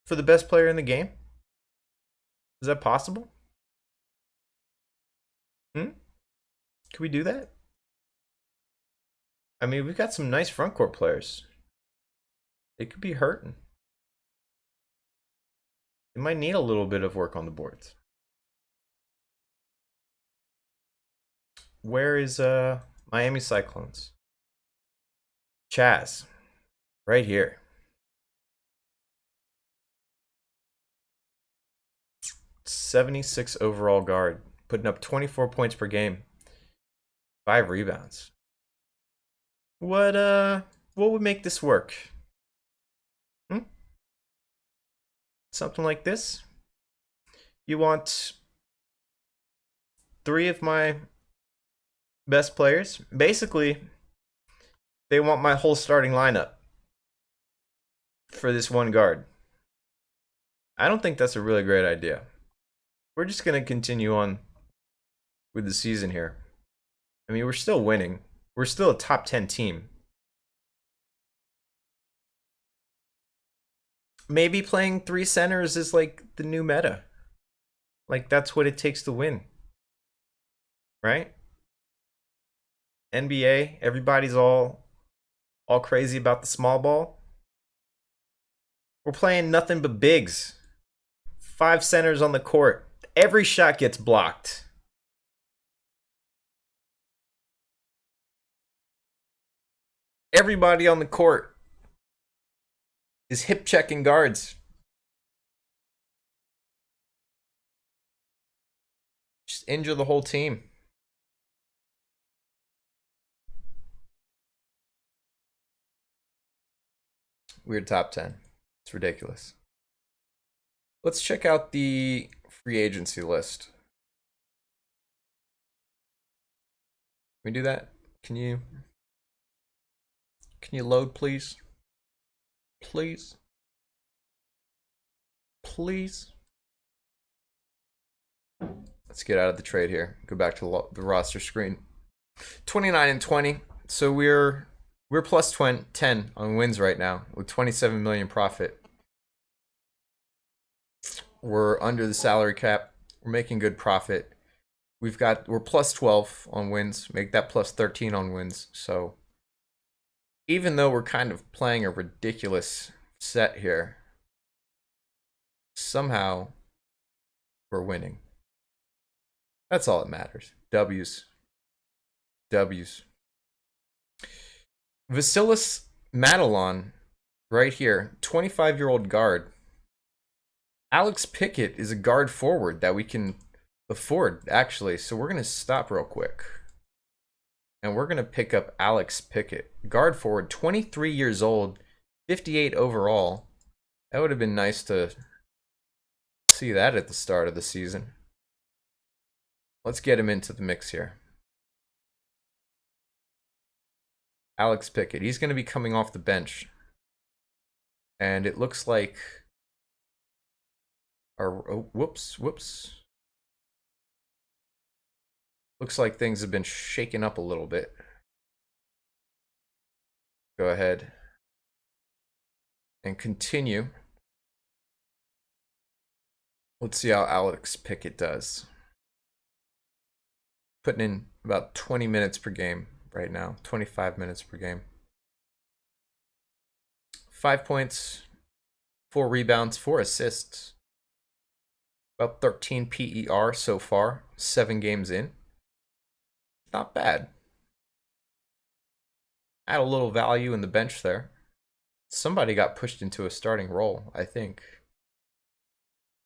for the best player in the game? Is that possible? Can we do that? I mean, we've got some nice front court players. They could be hurting. They might need a little bit of work on the boards. Where is Miami Cyclones? Chaz. Right here. 76 overall guard, putting up 24 points per game. 5 rebounds. What would make this work? Hmm? Something like this? You want 3 of my best players? Basically, they want my whole starting lineup for this one guard. I don't think that's a really great idea. We're just going to continue on with the season here. I mean, we're still winning. We're still a top 10 team. Maybe playing 3 centers is like the new meta. Like, that's what it takes to win. Right? NBA, everybody's all crazy about the small ball. We're playing nothing but bigs. 5 centers on the court. Every shot gets blocked. Everybody on the court is hip checking guards. Just injure the whole team. We're top 10. It's ridiculous. Let's check out the free agency list. Can we do that? Can you load, please? Please? Please? Let's get out of the trade here. Go back to the roster screen. 29 and 20. So we're plus 10 on wins right now with 27 million profit. We're under the salary cap. We're making good profit. We're plus 12 on wins. Make that plus 13 on wins. So even though we're kind of playing a ridiculous set here, somehow we're winning. That's all that matters. W's. Vasilis Madelon, right here, 25-year-old guard. Alex Pickett is a guard forward that we can afford, actually. So we're going to stop real quick. And we're going to pick up Alex Pickett. Guard forward, 23 years old, 58 overall. That would have been nice to see that at the start of the season. Let's get him into the mix here. Alex Pickett. He's going to be coming off the bench. And it looks like whoops. Looks like things have been shaken up a little bit. Go ahead and continue. Let's see how Alex Pickett does. Putting in about 20 minutes per game right now. 25 minutes per game. 5 points, 4 rebounds, 4 assists. About 13 PER so far, 7 games in. Not bad. Add a little value in the bench there. Somebody got pushed into a starting role, I think.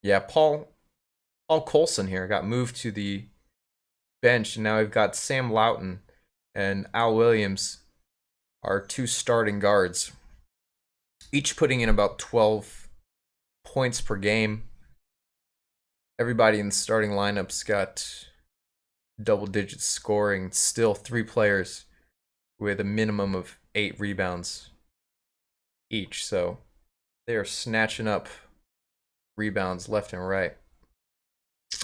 Yeah, Paul Colson here got moved to the bench, and now we've got Sam Loughton and Al Williams, our 2 starting guards, each putting in about 12 points per game. Everybody in the starting lineup's got double-digit scoring. Still 3 players with a minimum of 8 rebounds each. So they are snatching up rebounds left and right.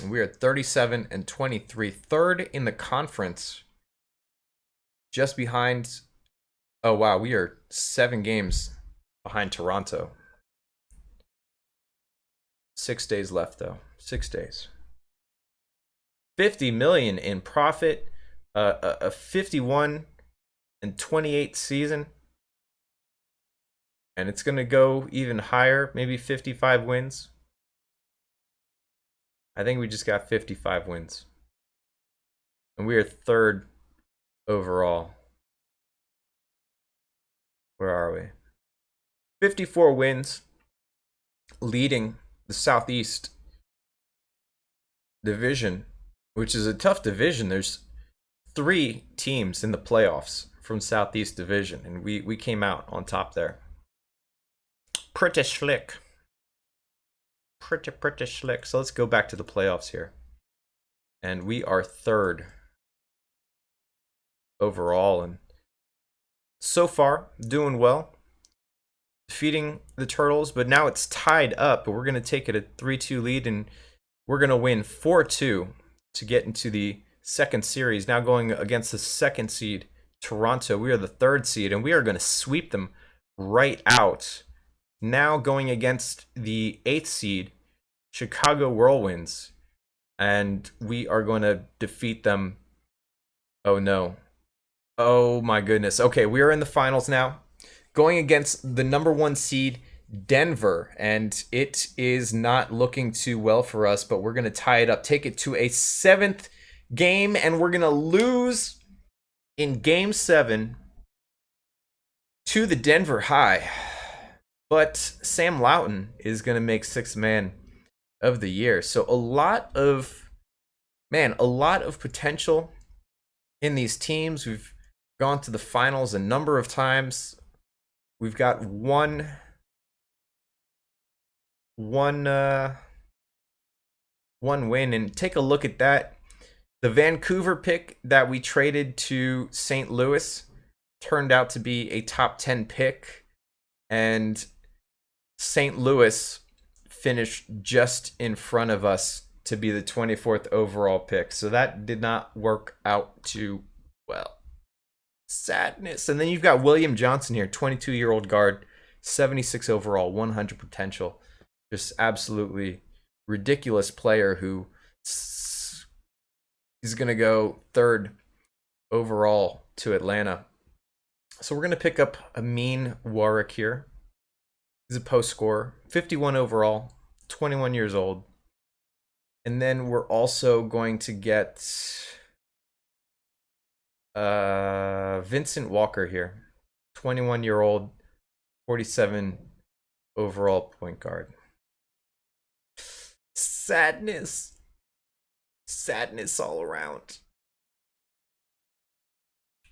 And we are 37 and 23, third in the conference, just behind. Oh wow, we are 7 games behind Toronto. 6 days left though. 6 days. 50 million in profit. A 51 and 28 season. And it's going to go even higher, maybe 55 wins. I think we just got 55 wins. And we are 3rd overall. Where are we? 54 wins, leading the Southeast Division, which is a tough division. There's 3 teams in the playoffs from Southeast Division, and we came out on top there. Pretty slick. Pretty slick. So let's go back to the playoffs here. And we are 3rd overall, and so far doing well, defeating the Turtles, but now it's tied up, but we're going to take it a 3-2 lead, and we're going to win 4-2 to get into the second series. Now going against the 2nd seed, Toronto. We are the 3rd seed, and we are going to sweep them right out. Now going against the 8th seed, Chicago Whirlwinds, and we are going to defeat them. Oh no. Oh my goodness. Okay, we are in the finals now, going against the number 1 seed, Denver, and it is not looking too well for us, but we're going to tie it up, take it to a 7th game, and we're going to lose in game 7 to the Denver High. But Sam Loughton is going to make 6th man of the year. So a lot of potential in these teams. We've gone to the finals a number of times. We've got one win, and take a look at that. The Vancouver pick that we traded to St. Louis turned out to be a top 10 pick, and St. Louis finished just in front of us to be the 24th overall pick. So that did not work out too well. Sadness. And then you've got William Johnson here, 22-year-old guard, 76 overall, 100 potential. Just absolutely ridiculous player who is going to go 3rd overall to Atlanta. So we're going to pick up Amin Warwick here. He's a post scorer, 51 overall, 21 years old. And then we're also going to get Vincent Walker here, 21-year-old, 47 overall point guard. Sadness all around.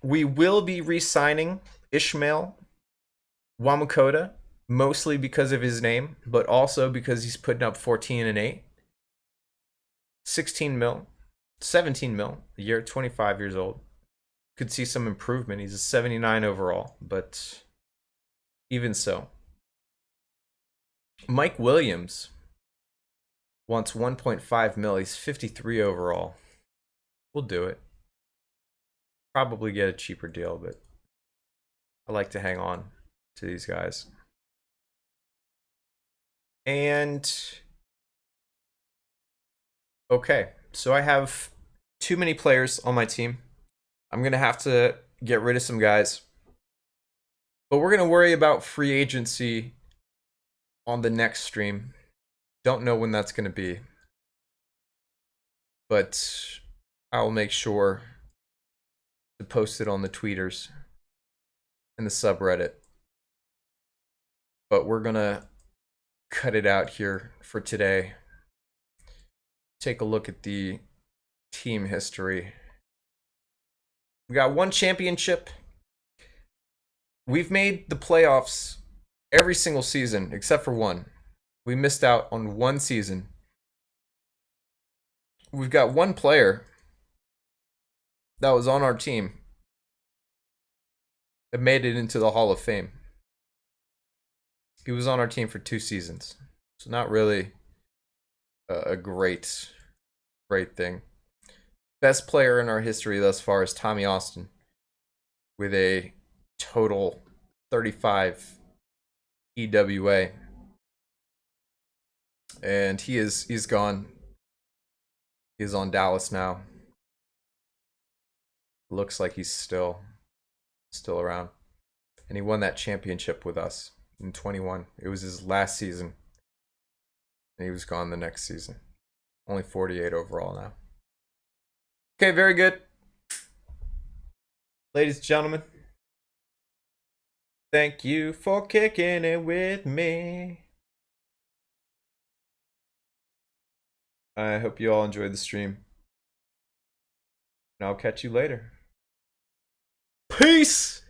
We will be re-signing Ishmael Wamakota, mostly because of his name, but also because he's putting up 14 and 8. 16 mil, 17 mil a year, 25 years old. Could see some improvement. He's a 79 overall, but even so. Mike Williams wants 1.5 mil. He's 53 overall. We'll do it. Probably get a cheaper deal, but I like to hang on to these guys. And okay, so I have too many players on my team. I'm going to have to get rid of some guys. But we're going to worry about free agency on the next stream. Don't know when that's going to be. But I'll make sure to post it on the tweeters and the subreddit. But we're going to cut it out here for today. Take a look at the team history. We got 1 championship. We've made the playoffs every single season except for 1. We missed out on 1 season. We've got 1 player that was on our team that made it into the Hall of Fame. He was on our team for 2 seasons. So not really a great thing. Best player in our history thus far is Tommy Austin with a total 35 EWA. And he's gone. He's on Dallas now. Looks like he's still around. And he won that championship with us in 21. It was his last season. And he was gone the next season. Only 48 overall now. Okay, very good. Ladies and gentlemen, thank you for kicking it with me. I hope you all enjoyed the stream. And I'll catch you later. Peace.